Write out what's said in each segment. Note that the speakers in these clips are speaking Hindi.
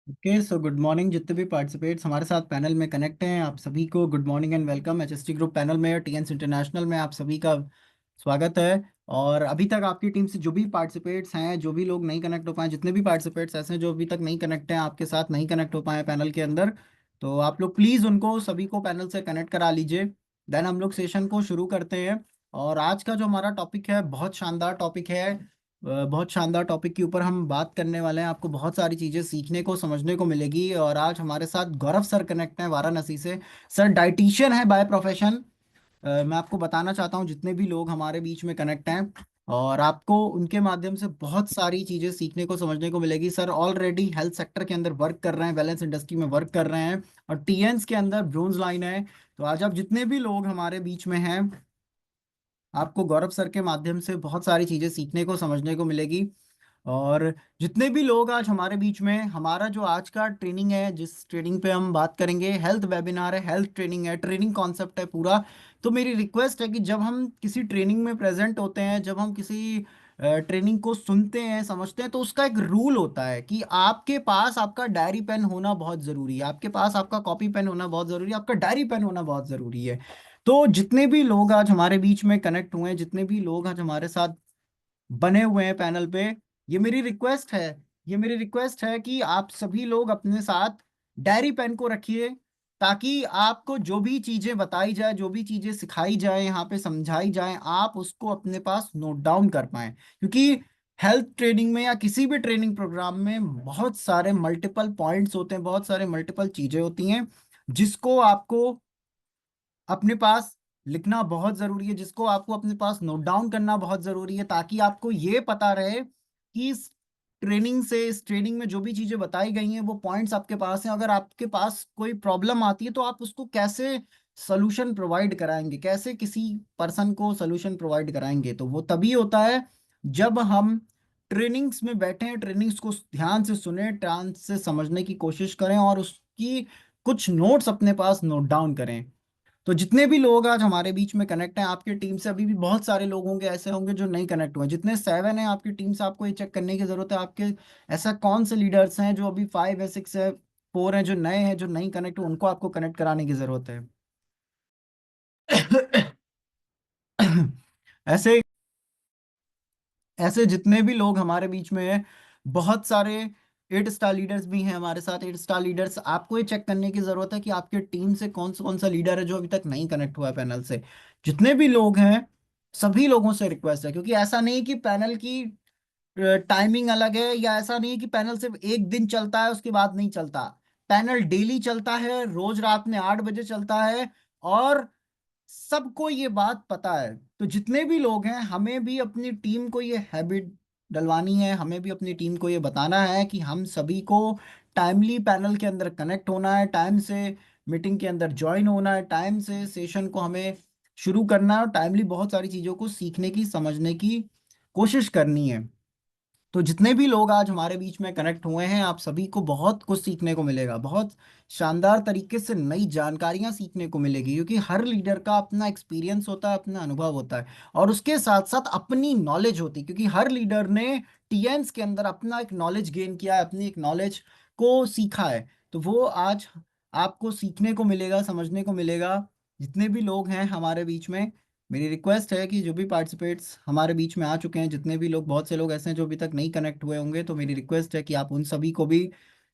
ओके, सो गुड मॉर्निंग जितने भी पार्टिसिपेट्स हमारे साथ पैनल में कनेक्ट हैं, आप सभी को good morning and welcome. HST group panel में टीएंस इंटरनेशनल में आप सभी का स्वागत है। और अभी तक आपकी टीम से जो भी पार्टिसिपेट्स हैं, जो भी लोग नहीं कनेक्ट हो पाए, जितने भी पार्टिसिपेट्स ऐसे हैं जो अभी तक नहीं कनेक्ट हैं, आपके साथ नहीं कनेक्ट हो पाए पैनल के अंदर, तो आप लोग प्लीज़ उनको सभी को पैनल से कनेक्ट करा लीजिए। देन हम लोग सेशन को शुरू करते हैं। और आज का जो हमारा टॉपिक है बहुत शानदार टॉपिक है। बहुत शानदार टॉपिक के ऊपर हम बात करने वाले हैं। आपको बहुत सारी चीज़ें सीखने को समझने को मिलेगी। और आज हमारे साथ गौरव सर कनेक्ट हैं वाराणसी से। सर डाइटिशियन है बाय प्रोफेशन। मैं आपको बताना चाहता हूँ जितने भी लोग हमारे बीच में कनेक्ट हैं, और आपको उनके माध्यम से बहुत सारी चीज़ें सीखने को समझने को मिलेगी। सर ऑलरेडी हेल्थ सेक्टर के अंदर वर्क कर रहे हैं, वेलनेस इंडस्ट्री में वर्क कर रहे हैं, और टीएन्स के अंदर ब्रोंज लाइन है। तो आज आप जितने भी लोग हमारे बीच में हैं, आपको गौरव सर के माध्यम से बहुत सारी चीज़ें सीखने को समझने को मिलेगी। और जितने भी लोग आज हमारे बीच में, हमारा जो आज का ट्रेनिंग है, जिस ट्रेनिंग पे हम बात करेंगे, हेल्थ वेबिनार है, हेल्थ ट्रेनिंग है, ट्रेनिंग कॉन्सेप्ट है पूरा। तो मेरी रिक्वेस्ट है कि जब हम किसी ट्रेनिंग में प्रेजेंट होते हैं, जब हम किसी ट्रेनिंग को सुनते हैं, समझते हैं, तो उसका एक रूल होता है कि आपके पास आपका डायरी पेन होना बहुत ज़रूरी है, आपके पास आपका कॉपी पेन होना बहुत ज़रूरी है, आपका डायरी पेन होना बहुत ज़रूरी है। तो जितने भी लोग आज हमारे बीच में कनेक्ट हुए हैं, जितने भी लोग आज हमारे साथ बने हुए हैं पैनल पे, ये मेरी रिक्वेस्ट है, ये मेरी रिक्वेस्ट है कि आप सभी लोग अपने साथ डायरी पेन को रखिए, ताकि आपको जो भी चीजें बताई जाए, जो भी चीजें सिखाई जाए, यहाँ पे समझाई जाए, आप उसको अपने पास नोट डाउन कर पाएं। क्योंकि हेल्थ ट्रेनिंग में या किसी भी ट्रेनिंग प्रोग्राम में बहुत सारे मल्टीपल पॉइंट्स होते हैं, बहुत सारे मल्टीपल चीजें होती हैं, जिसको आपको अपने पास लिखना बहुत जरूरी है, जिसको आपको अपने पास नोट डाउन करना बहुत जरूरी है, ताकि आपको ये पता रहे कि इस ट्रेनिंग में जो भी चीजें बताई गई हैं वो पॉइंट्स आपके पास हैं। अगर आपके पास कोई प्रॉब्लम आती है तो आप उसको कैसे सोल्यूशन प्रोवाइड कराएंगे, कैसे किसी पर्सन को सोल्यूशन प्रोवाइड कराएंगे। तो वो तभी होता है जब हम ट्रेनिंग्स में बैठे हैं, ट्रेनिंग्स को ध्यान से सुने, ध्यान से समझने की कोशिश करें, और उसकी कुछ नोट्स अपने पास नोट डाउन करें। तो जितने भी लोग आज हमारे बीच में कनेक्ट हैं, आपकी टीम से अभी भी बहुत सारे लोग होंगे, ऐसे होंगे जो नहीं कनेक्ट हुए। जितने 7 हैं आपकी टीम से, आपको ये चेक करने की जरूरत है आपके ऐसा कौन से लीडर्स हैं जो अभी 5 है, 6 है, 4 हैं जो नए हैं, जो नहीं कनेक्ट हुए, उनको आपको कनेक्ट कराने की जरूरत है। ऐसे ऐसे जितने भी लोग हमारे बीच में हैं, बहुत सारे 8 स्टार लीडर्स भी हैं हमारे साथ। 8 स्टार लीडर्स, आपको ये चेक करने की जरूरत है कि आपके टीम से कौन सा लीडर है जो अभी तक नहीं कनेक्ट हुआ है पैनल से। जितने भी लोग हैं, सभी लोगों से रिक्वेस्ट है, क्योंकि ऐसा नहीं कि पैनल की टाइमिंग अलग है, या ऐसा नहीं है कि पैनल सिर्फ एक दिन चलता है उसके बाद नहीं चलता। पैनल डेली चलता है, रोज रात में 8 बजे चलता है। और सबको ये बात पता है। तो जितने भी लोग हैं, हमें भी अपनी टीम को ये हैबिट डलवानी है, हमें भी अपनी टीम को ये बताना है कि हम सभी को टाइमली पैनल के अंदर कनेक्ट होना है, टाइम से मीटिंग के अंदर ज्वाइन होना है, टाइम से सेशन को हमें शुरू करना है, और टाइमली बहुत सारी चीज़ों को सीखने की, समझने की कोशिश करनी है। तो जितने भी लोग आज हमारे बीच में कनेक्ट हुए हैं, आप सभी को बहुत कुछ सीखने को मिलेगा, बहुत शानदार तरीके से नई जानकारियां सीखने को मिलेगी। क्योंकि हर लीडर का अपना एक्सपीरियंस होता है, अपना अनुभव होता है, और उसके साथ साथ अपनी नॉलेज होती है। क्योंकि हर लीडर ने टीएन्स के अंदर अपना एक नॉलेज गेन किया है, अपनी एक नॉलेज को सीखा है। तो वो आज आपको सीखने को मिलेगा, समझने को मिलेगा। जितने भी लोग हैं हमारे बीच में, मेरी रिक्वेस्ट है कि जो भी पार्टिसिपेट्स हमारे बीच में आ चुके हैं, जितने भी लोग, बहुत से लोग ऐसे हैं जो अभी तक नहीं कनेक्ट हुए होंगे, तो मेरी रिक्वेस्ट है कि आप उन सभी को भी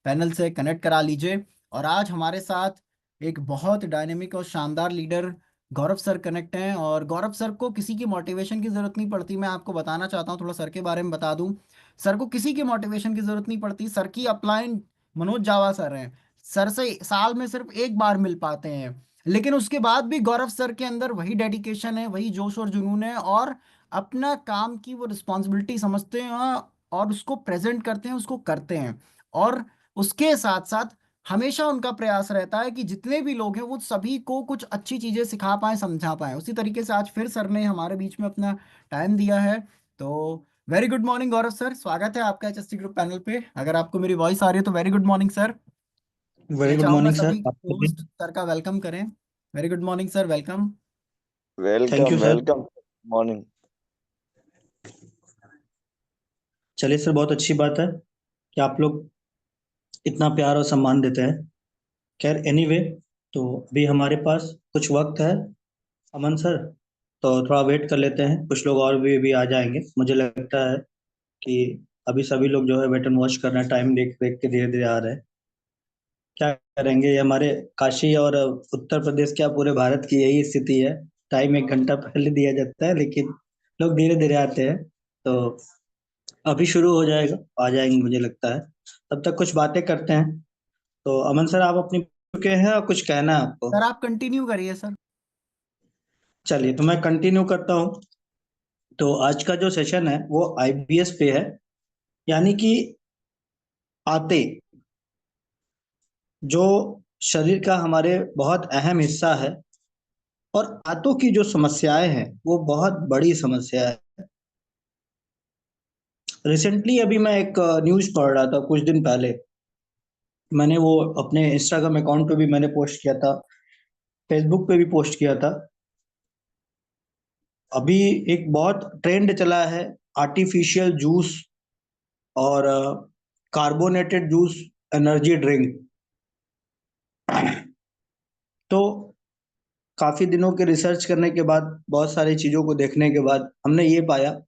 पैनल से कनेक्ट करा लीजिए। और आज हमारे साथ एक बहुत डायनेमिक और शानदार लीडर गौरव सर कनेक्ट हैं। और गौरव सर को किसी की मोटिवेशन की जरूरत नहीं पड़ती। मैं आपको बताना चाहता हूँ, थोड़ा सर के बारे में बता दूं। सर को किसी की मोटिवेशन की जरूरत नहीं पड़ती। सर की अपलाइन मनोज जावा सर हैं। सर से साल में सिर्फ एक बार मिल पाते हैं, लेकिन उसके बाद भी गौरव सर के अंदर वही डेडिकेशन है, वही जोश और जुनून है, और अपना काम की वो रिस्पॉन्सिबिलिटी समझते हैं, और उसको प्रेजेंट करते हैं, उसको करते हैं। और उसके साथ साथ हमेशा उनका प्रयास रहता है कि जितने भी लोग हैं वो सभी को कुछ अच्छी चीजें सिखा पाए, समझा पाए। उसी तरीके से आज फिर सर ने हमारे बीच में अपना टाइम दिया है। तो very good morning Gaurav sir, स्वागत है आपका एचएसटी ग्रुप पैनल पे। अगर आपको मेरी वॉइस आ रही है तो very good morning sir. Very मैं गुड चाहूंगा मॉर्निंग सर, सभी आपको भी। होस्ट सर का वेलकम करें। Very good morning sir, welcome. Thank you welcome sir. Welcome morning. चलिए सर, बहुत अच्छी बात है कि आप लोग इतना प्यार और सम्मान देते हैं। खैर एनीवे, तो अभी हमारे पास कुछ वक्त है अमन सर, तो थोड़ा वेट कर लेते हैं, कुछ लोग और भी आ जाएंगे। मुझे लगता है कि अभी सभी लोग जो है वेट एंड वॉच कर रहे हैं, टाइम देख देख के धीरे धीरे आ रहे हैं। क्या करेंगे, ये हमारे काशी और उत्तर प्रदेश, क्या पूरे भारत की यही स्थिति है। टाइम 1 घंटा पहले दिया जाता है, लेकिन लोग धीरे धीरे आते हैं। तो अभी शुरू हो जाएगा, आ जाएंगे मुझे लगता है। तब तक कुछ बातें करते हैं। तो अमन सर, आप अपनी चुके हैं और कुछ कहना है आपको? सर आप कंटिन्यू करिए सर। चलिए, तो मैं कंटिन्यू करता हूँ। तो आज का जो सेशन है वो आईबीएस पे है, यानी कि आते, जो शरीर का हमारे बहुत अहम हिस्सा है। और आंतों की जो समस्याएं हैं वो बहुत बड़ी समस्या है। रिसेंटली अभी मैं एक न्यूज़ पढ़ रहा था कुछ दिन पहले। मैंने वो अपने इंस्टाग्राम अकाउंट पे भी मैंने पोस्ट किया था, फेसबुक पे भी पोस्ट किया था। अभी एक बहुत ट्रेंड चला है, आर्टिफिशियल जूस और कार्बोनेटेड जूस, एनर्जी ड्रिंक। तो काफी दिनों के रिसर्च करने के बाद, बहुत सारी चीजों को देखने के बाद हमने ये पाया,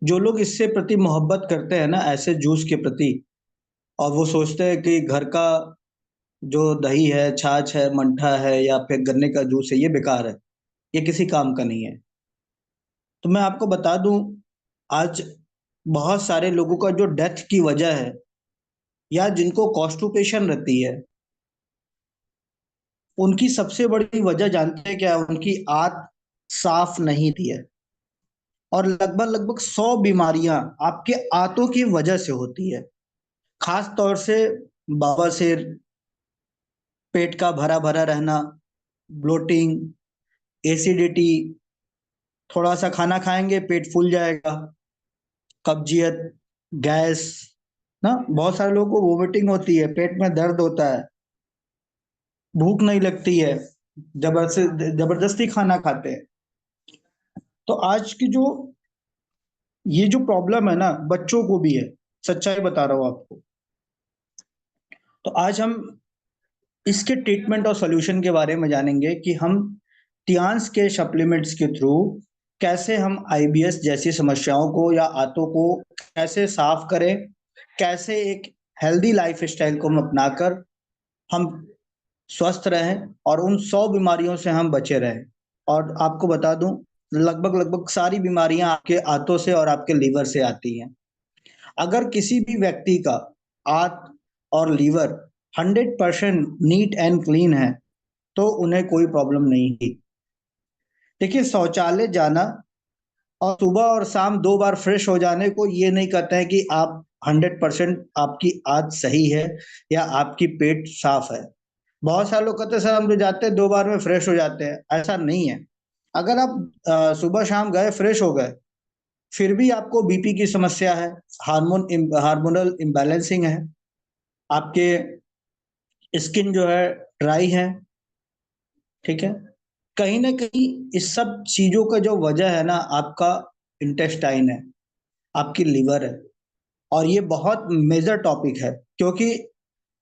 जो लोग इससे प्रति मोहब्बत करते हैं ना, ऐसे जूस के प्रति, और वो सोचते हैं कि घर का जो दही है, छाछ है, मट्ठा है या फिर गन्ने का जूस है, ये बेकार है, ये किसी काम का नहीं है। तो मैं आपको बता दूं, आज बहुत सारे लोगों का जो डेथ की वजह है, या जिनको कॉन्स्टिपेशन रहती है, उनकी सबसे बड़ी वजह जानते हैं क्या है? उनकी आंत साफ नहीं थी है। और लगभग लगभग 100 बीमारियां आपके आंतों की वजह से होती है। खास तौर से बवासीर, पेट का भरा भरा रहना, ब्लोटिंग, एसिडिटी, थोड़ा सा खाना खाएंगे पेट फूल जाएगा, कब्जियत, गैस, ना बहुत सारे लोगों को वोमिटिंग होती है, पेट में दर्द होता है, भूख नहीं लगती है, जबरदस्ती जबरदस्ती खाना खाते हैं। तो आज की जो ये जो प्रॉब्लम है ना, बच्चों को भी है, सच्चाई बता रहा हूँ आपको। तो आज हम इसके ट्रीटमेंट और सॉल्यूशन के बारे में जानेंगे कि हम टियान्स के सप्लीमेंट्स के थ्रू कैसे हम आईबीएस जैसी समस्याओं को या आंतों को कैसे साफ करें, कैसे एक हेल्दी लाइफ स्टाइल को हम अपनाकर हम स्वस्थ रहें और उन 100 बीमारियों से हम बचे रहें। और आपको बता दूं, लगभग लगभग सारी बीमारियां आपके आंतों से और आपके लीवर से आती हैं। अगर किसी भी व्यक्ति का आंत और लीवर 100% नीट एंड क्लीन है, तो उन्हें कोई प्रॉब्लम नहीं है। देखिए, शौचालय जाना और सुबह और शाम 2 बार फ्रेश हो जाने को ये नहीं कहते हैं कि आप 100% आपकी आंत सही है या आपकी पेट साफ है। बहुत सारे लोग कहते हैं सर हम तो जाते हैं 2 बार में फ्रेश हो जाते हैं, ऐसा नहीं है। अगर आप सुबह शाम गए, फ्रेश हो गए, फिर भी आपको बीपी की समस्या है, हार्मोनल इम्बैलेंसिंग है, आपके स्किन जो है ड्राई है, ठीक है, कहीं ना कहीं इस सब चीजों का जो वजह है ना, आपका इंटेस्टाइन है, आपकी लिवर है। और ये बहुत मेजर टॉपिक है, क्योंकि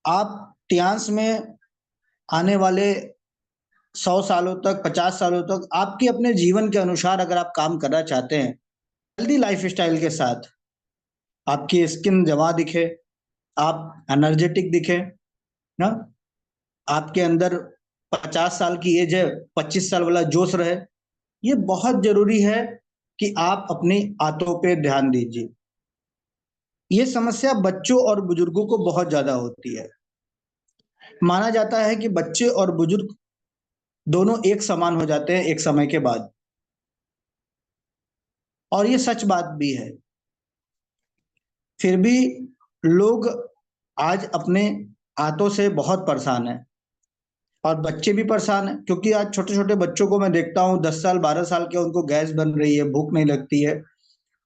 आप टियान्स में आने वाले 100 सालों तक, 50 सालों तक, आपके अपने जीवन के अनुसार अगर आप काम करना चाहते हैं, हेल्दी लाइफ स्टाइल के साथ, आपकी स्किन जमा दिखे, आप एनर्जेटिक दिखे ना, आपके अंदर 50 साल की एज है, 25 साल वाला जोश रहे, ये बहुत जरूरी है कि आप अपनी आंतों पे ध्यान दीजिए। ये समस्या बच्चों और बुजुर्गों को बहुत ज्यादा होती है। माना जाता है कि बच्चे और बुजुर्ग दोनों एक समान हो जाते हैं एक समय के बाद, और ये सच बात भी है। फिर भी लोग आज अपने आंतों से बहुत परेशान हैं, और बच्चे भी परेशान हैं, क्योंकि आज छोटे छोटे बच्चों को मैं देखता हूँ, 10 साल 12 साल के, उनको गैस बन रही है, भूख नहीं लगती है।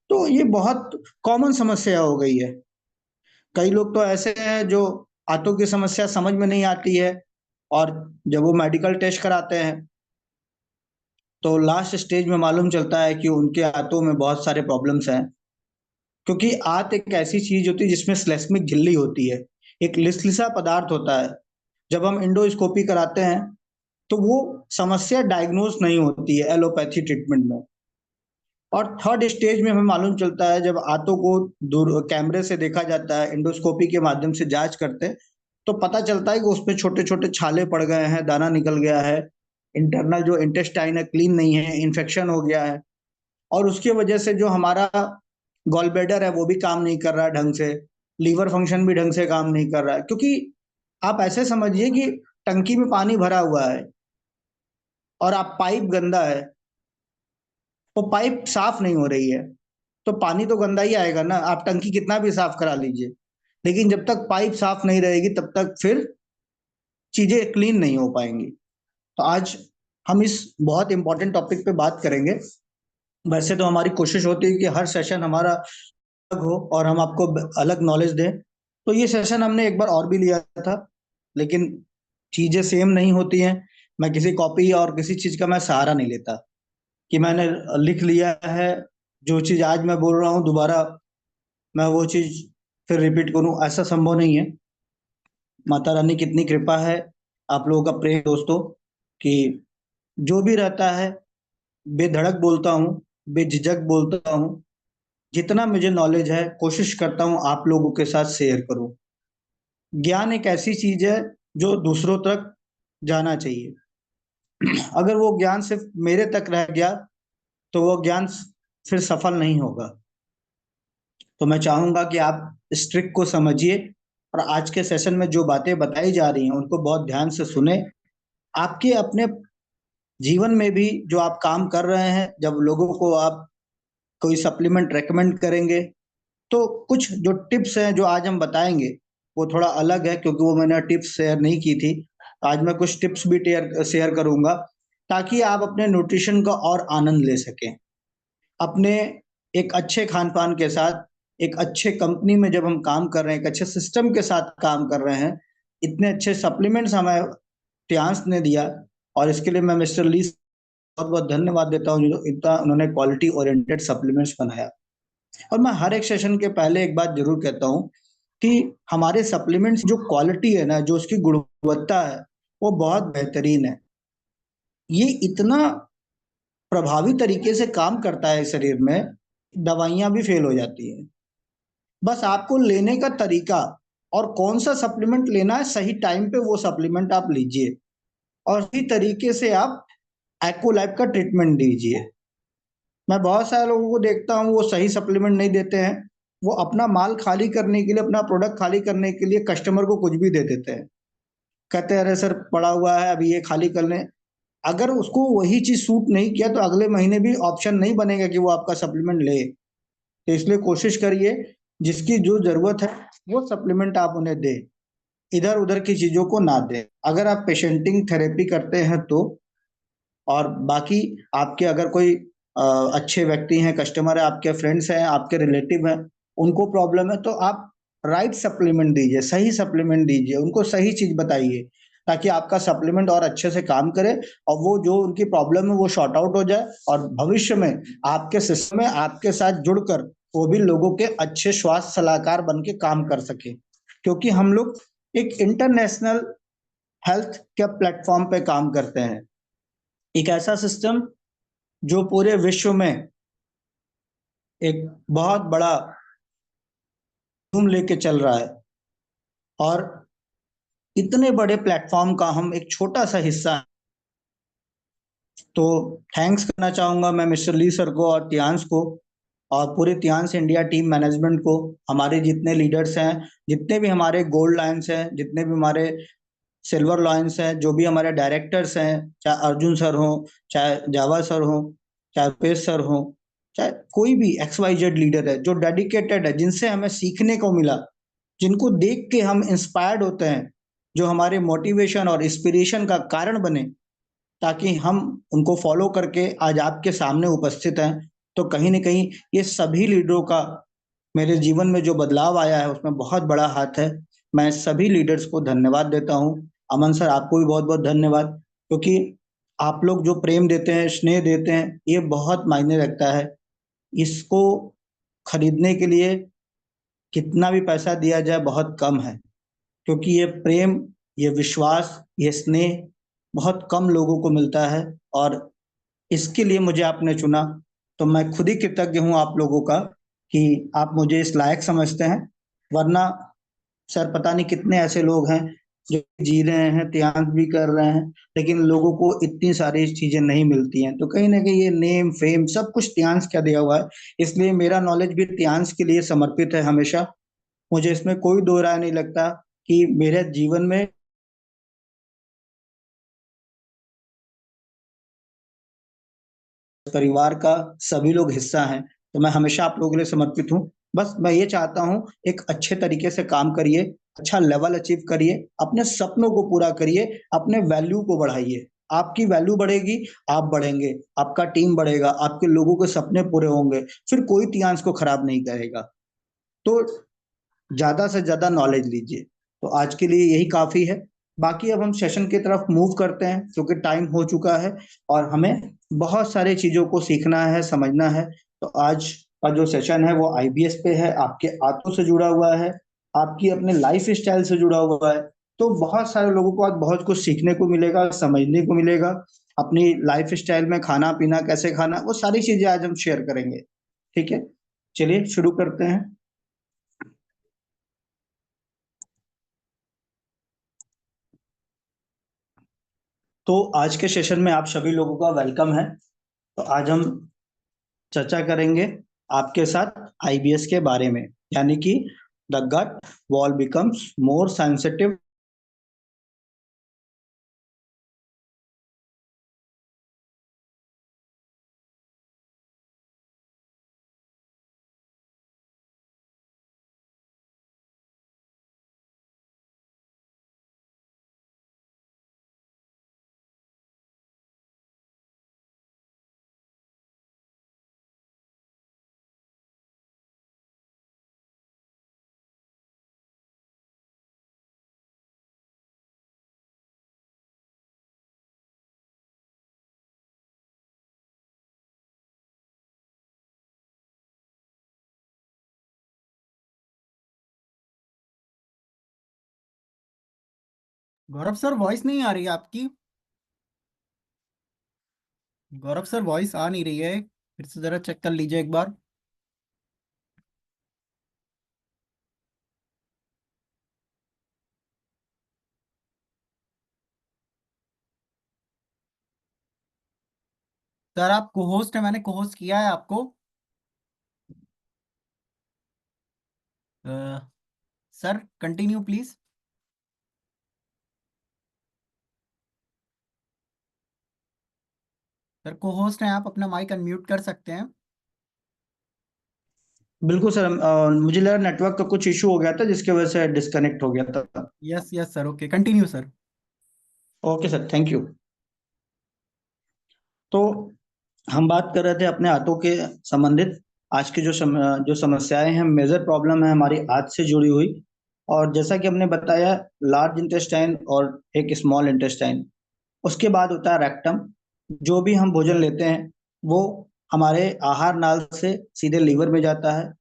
तो ये बहुत कॉमन समस्या हो गई है। कई लोग तो ऐसे हैं जो आंतों की समस्या समझ में नहीं आती है, और जब वो मेडिकल टेस्ट कराते हैं, तो लास्ट स्टेज में मालूम चलता है कि उनके आंतों में बहुत सारे प्रॉब्लम्स हैं। क्योंकि आंत एक ऐसी चीज होती है जिसमें श्लेष्मिक झिल्ली होती है, एक लिसलिसा पदार्थ होता है। जब हम इंडोस्कोपी कराते हैं तो वो समस्या डायग्नोज नहीं होती है एलोपैथी ट्रीटमेंट में। और थर्ड स्टेज में हमें मालूम चलता है, जब आंतों को दूर कैमरे से देखा जाता है, इंडोस्कोपी के माध्यम से जांच करते हैं, तो पता चलता है कि उसमें छोटे छोटे छाले पड़ गए हैं, दाना निकल गया है, इंटरनल जो इंटेस्टाइन है क्लीन नहीं है, इन्फेक्शन हो गया है। और उसकी वजह से जो हमारा गॉल ब्लैडर है वो भी काम नहीं कर रहा है ढंग से, लीवर फंक्शन भी ढंग से काम नहीं कर रहा है। क्योंकि आप ऐसे समझिए कि टंकी में पानी भरा हुआ है और आप पाइप गंदा है, वो पाइप साफ नहीं हो रही है, तो पानी तो गंदा ही आएगा ना, आप टंकी कितना भी साफ करा लीजिए, लेकिन जब तक पाइप साफ नहीं रहेगी तब तक फिर चीजें क्लीन नहीं हो पाएंगी। तो आज हम इस बहुत इंपॉर्टेंट टॉपिक पे बात करेंगे। वैसे तो हमारी कोशिश होती है कि हर सेशन हमारा अलग हो और हम आपको अलग नॉलेज दें। तो ये सेशन हमने एक बार और भी लिया था, लेकिन चीजें सेम नहीं होती हैं। मैं किसी कॉपी और किसी चीज का मैं सहारा नहीं लेता कि मैंने लिख लिया है, जो चीज आज मैं बोल रहा हूँ दोबारा मैं वो चीज फिर रिपीट करूं, ऐसा संभव नहीं है। माता रानी कितनी कृपा है, आप लोगों का प्रेम दोस्तों, कि जो भी रहता है बेधड़क बोलता हूँ, बेझिझक बोलता हूँ। जितना मुझे नॉलेज है कोशिश करता हूँ आप लोगों के साथ शेयर करूँ। ज्ञान एक ऐसी चीज है जो दूसरों तक जाना चाहिए। अगर वो ज्ञान सिर्फ मेरे तक रह गया तो वो ज्ञान फिर सफल नहीं होगा। तो मैं चाहूंगा कि आप इस ट्रिक को समझिए और आज के सेशन में जो बातें बताई जा रही हैं उनको बहुत ध्यान से सुने। आपके अपने जीवन में भी जो आप काम कर रहे हैं, जब लोगों को आप कोई सप्लीमेंट रेकमेंड करेंगे, तो कुछ जो टिप्स हैं जो आज हम बताएंगे वो थोड़ा अलग है, क्योंकि वो मैंने टिप्स शेयर नहीं की थी। आज मैं कुछ टिप्स भी शेयर करूंगा ताकि आप अपने न्यूट्रिशन का और आनंद ले सकें। अपने एक अच्छे खान पान के साथ, एक अच्छे कंपनी में जब हम काम कर रहे हैं, एक अच्छे सिस्टम के साथ काम कर रहे हैं, इतने अच्छे सप्लीमेंट्स हमें टियांस ने दिया, और इसके लिए मैं मिस्टर ली बहुत बहुत धन्यवाद देता हूँ जो इतना उन्होंने क्वालिटी ओरिएंटेड सप्लीमेंट्स बनाया। और मैं हर एक सेशन के पहले एक बात जरूर कहता हूँ कि हमारे सप्लीमेंट्स जो क्वालिटी है ना, जो उसकी गुणवत्ता है, वो बहुत बेहतरीन है। ये इतना प्रभावी तरीके से काम करता है शरीर में, दवाइयां भी फेल हो जाती हैं। बस आपको लेने का तरीका और कौन सा सप्लीमेंट लेना है, सही टाइम पे वो सप्लीमेंट आप लीजिए और इसी तरीके से आप एक्वालाइफ का ट्रीटमेंट दीजिए। मैं बहुत सारे लोगों को देखता हूँ वो सही सप्लीमेंट नहीं देते हैं, वो अपना माल खाली करने के लिए, अपना प्रोडक्ट खाली करने के लिए कस्टमर को कुछ भी दे देते हैं, कहते हैं अरे सर पड़ा हुआ है अभी ये खाली कर लें। अगर उसको वही चीज सूट नहीं किया तो अगले महीने भी ऑप्शन नहीं बनेगा कि वो आपका सप्लीमेंट ले। तो इसलिए कोशिश करिए जिसकी जो जरूरत है वो सप्लीमेंट आप उन्हें दें, इधर उधर की चीजों को ना दें, अगर आप पेशेंटिंग थेरेपी करते हैं तो। और बाकी आपके अगर कोई अच्छे व्यक्ति हैं, कस्टमर है, आपके फ्रेंड्स हैं, आपके रिलेटिव हैं, उनको प्रॉब्लम है तो आप राइट सप्लीमेंट दीजिए, सही सप्लीमेंट दीजिए, उनको सही चीज बताइए ताकि आपका सप्लीमेंट और अच्छे से काम करे और वो जो उनकी प्रॉब्लम है वो शॉर्ट आउट हो जाए, और भविष्य में आपके सिस्टम में आपके साथ जुड़कर वो भी लोगों के अच्छे स्वास्थ्य सलाहकार बन के काम कर सके। क्योंकि हम लोग एक इंटरनेशनल हेल्थ के प्लेटफॉर्म पे काम करते हैं, एक ऐसा सिस्टम जो पूरे विश्व में एक बहुत बड़ा धूम लेके चल रहा है, और इतने बड़े प्लेटफॉर्म का हम एक छोटा सा हिस्सा हैं। तो थैंक्स करना चाहूंगा मैं मिस्टर ली सर को और तियांश को और पूरे तियांश इंडिया टीम मैनेजमेंट को, हमारे जितने लीडर्स हैं, जितने भी हमारे गोल्ड लायंस हैं, जितने भी हमारे सिल्वर लायंस हैं, जो भी हमारे डायरेक्टर्स हैं, चाहे अर्जुन सर हो, चाहे जावा सर हो, चाहे पेश सर हो, चाहे कोई भी XYZ लीडर है जो डेडिकेटेड है, जिनसे हमें सीखने को मिला, जिनको देख के हम इंस्पायर्ड होते हैं, जो हमारे मोटिवेशन और इंस्पिरेशन का कारण बने, ताकि हम उनको फॉलो करके आज आपके सामने उपस्थित हैं। तो कहीं ना कहीं ये सभी लीडरों का मेरे जीवन में जो बदलाव आया है उसमें बहुत बड़ा हाथ है। मैं सभी लीडर्स को धन्यवाद देता हूँ। अमन सर आपको भी बहुत बहुत धन्यवाद, क्योंकि आप लोग जो प्रेम देते हैं, स्नेह देते हैं, ये बहुत मायने रखता है। इसको खरीदने के लिए कितना भी पैसा दिया जाए बहुत कम है। क्योंकि ये प्रेम, ये विश्वास, ये स्नेह बहुत कम लोगों को मिलता है, और इसके लिए मुझे आपने चुना। तो मैं खुद ही कृतज्ञ हूँ आप लोगों का कि आप मुझे इस लायक समझते हैं। वरना सर पता नहीं कितने ऐसे लोग हैं जो जी रहे हैं, त्याग भी कर रहे हैं, लेकिन लोगों को इतनी सारी चीजें नहीं मिलती हैं। तो कहीं ना कहीं ये नेम फेम सब कुछ त्यांश का दिया हुआ है। इसलिए मेरा नॉलेज भी त्यांश के लिए समर्पित है हमेशा। मुझे इसमें कोई दो राय नहीं लगता कि मेरे जीवन में परिवार का सभी लोग हिस्सा हैं। तो मैं हमेशा आप लोगों के लिए समर्पित हूँ। बस मैं ये चाहता हूँ, एक अच्छे तरीके से काम करिए, अच्छा लेवल अचीव करिए, अपने सपनों को पूरा करिए, अपने वैल्यू को बढ़ाइए। आपकी वैल्यू बढ़ेगी, आप बढ़ेंगे, आपका टीम बढ़ेगा, आपके लोगों के सपने पूरे होंगे, फिर कोई तियांश को खराब नहीं करेगा। तो ज्यादा से ज्यादा नॉलेज लीजिए। तो आज के लिए यही काफी है। बाकी अब हम सेशन की तरफ मूव करते हैं, क्योंकि टाइम हो चुका है और हमें बहुत सारी चीजों को सीखना है, समझना है। तो आज का जो सेशन है वो आईबीएस पे है, आपके आंतों से जुड़ा हुआ है, आपकी अपने लाइफ स्टाइल से जुड़ा हुआ है। तो बहुत सारे लोगों को आज बहुत कुछ सीखने को मिलेगा, समझने को मिलेगा। अपनी लाइफ स्टाइल में खाना पीना कैसे खाना, वो सारी चीजें आज हम शेयर करेंगे। ठीक है, चलिए शुरू करते हैं। तो आज के सेशन में आप सभी लोगों का वेलकम है। तो आज हम चर्चा करेंगे आपके साथ आईबीएस के बारे में, यानी कि the gut wall becomes more sensitive. Gaurav sir voice नहीं आ रही है आपकी। गौरव सर वॉइस आ नहीं रही है, फिर से जरा चेक कर लीजिए एक बार। सर आप को होस्ट है, मैंने को होस्ट किया है आपको। अ, sir continue please. Sir co host हैं आप, अपना माइक अनम्यूट कर सकते हैं। बिल्कुल सर, मुझे लगा नेटवर्क का कुछ इशू हो गया था जिसकी वजह से डिस्कनेक्ट हो गया था। Yes yes sir, okay continue sir. Okay sir, thank you. तो हम बात कर रहे थे अपने हाथों के संबंधित। आज की जो समस्याएं हैं, मेजर प्रॉब्लम है हमारी हाथ से जुड़ी हुई। और जैसा कि हमने बताया, लार्ज इंटेस्टाइन और एक स्मॉल इंटेस्टाइन, उसके बाद होता है रेक्टम। जो भी हम भोजन लेते हैं वो हमारे आहार नाल से सीधे लीवर में जाता है।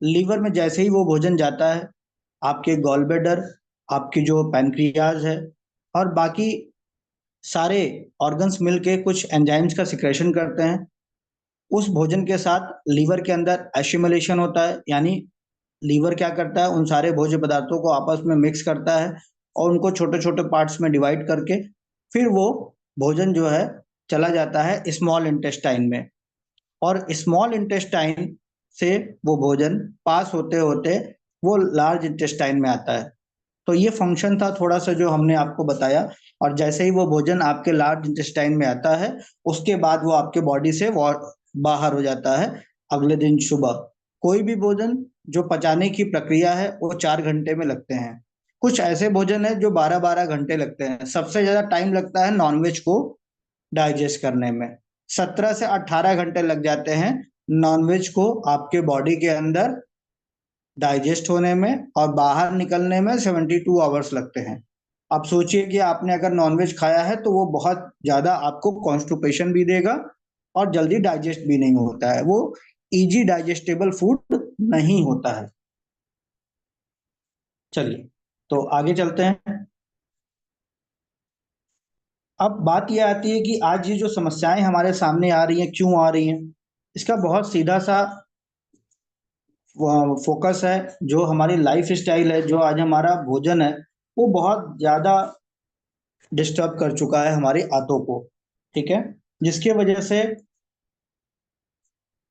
लीवर में जैसे ही वो भोजन जाता है, आपके गॉल ब्लैडर, आपकी जो पैनक्रियाज है और बाकी सारे ऑर्गन्स मिलके कुछ एंजाइम्स का सिक्रेशन करते हैं। उस भोजन के साथ लीवर के अंदर एसिमिलेशन होता है, यानी लीवर क्या करता है, उन सारे भोज्य पदार्थों को आपस में मिक्स करता है और उनको छोटे छोटे पार्ट्स में डिवाइड करके फिर वो भोजन जो है चला जाता है स्मॉल इंटेस्टाइन में। और स्मॉल इंटेस्टाइन से वो भोजन पास होते होते वो लार्ज इंटेस्टाइन में आता है। तो ये फंक्शन था थोड़ा सा जो हमने आपको बताया। और जैसे ही वो भोजन आपके लार्ज इंटेस्टाइन में आता है, उसके बाद वो आपके बॉडी से बाहर हो जाता है अगले दिन सुबह। कोई भी भोजन जो पचाने की प्रक्रिया है वो 4 घंटे में लगते हैं। कुछ ऐसे भोजन है जो 12-12 घंटे लगते हैं। सबसे ज्यादा टाइम लगता है नॉनवेज को डाइजेस्ट करने में। 17 से 18 घंटे लग जाते हैं नॉनवेज को आपके बॉडी के अंदर डाइजेस्ट होने में, और बाहर निकलने में 72 आवर्स लगते हैं। आप सोचिए कि आपने अगर नॉनवेज खाया है तो वो बहुत ज्यादा आपको कॉन्स्टिपेशन भी देगा और जल्दी डाइजेस्ट भी नहीं होता है। वो इजी डाइजेस्टेबल फूड नहीं होता है। चलिए, तो आगे चलते हैं। अब बात यह आती है कि आज ये जो समस्याएं हमारे सामने आ रही हैं, क्यों आ रही हैं? इसका बहुत सीधा सा फोकस है। जो हमारी लाइफ स्टाइल है, जो आज हमारा भोजन है, वो बहुत ज्यादा डिस्टर्ब कर चुका है हमारी आंतों को। ठीक है, जिसकी वजह से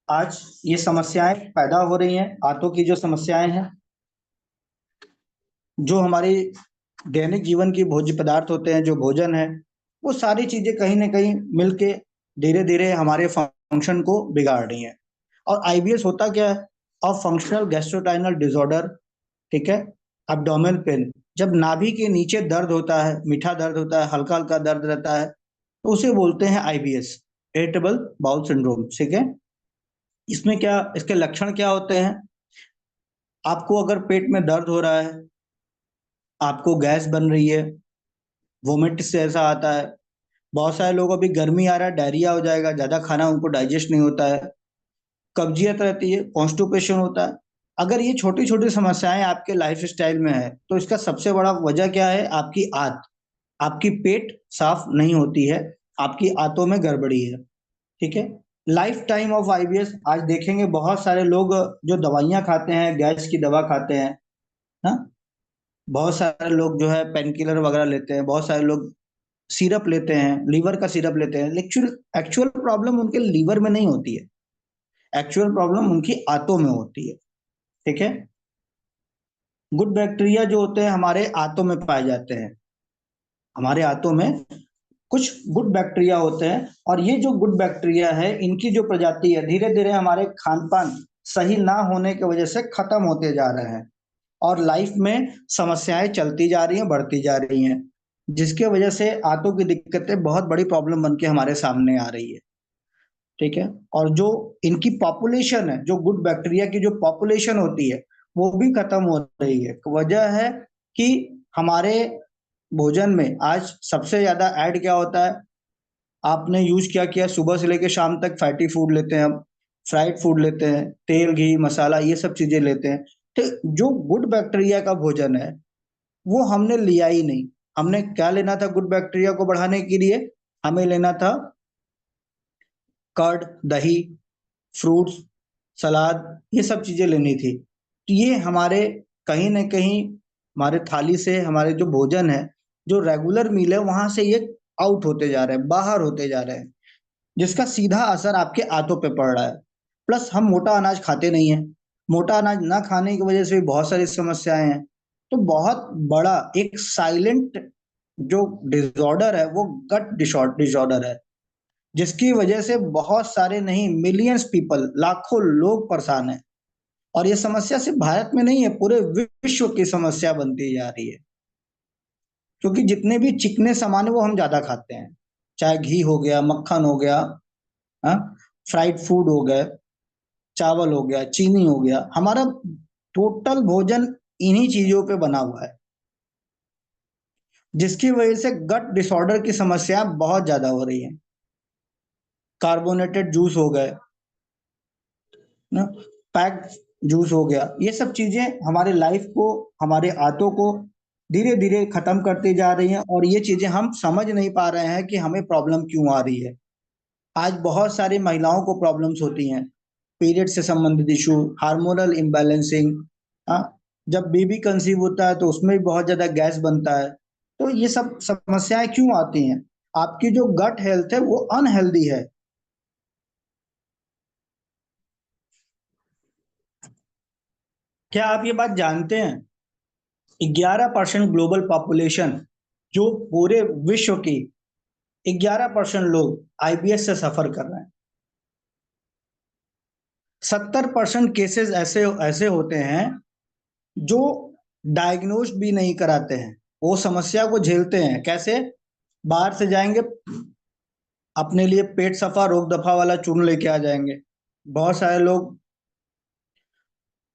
आज ये समस्याएं पैदा हो रही हैं। आंतों की जो समस्याएं हैं, जो हमारी दैनिक जीवन की भोज्य पदार्थ होते हैं, जो भोजन है, वो सारी चीजें कहीं ना कहीं मिलके धीरे धीरे हमारे फंक्शन को बिगाड़ रही हैं। और आईबीएस होता क्या है? और फंक्शनल गैस्ट्रोइंटेस्टाइनल डिसऑर्डर। ठीक है, एब्डोमेनल पेन, जब नाभि के नीचे दर्द होता है, मीठा दर्द होता है, हल्का हल्का दर्द रहता है, तो उसे बोलते हैं आईबीएस, इरिटेबल बाउल सिंड्रोम। ठीक है, इसमें क्या, इसके लक्षण क्या होते हैं? आपको अगर पेट में दर्द हो रहा है, आपको गैस बन रही है, वोमिट से ऐसा आता है, बहुत सारे लोग, अभी गर्मी आ रहा है, डायरिया हो जाएगा, ज्यादा खाना उनको डाइजेस्ट नहीं होता है, कब्जियत रहती है, कॉन्स्टिपेशन होता है। अगर ये छोटी छोटी समस्याएं आपके लाइफ स्टाइल में है, तो इसका सबसे बड़ा वजह क्या है? आपकी आंत। आपकी पेट साफ नहीं होती है, आपकी आंतों में गड़बड़ी है। ठीक है, लाइफ टाइम ऑफ आईबीएस, आज देखेंगे बहुत सारे लोग जो दवाइयां खाते हैं, गैस की दवा खाते हैं, हाँ, बहुत सारे लोग जो है पेन किलर वगैरह लेते हैं, बहुत सारे लोग सिरप लेते हैं, लीवर का सिरप लेते हैं। लेकिन एक्चुअल प्रॉब्लम उनके लीवर में नहीं होती है, एक्चुअल प्रॉब्लम उनकी आंतों में होती है। ठीक है, गुड बैक्टीरिया जो होते हैं हमारे आंतों में पाए जाते हैं। हमारे आंतों में कुछ गुड बैक्टीरिया होते हैं, और ये जो गुड बैक्टीरिया है, इनकी जो प्रजाति है, धीरे धीरे हमारे खान पान सही ना होने की वजह से खत्म होते जा रहे हैं, और लाइफ में समस्याएं चलती जा रही हैं, बढ़ती जा रही हैं, जिसके वजह से आंतों की दिक्कतें बहुत बड़ी प्रॉब्लम बन के हमारे सामने आ रही है। ठीक है, और जो इनकी पॉपुलेशन है, जो गुड बैक्टीरिया की जो पॉपुलेशन होती है, वो भी खत्म हो रही है। वजह है कि हमारे भोजन में आज सबसे ज्यादा ऐड क्या होता है? आपने यूज क्या किया? सुबह से लेकर शाम तक फैटी फूड लेते हैं हम, फ्राइड फूड लेते हैं, तेल घी मसाला ये सब चीजें लेते हैं। तो जो गुड बैक्टीरिया का भोजन है, वो हमने लिया ही नहीं। हमने क्या लेना था गुड बैक्टीरिया को बढ़ाने के लिए? हमें लेना था कर्ड, दही, फ्रूट्स, सलाद, ये सब चीजें लेनी थी। तो ये हमारे कहीं ना कहीं हमारे थाली से, हमारे जो भोजन है, जो रेगुलर मील है, वहां से ये आउट होते जा रहे हैं, बाहर होते जा रहे हैं, जिसका सीधा असर आपके आंतों पे पड़ रहा है। प्लस हम मोटा अनाज खाते नहीं है, मोटा अनाज ना खाने की वजह से भी बहुत सारी समस्याएं हैं। तो बहुत बड़ा एक साइलेंट जो डिसऑर्डर है, वो गट डिसऑर्डर है, जिसकी वजह से बहुत सारे नहीं, मिलियंस पीपल, लाखों लोग परेशान हैं। और ये समस्या सिर्फ भारत में नहीं है, पूरे विश्व की समस्या बनती जा रही है। क्योंकि जितने भी चिकने सामान है वो हम ज्यादा खाते हैं, चाहे घी हो गया, मक्खन हो गया, हाँ, फ्राइड फूड हो गए, चावल हो गया, चीनी हो गया, हमारा टोटल भोजन इन्हीं चीजों पे बना हुआ है, जिसकी वजह से गट डिसऑर्डर की समस्या बहुत ज्यादा हो रही है। कार्बोनेटेड जूस हो गए ना, पैक जूस हो गया, ये सब चीजें हमारे लाइफ को, हमारे आंतों को धीरे धीरे खत्म करती जा रही हैं, और ये चीजें हम समझ नहीं पा रहे हैं कि हमें प्रॉब्लम क्यों आ रही है। आज बहुत सारी महिलाओं को प्रॉब्लम्स होती हैं, पीरियड से संबंधित इशू, हार्मोनल इम्बैलेंसिंग, हाँ, जब बेबी कंसीव होता है तो उसमें भी बहुत ज्यादा गैस बनता है। तो ये सब समस्याएं क्यों आती हैं? आपकी जो गट हेल्थ है वो अनहेल्दी है। क्या आप ये बात जानते हैं? 11% ग्लोबल पॉपुलेशन, जो पूरे विश्व की 11% लोग आईबीएस से सफर कर रहे हैं। 70% केसेस ऐसे ऐसे होते हैं जो डायग्नोज भी नहीं कराते हैं, वो समस्या को झेलते हैं कैसे? बाहर से जाएंगे, अपने लिए पेट सफा रोक दफा वाला चूर्ण लेके आ जाएंगे। बहुत सारे लोग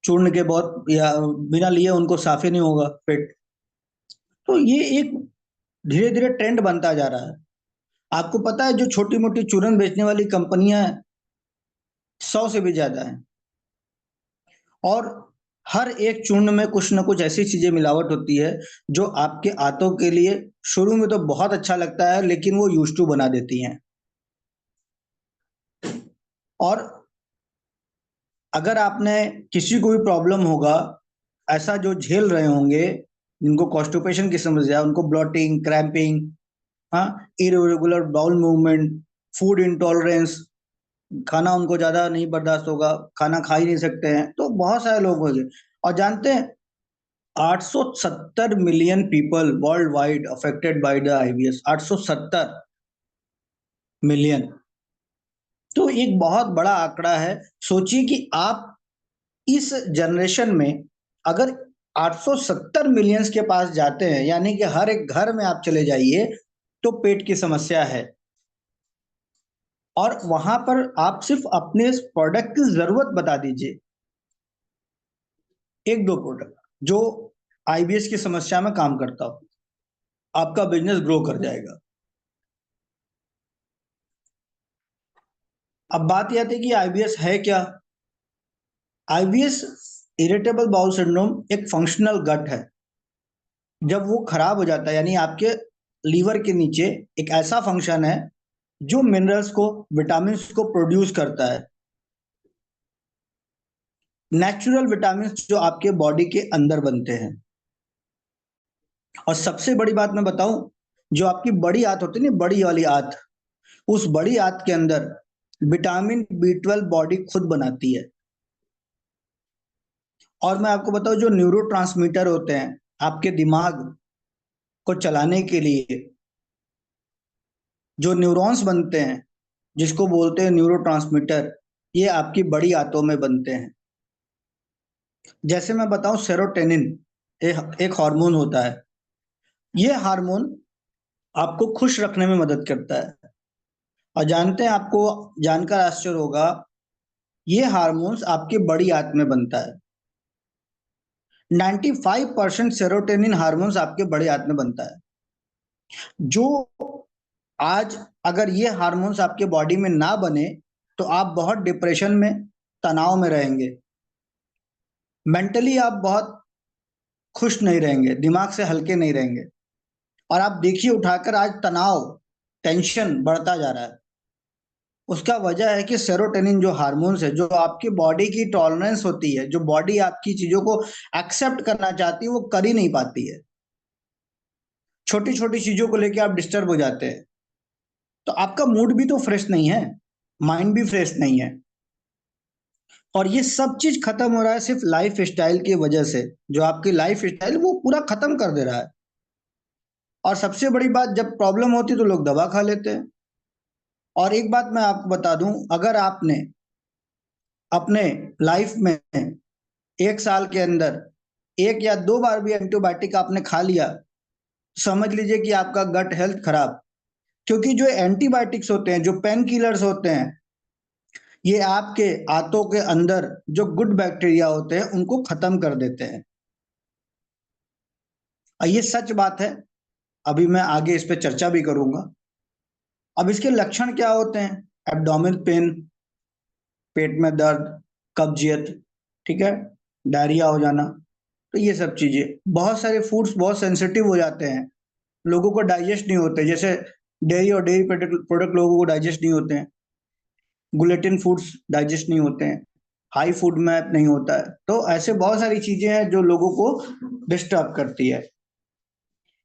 चूर्ण के बहुत, या बिना लिए उनको साफ ही नहीं होगा पेट। तो ये एक धीरे धीरे ट्रेंड बनता जा रहा है। आपको पता है जो छोटी मोटी चूरन बेचने वाली कंपनियां हैं, 100 से भी ज्यादा हैं, और हर एक चूर्ण में कुछ ना कुछ ऐसी चीजें मिलावट होती है जो आपके आंतों के लिए शुरू में तो बहुत अच्छा लगता है, लेकिन वो यूज टू बना देती हैं। और अगर आपने किसी को भी प्रॉब्लम होगा, ऐसा जो झेल रहे होंगे, जिनको कॉन्स्टिपेशन की समस्या है, उनको ब्लॉटिंग, क्रैम्पिंग, हाँ, irregular bowel movement, food intolerance, खाना उनको ज्यादा नहीं बर्दाश्त होगा, खाना खा ही नहीं सकते हैं, तो बहुत सारे लोग होंगे। और जानते हैं 870 million people world wide affected by the IBS, 870 million. तो एक बहुत बड़ा आंकड़ा है। सोचिए कि आप इस जनरेशन में अगर 870 मिलियंस के पास जाते हैं, यानी कि हर एक घर में आप चले जाइए तो पेट की समस्या है, और वहां पर आप सिर्फ अपने प्रोडक्ट की जरूरत बता दीजिए, एक दो प्रोडक्ट जो आईबीएस की समस्या में काम करता हो, आपका बिजनेस ग्रो कर जाएगा। अब बात यह आती है कि आईबीएस है क्या। आईबीएस, इरिटेबल बाउल सिंड्रोम, एक फंक्शनल गट है। जब वो खराब हो जाता है, यानी आपके लीवर के नीचे एक ऐसा फंक्शन है जो मिनरल्स को, विटामिन को प्रोड्यूस करता है, नेचुरल विटामिन जो आपके बॉडी के अंदर बनते हैं। और सबसे बड़ी बात मैं बताऊं, जो आपकी बड़ी आंत होती है ना, बड़ी वाली आंत, उस बड़ी आंत के अंदर विटामिन बी 12 बॉडी खुद बनाती है। और मैं आपको बताऊं, जो न्यूरोट्रांसमीटर होते हैं आपके दिमाग को चलाने के लिए, जो न्यूरॉन्स बनते हैं, जिसको बोलते हैं न्यूरोट्रांसमीटर, ये आपकी बड़ी आंतों में बनते हैं। जैसे मैं बताऊं, सेरोटोनिन एक हार्मोन होता है। ये हार्मोन आपको खुश रखने में मदद करता है। और जानते हैं, आपको जानकर आश्चर्य होगा, ये हार्मोन्स आपके बड़ी आंत में बनता है। 95% सेरोटोनिन हार्मोन्स आपके बड़े आंत में बनता है। जो आज अगर ये हार्मोन्स आपके बॉडी में ना बने तो आप बहुत डिप्रेशन में, तनाव में रहेंगे, मेंटली आप बहुत खुश नहीं रहेंगे, दिमाग से हल्के नहीं रहेंगे। और आप देखिए उठाकर, आज तनाव, टेंशन बढ़ता जा रहा है। उसका वजह है कि सेरोटोनिन जो हार्मोन्स है, जो आपकी बॉडी की टॉलरेंस होती है, जो बॉडी आपकी चीजों को एक्सेप्ट करना चाहती है, वो कर ही नहीं पाती है। छोटी छोटी चीजों को लेकर आप डिस्टर्ब हो जाते हैं, तो आपका मूड भी तो फ्रेश नहीं है, माइंड भी फ्रेश नहीं है। और ये सब चीज खत्म हो रहा है सिर्फ लाइफ स्टाइल की वजह से। जो आपकी लाइफ स्टाइल वो पूरा खत्म कर दे रहा है। और सबसे बड़ी बात, जब प्रॉब्लम होती है तो लोग दवा खा लेते हैं। और एक बात मैं आपको बता दूं, अगर आपने अपने लाइफ में 1 साल के अंदर 1 या 2 बार भी एंटीबायोटिक आपने खा लिया, समझ लीजिए कि आपका गट हेल्थ खराब। क्योंकि जो एंटीबायोटिक्स होते हैं, जो पेन किलर्स होते हैं, ये आपके आंतों के अंदर जो गुड बैक्टीरिया होते हैं उनको खत्म कर देते हैं। और ये सच बात है, अभी मैं आगे इस पे चर्चा भी करूंगा। अब इसके लक्षण क्या होते हैं? एब्डोमिनल पेन, पेट में दर्द, कब्जियत, ठीक है, डायरिया हो जाना। तो ये सब चीजें, बहुत सारे फूड्स बहुत सेंसिटिव हो जाते हैं, लोगों को डाइजेस्ट नहीं होते। जैसे डेयरी और डेयरी प्रोडक्ट लोगों को डाइजेस्ट नहीं होते हैं, ग्लूटेन फूड्स डाइजेस्ट नहीं होते हैं, हाई फूड मैप नहीं होता है। तो ऐसे बहुत सारी चीजें हैं जो लोगों को डिस्टर्ब करती है।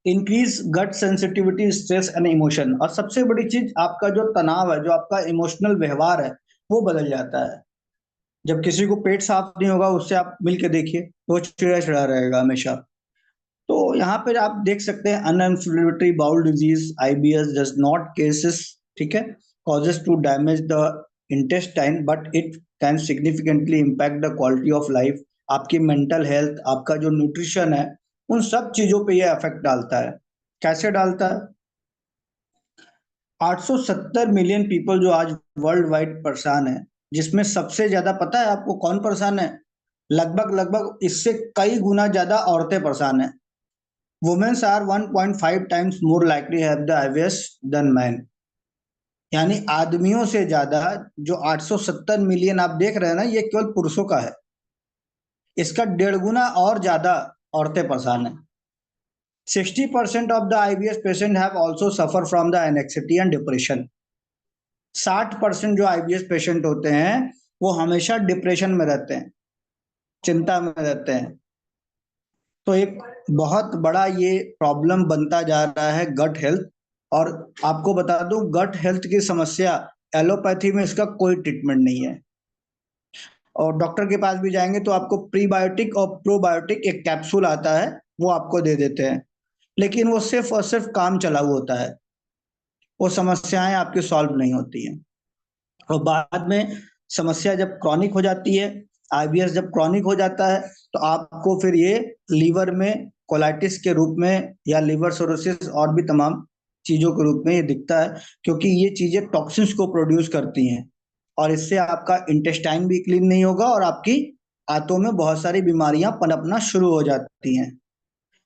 Increase gut sensitivity, stress and emotion. और सबसे बड़ी चीज, आपका जो तनाव है, जो आपका इमोशनल व्यवहार है, वो बदल जाता है। जब किसी को पेट साफ नहीं होगा, उससे आप मिल के देखिए, वो चिड़ा चिड़ा रहेगा हमेशा। तो यहाँ पर आप देख सकते हैं, an inflammatory bowel disease, IBS does not cases, ठीक है, causes to damage the intestine, but it can significantly impact the quality of life। आपकी मेंटल हेल्थ, आपका जो न्यूट्रिशन है, उन सब चीजों पे ये इफेक्ट डालता है। कैसे डालता है? 870 मिलियन पीपल जो आज वर्ल्ड वाइड परेशान है, जिसमें सबसे ज्यादा पता है आपको कौन परेशान है? लगभग लगभग इससे कई गुना ज्यादा औरतें परेशान है। Womens are 1.5 times more likely have the IBS than man. यानी आदमियों से ज्यादा, जो 870 मिलियन आप देख रहे हैं ना, ये केवल पुरुषों का है। इसका 1.5 गुना और ज्यादा औरतें परेशान है। 60% of the IBS patient have also suffer from the anxiety and depression। 60% जो IBS पेशेंट होते हैं वो हमेशा डिप्रेशन में रहते हैं, चिंता में रहते हैं। तो एक बहुत बड़ा ये प्रॉब्लम बनता जा रहा है गट हेल्थ। और आपको बता दूं, गट हेल्थ की समस्या एलोपैथी में इसका कोई ट्रीटमेंट नहीं है। और डॉक्टर के पास भी जाएंगे तो आपको प्रीबायोटिक और प्रोबायोटिक एक कैप्सूल आता है, वो आपको दे देते हैं, लेकिन वो सिर्फ और सिर्फ काम चलाऊ होता है, वो समस्याएं आपकी सॉल्व नहीं होती हैं। और बाद में समस्या जब क्रॉनिक हो जाती है, आईबीएस जब क्रॉनिक हो जाता है, तो आपको फिर ये लीवर में कोलाइटिस के रूप में या लीवर सिरोसिस और भी तमाम चीजों के रूप में ये दिखता है, क्योंकि ये चीजें टॉक्सिन्स को प्रोड्यूस करती हैं और इससे आपका इंटेस्टाइन भी क्लीन नहीं होगा और आपकी आंतों में बहुत सारी बीमारियां पनपना शुरू हो जाती हैं।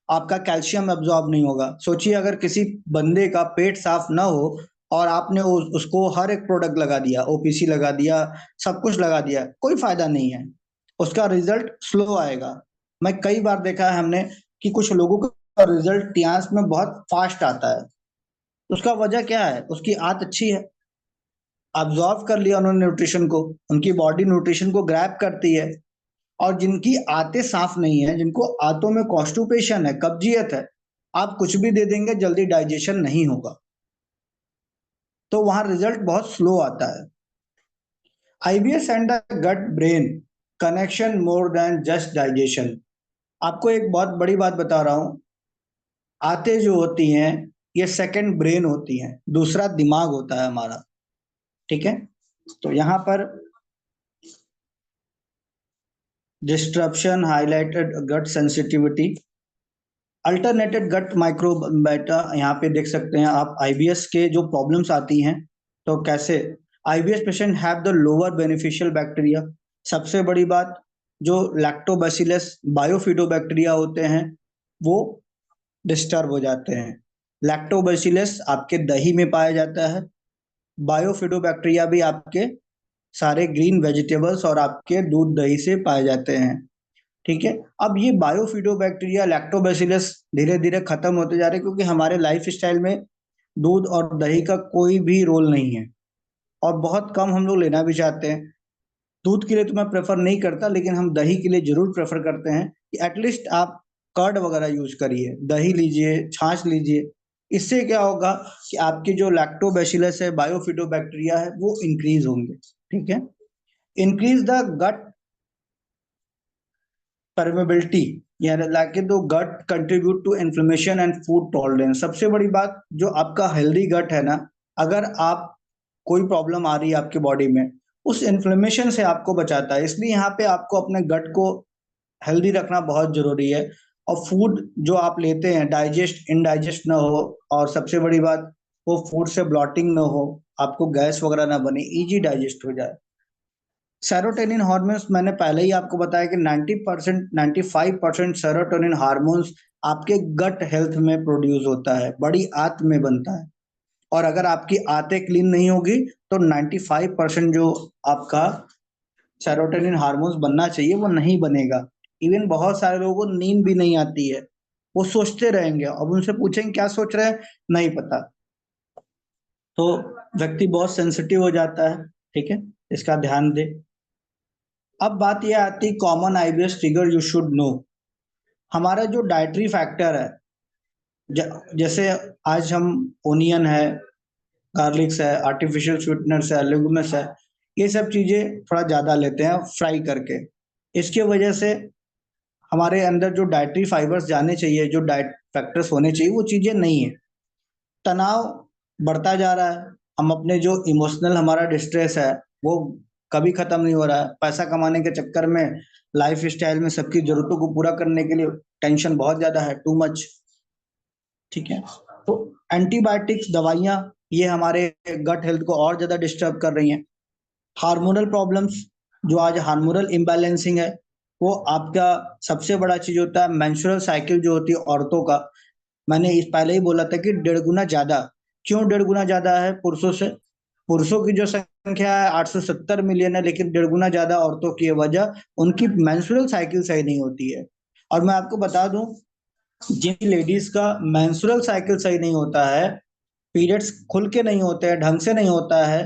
आपका कैल्शियम एब्जॉर्ब नहीं होगा। सोचिए अगर किसी बंदे का पेट साफ ना हो और आपने उसको हर एक प्रोडक्ट लगा दिया, ओपीसी लगा दिया, सब कुछ लगा दिया, कोई फायदा नहीं है, उसका रिजल्ट स्लो आएगा। मैं कई बार देखा है हमने कि कुछ लोगों का रिजल्ट टियास में बहुत फास्ट आता है। उसका वजह क्या है? उसकी आदत अच्छी है, अब्जॉर्व कर लिया उन्होंने न्यूट्रिशन को, उनकी बॉडी न्यूट्रिशन को ग्रैब करती है। और जिनकी आंतें साफ नहीं है, जिनको आंतों में कॉन्स्टिपेशन है, कब्जियत है, आप कुछ भी दे देंगे जल्दी डाइजेशन नहीं होगा, तो वहां रिजल्ट बहुत स्लो आता है। IBS and the gut brain connection more than just digestion. आपको एक बहुत बड़ी बात बता रहा हूं, आंतें जो होती हैं ये सेकंड ब्रेन होती हैं, दूसरा दिमाग होता है हमारा, ठीक है। तो यहाँ पर डिस्ट्रप्शन हाईलाइटेड गट सेंसिटिविटी, अल्टरनेटेड गट माइक्रोबायोटा, यहाँ पे देख सकते हैं आप आईबीएस के जो प्रॉब्लम्स आती हैं तो कैसे IBS patient have the lower beneficial bacteria. सबसे बड़ी बात, जो लैक्टोबैसिलस बायोफिडोबैक्टीरिया होते हैं वो डिस्टर्ब हो जाते हैं। लैक्टोबैसिलस आपके दही में पाया जाता है, बायोफिडोबैक्टीरिया भी आपके सारे ग्रीन वेजिटेबल्स और आपके दूध दही से पाए जाते हैं, ठीक है। अब ये बायोफिडोबैक्टीरिया लैक्टोबैसिलस धीरे धीरे खत्म होते जा रहे हैं, क्योंकि हमारे लाइफ स्टाइल में दूध और दही का कोई भी रोल नहीं है और बहुत कम हम लोग लेना भी चाहते हैं। दूध के लिए तो मैं प्रेफर नहीं करता, लेकिन हम दही के लिए जरूर प्रेफर करते हैं कि एटलीस्ट आप कर्ड वगैरह यूज करिए, दही लीजिए, छाछ लीजिए। इससे क्या होगा कि आपके जो लैक्टोबैसिलस है, बायोफिडोबैक्टीरिया है, वो इंक्रीज होंगे, ठीक है। इंक्रीज द गट परमेबिलिटी, यानी लाके दो gut contribute to inflammation and food tolerance. सबसे बड़ी बात, जो आपका हेल्दी गट है ना, अगर आप कोई प्रॉब्लम आ रही है आपके बॉडी में, उस इन्फ्लेमेशन से आपको बचाता है। इसलिए यहाँ पे आपको अपने गट को हेल्दी रखना बहुत जरूरी है। और फूड जो आप लेते हैं डाइजेस्ट इनडाइजेस्ट ना हो, और सबसे बड़ी बात, वो फूड से ब्लॉटिंग ना हो, आपको गैस वगैरह ना बने, इजी डाइजेस्ट हो जाए। सेरोटोनिन हार्मोन्स मैंने पहले ही आपको बताया कि 90% 95% सेरोटोनिन हार्मोन्स आपके गट हेल्थ में प्रोड्यूस होता है, बड़ी आंत में बनता है। और अगर आपकी आंतें क्लीन नहीं होगी तो 95% जो आपका सेरोटोनिन हार्मोन्स बनना चाहिए वो नहीं बनेगा। इवन बहुत सारे लोगों को नींद भी नहीं आती है, वो सोचते रहेंगे, अब उनसे पूछेंगे क्या सोच रहे हैं, नहीं पता, तो व्यक्ति बहुत सेंसिटिव हो जाता है, ठीक है, इसका ध्यान दे। अब बात यह आती common IBS trigger you should know. हमारा जो डाइटरी फैक्टर है, जैसे आज हम ओनियन है, गार्लिक्स है, आर्टिफिशियल स्वीटनर्स है, लेगुमस है, ये सब चीजें थोड़ा ज्यादा लेते हैं फ्राई करके। इसके वजह से हमारे अंदर जो डाइटरी फाइबर्स जाने चाहिए, जो डाइट फैक्टर्स होने चाहिए, वो चीजें नहीं है। तनाव बढ़ता जा रहा है, हम अपने जो इमोशनल हमारा डिस्ट्रेस है वो कभी खत्म नहीं हो रहा है। पैसा कमाने के चक्कर में लाइफ स्टाइल में सबकी जरूरतों को पूरा करने के लिए टेंशन बहुत ज्यादा है, टू मच, ठीक है। तो एंटीबायोटिक्स दवाइयाँ ये हमारे गट हेल्थ को और ज्यादा डिस्टर्ब कर रही हैं। हार्मोनल प्रॉब्लम्स, जो आज हार्मोनल इम्बैलेंसिंग है, वो आपका सबसे बड़ा चीज होता है। मेंस्ट्रुअल साइकिल जो होती है औरतों का, मैंने इस पहले ही बोला था कि 1.5 गुना ज्यादा। क्यों 1.5 गुना ज्यादा है पुरुषों से? पुरुषों की जो संख्या है 870 मिलियन है, लेकिन 1.5 गुना ज्यादा औरतों की है। वजह उनकी मेंस्ट्रुअल साइकिल सही नहीं होती है। और मैं आपको बता दूं, जिन लेडीज का मेंस्ट्रुअल साइकिल सही नहीं होता है, पीरियड्स खुल के नहीं होते हैं, ढंग से नहीं होता है,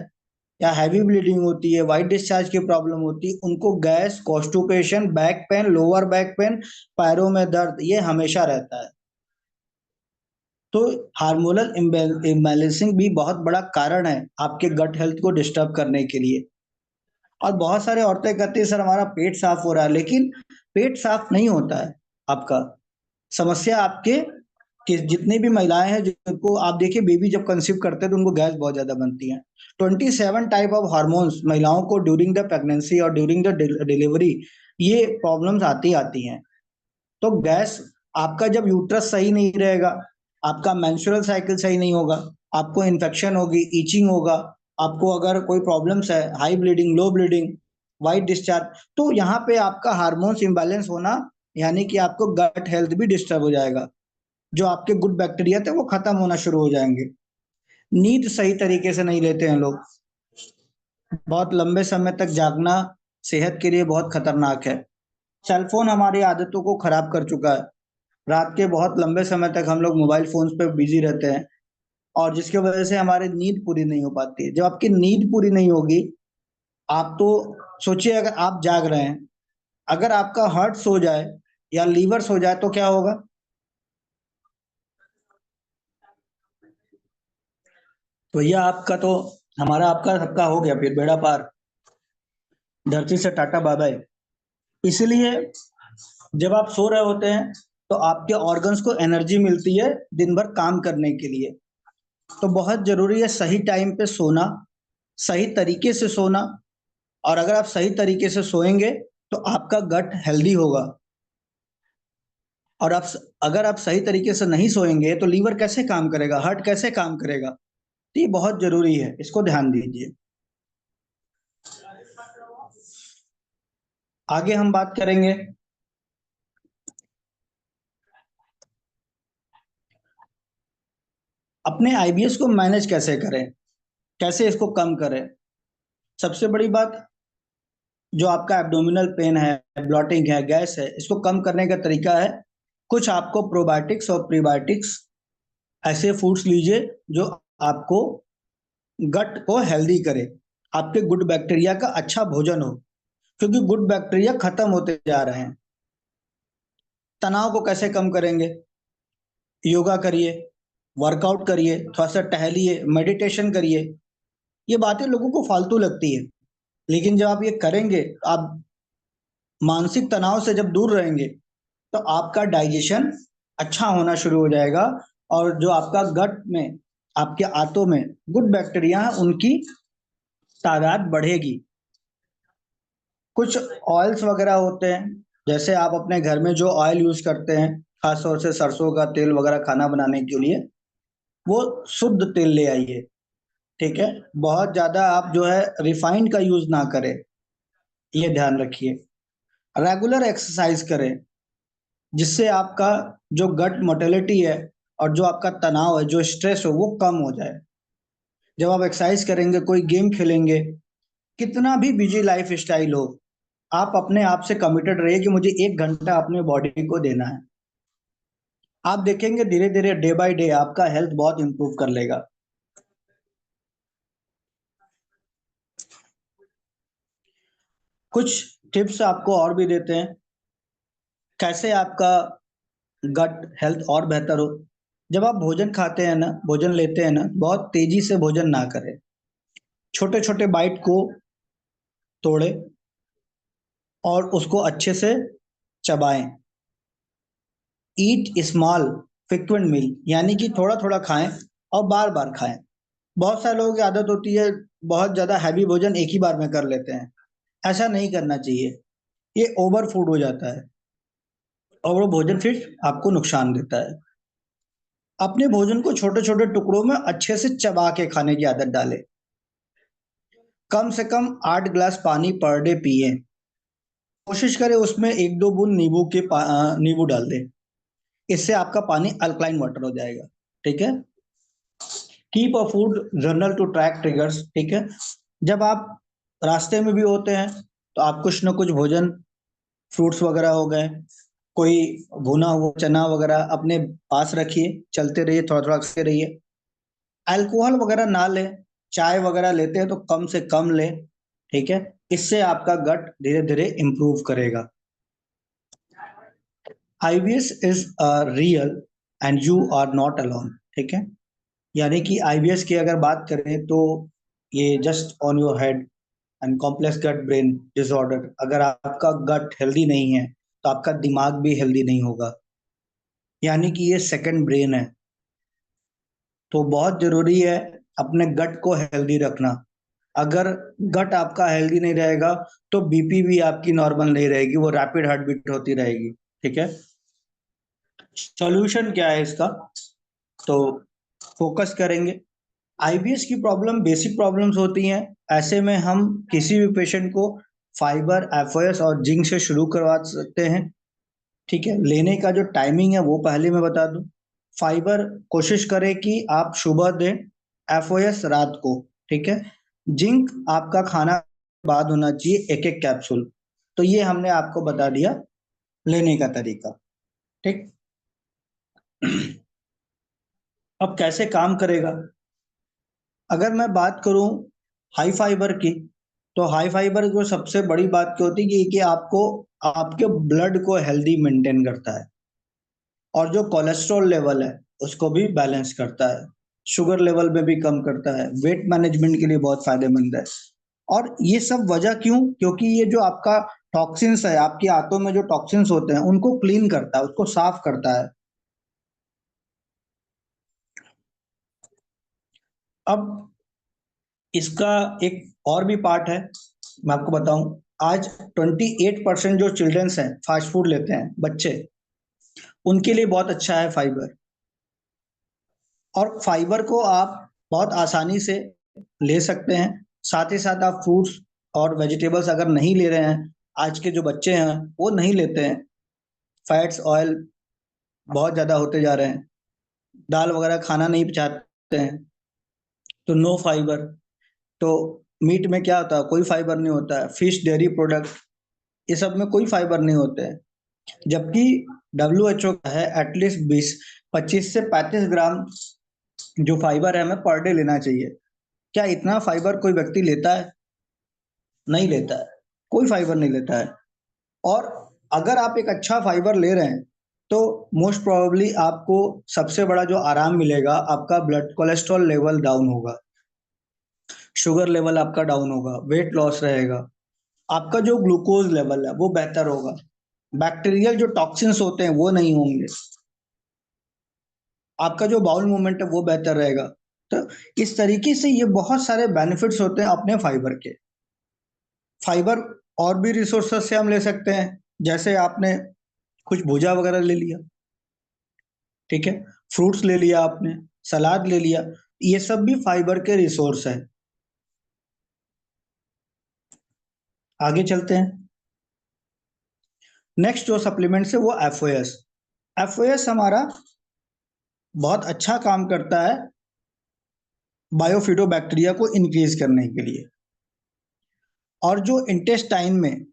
या हैवी ब्लीडिंग होती है, वाइट डिस्चार्ज की प्रॉब्लम होती है, उनको gas, constipation, back pain, lower back pain, पैरों में दर्द, ये हमेशा रहता है। तो हार्मोनल इम्बैलेंसिंग भी बहुत बड़ा कारण है आपके गट हेल्थ को डिस्टर्ब करने के लिए। और बहुत सारे औरतें कहती है सर हमारा पेट साफ हो रहा है, लेकिन पेट साफ नहीं होता है आपका। समस्या आपके कि जितनी भी महिलाएं हैं जिनको आप देखिए, बेबी जब कंसीव करते हैं तो उनको गैस बहुत ज्यादा बनती है। 27 टाइप ऑफ हार्मोन्स महिलाओं को ड्यूरिंग द प्रेगनेंसी और ड्यूरिंग द डिलीवरी ये प्रॉब्लम्स आती आती हैं। तो गैस, आपका जब यूट्रस सही नहीं रहेगा, आपका मेंस्ट्रुअल साइकिल सही नहीं होगा, आपको इन्फेक्शन होगी, ईचिंग होगा, आपको अगर कोई प्रॉब्लम्स है, हाई ब्लीडिंग, लो ब्लीडिंग, वाइट डिस्चार्ज, तो यहाँ पे आपका हार्मोन्स इम्बैलेंस होना, यानी कि आपको गट हेल्थ भी डिस्टर्ब हो जाएगा। जो आपके गुड बैक्टीरिया थे वो खत्म होना शुरू हो जाएंगे। नींद सही तरीके से नहीं लेते हैं लोग, बहुत लंबे समय तक जागना सेहत के लिए बहुत खतरनाक है। सेलफोन हमारी आदतों को खराब कर चुका है। रात के बहुत लंबे समय तक हम लोग मोबाइल फोन्स पे बिजी रहते हैं, और जिसकी वजह से हमारी नींद पूरी नहीं हो पाती है। जब आपकी नींद पूरी नहीं होगी, आप तो सोचिए, अगर आप जाग रहे हैं, अगर आपका हार्ट सो जाए या लीवर सो जाए तो क्या होगा? तो यह आपका तो, हमारा आपका सबका हो गया फिर बेड़ा पार, धरती से टाटा बाय बाय। इसलिए जब आप सो रहे होते हैं तो आपके ऑर्गन्स को एनर्जी मिलती है दिन भर काम करने के लिए। तो बहुत जरूरी है सही टाइम पे सोना, सही तरीके से सोना। और अगर आप सही तरीके से सोएंगे तो आपका गट हेल्दी होगा। और आप अगर आप सही तरीके से नहीं सोएंगे तो लीवर कैसे काम करेगा, हार्ट कैसे काम करेगा? तो ये बहुत जरूरी है, इसको ध्यान दीजिए। आगे हम बात करेंगे अपने आईबीएस को मैनेज कैसे करें, कैसे इसको कम करें। सबसे बड़ी बात, जो आपका एब्डोमिनल पेन है, ब्लॉटिंग है, गैस है, इसको कम करने का तरीका है, कुछ आपको प्रोबायोटिक्स और प्रीबायोटिक्स ऐसे फूड्स लीजिए जो आपको गट को हेल्दी करे, आपके गुड बैक्टीरिया का अच्छा भोजन हो, क्योंकि गुड बैक्टीरिया खत्म होते जा रहे हैं। तनाव को कैसे कम करेंगे? योगा करिए, वर्कआउट करिए, थोड़ा सा टहलिए, मेडिटेशन करिए। ये बातें लोगों को फालतू लगती है, लेकिन जब आप ये करेंगे, आप मानसिक तनाव से जब दूर रहेंगे, तो आपका डाइजेशन अच्छा होना शुरू हो जाएगा। और जो आपका गट में, आपके आंतों में गुड बैक्टीरिया है, उनकी तादाद बढ़ेगी। कुछ ऑयल्स वगैरह होते हैं, जैसे आप अपने घर में जो ऑयल यूज करते हैं, खासतौर से सरसों का तेल वगैरह खाना बनाने के लिए, वो शुद्ध तेल ले आइए। ठीक है, बहुत ज्यादा आप जो है रिफाइंड का यूज ना करें, ये ध्यान रखिए। रेगुलर एक्सरसाइज करें, जिससे आपका जो गट मोटिलिटी है और जो आपका तनाव है, जो स्ट्रेस हो, वो कम हो जाए। जब आप एक्सरसाइज करेंगे, कोई गेम खेलेंगे, कितना भी बिजी लाइफ स्टाइल हो, आप अपने आप से कमिटेड रहिए कि मुझे 1 घंटा अपने बॉडी को देना है। आप देखेंगे धीरे धीरे, डे बाय डे, आपका हेल्थ बहुत इंप्रूव कर लेगा। कुछ टिप्स आपको और भी देते हैं, कैसे आपका गट हेल्थ और बेहतर हो। जब आप भोजन खाते हैं ना, भोजन लेते हैं ना, बहुत तेजी से भोजन ना करें। छोटे छोटे बाइट को तोड़े और उसको अच्छे से चबाएं। ईट स्मॉल फ्रिक्वेंट मील, यानी कि थोड़ा थोड़ा खाएं और बार बार खाएं। बहुत सारे लोगों की आदत होती है, बहुत ज्यादा हैवी भोजन एक ही बार में कर लेते हैं। ऐसा नहीं करना चाहिए, ये ओवर फूड हो जाता है और वो भोजन फिर आपको नुकसान देता है। अपने भोजन को छोटे छोटे टुकड़ों में अच्छे से चबा के खाने की आदत डालें। कम से कम 8 गिलास पानी पर डे पिए। कोशिश करें उसमें 1-2 बूंद नींबू डाल दें, इससे आपका पानी अल्कलाइन वाटर हो जाएगा। ठीक है। Keep a food journal to track triggers, ठीक है। जब आप रास्ते में भी होते हैं तो आप कुछ ना कुछ भोजन, फ्रूट्स वगैरह हो गए, कोई भुना हुआ चना वगैरह अपने पास रखिए, चलते रहिए, थोड़ा थोड़ा करते रहिए। अल्कोहल वगैरह ना लें, चाय वगैरह लेते हैं तो कम से कम लें, ठीक है। इससे आपका गट धीरे धीरे इम्प्रूव करेगा। IBS is real and you are not alone, ठीक है। यानी कि आईबीएस की अगर बात करें तो ये just on your head and complex gut brain disorder. अगर आपका गट हेल्दी नहीं है तो आपका दिमाग भी हेल्दी नहीं होगा, यानी कि ये सेकंड ब्रेन है। तो बहुत जरूरी है अपने गट को हेल्दी रखना। अगर गट आपका हेल्दी नहीं रहेगा तो बीपी भी आपकी नॉर्मल नहीं रहेगी, वो रैपिड हार्ट बीट होती रहेगी, ठीक है। सॉल्यूशन क्या है इसका, तो फोकस करेंगे। आईबीएस की प्रॉब्लम बेसिक प्रॉब्लम्स होती हैं, ऐसे में हम किसी भी पेशेंट को फाइबर, एफओएस और जिंक से शुरू करवा सकते हैं, ठीक है। लेने का जो टाइमिंग है वो पहले मैं बता दूं। फाइबर कोशिश करें कि आप सुबह दें, एफओएस रात को, ठीक है। जिंक आपका खाना के बाद होना चाहिए, एक एक कैप्सूल। तो ये हमने आपको बता दिया लेने का तरीका, ठीक। अब कैसे काम करेगा, अगर मैं बात करूं हाई फाइबर की, तो हाई फाइबर को सबसे बड़ी बात क्या होती है कि आपको, आपके ब्लड को हेल्दी मेंटेन करता है, और जो कोलेस्ट्रॉल लेवल है उसको भी बैलेंस करता है, शुगर लेवल में भी कम करता है, वेट मैनेजमेंट के लिए बहुत फायदेमंद है। और ये सब वजह क्यों, क्योंकि ये जो आपका टॉक्सिन्स है, आपकी आंतों में जो टॉक्सिन्स होते हैं उनको क्लीन करता है, उसको साफ करता है। अब इसका एक और भी पार्ट है, मैं आपको बताऊं। आज 28% जो चिल्ड्रंस हैं फास्ट फूड लेते हैं, बच्चे, उनके लिए बहुत अच्छा है फाइबर। और फाइबर को आप बहुत आसानी से ले सकते हैं। साथ ही साथ आप फ्रूट्स और वेजिटेबल्स अगर नहीं ले रहे हैं, आज के जो बच्चे हैं वो नहीं लेते हैं, फैट्स ऑयल बहुत ज़्यादा होते जा रहे हैं, दाल वगैरह खाना नहीं चाहते हैं, तो नो फाइबर। तो मीट में क्या होता है, कोई फाइबर नहीं होता है, फिश, डेयरी प्रोडक्ट, ये सब में कोई फाइबर नहीं होते हैं। जबकि WHO का है एटलीस्ट 25 से 35 ग्राम जो फाइबर है हमें पर डे लेना चाहिए। क्या इतना फाइबर कोई व्यक्ति लेता है? नहीं लेता है, कोई फाइबर नहीं लेता है। और अगर आप एक अच्छा फाइबर ले रहे हैं तो मोस्ट प्रोबेबली आपको सबसे बड़ा जो आराम मिलेगा, आपका ब्लड कोलेस्ट्रॉल लेवल डाउन होगा, शुगर लेवल आपका डाउन होगा, वेट लॉस रहेगा, आपका जो ग्लूकोज लेवल है वो बेहतर होगा, बैक्टीरियल जो टॉक्सिन्स होते हैं वो नहीं होंगे, आपका जो बाउल मूवमेंट है वो बेहतर रहेगा। तो इस तरीके से ये बहुत सारे बेनिफिट्स होते हैं अपने फाइबर के। फाइबर और भी रिसोर्सेस से हम ले सकते हैं, जैसे आपने कुछ भुजा वगैरह ले लिया, ठीक है, फ्रूट्स ले लिया आपने, सलाद ले लिया, ये सब भी फाइबर के रिसोर्स है। आगे चलते हैं। नेक्स्ट जो सप्लीमेंट है वो एफओएस। एफओएस हमारा बहुत अच्छा काम करता है बायोफिटो बैक्टीरिया को इंक्रीज करने के लिए। और जो इंटेस्टाइन में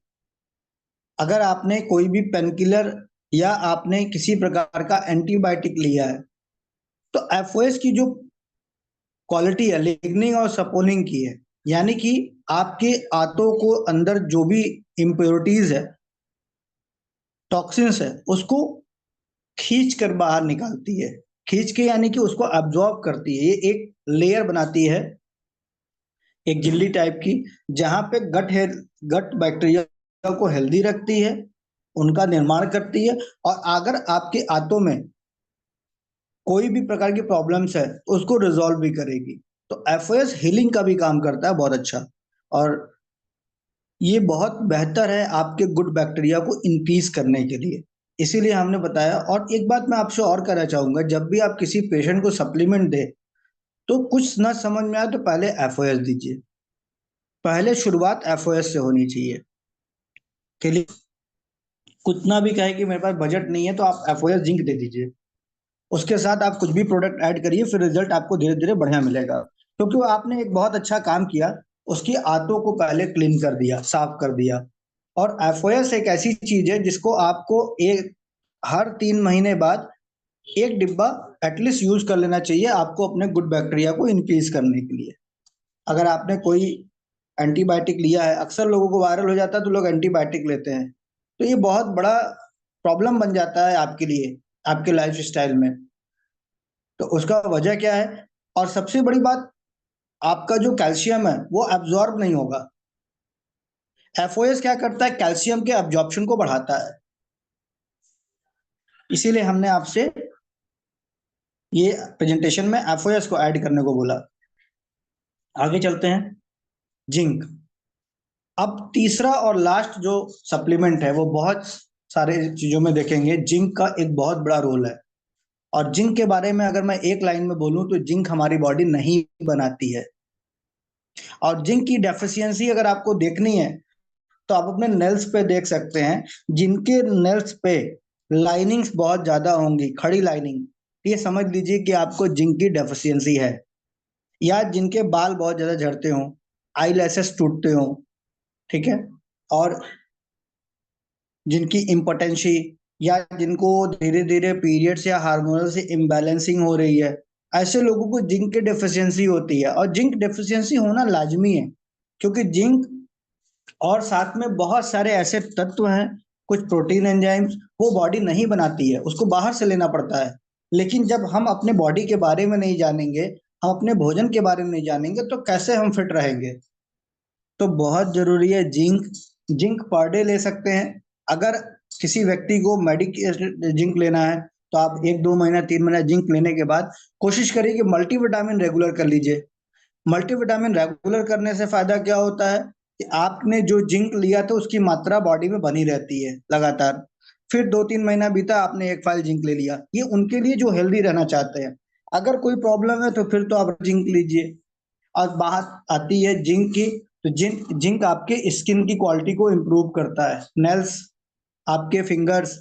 अगर आपने कोई भी पेनकिलर या आपने किसी प्रकार का एंटीबायोटिक लिया है, तो एफओएस की जो क्वालिटी है लिग्निन और सपोनिन की है, यानी कि आपके आंतों को अंदर जो भी इम्प्योरिटीज है, टॉक्सिन्स है, उसको खींच कर बाहर निकालती है। खींच के यानी कि उसको एब्जॉर्ब करती है, ये एक लेयर बनाती है, एक झिल्ली टाइप की, जहां पे गट बैक्टीरिया को हेल्दी रखती है, उनका निर्माण करती है। और अगर आपके आंतों में कोई भी प्रकार की प्रॉब्लम्स है तो उसको रिजॉल्व भी करेगी। तो एफओएस हीलिंग का भी काम करता है बहुत अच्छा, और ये बहुत बेहतर है आपके गुड बैक्टीरिया को इंक्रीज करने के लिए, इसीलिए हमने बताया। और एक बात मैं आपसे और कहना चाहूंगा, जब भी आप किसी पेशेंट को सप्लीमेंट दे तो कुछ ना समझ में आए तो पहले एफओएस दीजिए, पहले शुरुआत एफओएस से होनी चाहिए। के लिए कितना भी कहे कि मेरे पास बजट नहीं है तो आप एफओएस जिंक दे दीजिए, उसके साथ आप कुछ भी प्रोडक्ट ऐड करिए, फिर रिजल्ट आपको धीरे धीरे बढ़िया मिलेगा। क्योंकि वो आपने एक बहुत अच्छा काम किया, उसकी आंतों को पहले क्लीन कर दिया, साफ कर दिया। और एफओएस एक ऐसी चीज है जिसको आपको एक हर 3 महीने बाद एक डिब्बा एटलीस्ट यूज कर लेना चाहिए, आपको अपने गुड बैक्टीरिया को इंक्रीज करने के लिए। अगर आपने कोई एंटीबायोटिक लिया है, अक्सर लोगों को वायरल हो जाता है तो लोग एंटीबायोटिक लेते हैं, तो ये बहुत बड़ा प्रॉब्लम बन जाता है आपके लिए, आपके लाइफ स्टाइल में। तो उसका वजह क्या है? और सबसे बड़ी बात, आपका जो कैल्शियम है वो एब्जॉर्ब नहीं होगा। एफओएस क्या करता है? कैल्शियम के एब्जॉर्प्शन को बढ़ाता है। इसीलिए हमने आपसे ये प्रेजेंटेशन में एफओएस को ऐड करने को बोला। आगे चलते हैं। जिंक। अब तीसरा और लास्ट जो सप्लीमेंट है वो बहुत सारे चीजों में देखेंगे, जिंक का एक बहुत बड़ा रोल है। और जिंक के बारे में अगर मैं एक लाइन में बोलूं तो जिंक हमारी बॉडी नहीं बनाती है। और जिंक की डेफिशिएंसी अगर आपको देखनी है तो आप अपने नेल्स पे देख सकते हैं, जिनके नेल्स पे लाइनिंग्स बहुत ज्यादा होंगी, खड़ी लाइनिंग, ये समझ लीजिए कि आपको जिंक की डेफिशिएंसी है। या जिनके बाल बहुत ज्यादा झड़ते हों, आई लैशेस टूटते हों, ठीक है, और जिनकी इम्पोटेंसी, या जिनको धीरे धीरे पीरियड्स या हार्मोनल से इम्बैलेंसिंग हो रही है, ऐसे लोगों को जिंक की डेफिशिएंसी होती है। और जिंक डेफिशिएंसी होना लाजमी है, क्योंकि जिंक और साथ में बहुत सारे ऐसे तत्व हैं, कुछ प्रोटीन एंजाइम्स, वो बॉडी नहीं बनाती है, उसको बाहर से लेना पड़ता है। लेकिन जब हम अपने बॉडी के बारे में नहीं जानेंगे, हम अपने भोजन के बारे में नहीं जानेंगे, तो कैसे हम फिट रहेंगे? तो बहुत जरूरी है जिंक। जिंक पर डे ले सकते हैं। अगर किसी व्यक्ति को मेडिकेटेड जिंक लेना है तो आप 1-2 महीना 3 महीना जिंक लेने के बाद कोशिश करिए कि मल्टीविटामिन रेगुलर कर लीजिए। मल्टीविटामिन रेगुलर करने से फायदा क्या होता है कि आपने जो जिंक लिया था उसकी मात्रा बॉडी में बनी रहती है लगातार। फिर 2-3 महीना बीता, आपने एक फाइल जिंक ले लिया। ये उनके लिए जो हेल्दी रहना चाहते हैं। अगर कोई प्रॉब्लम है तो फिर तो आप जिंक लीजिए। और बात आती है जिंक की, तो जिंक जिंक आपके स्किन की क्वालिटी को इम्प्रूव करता है। नेल्स, आपके फिंगर्स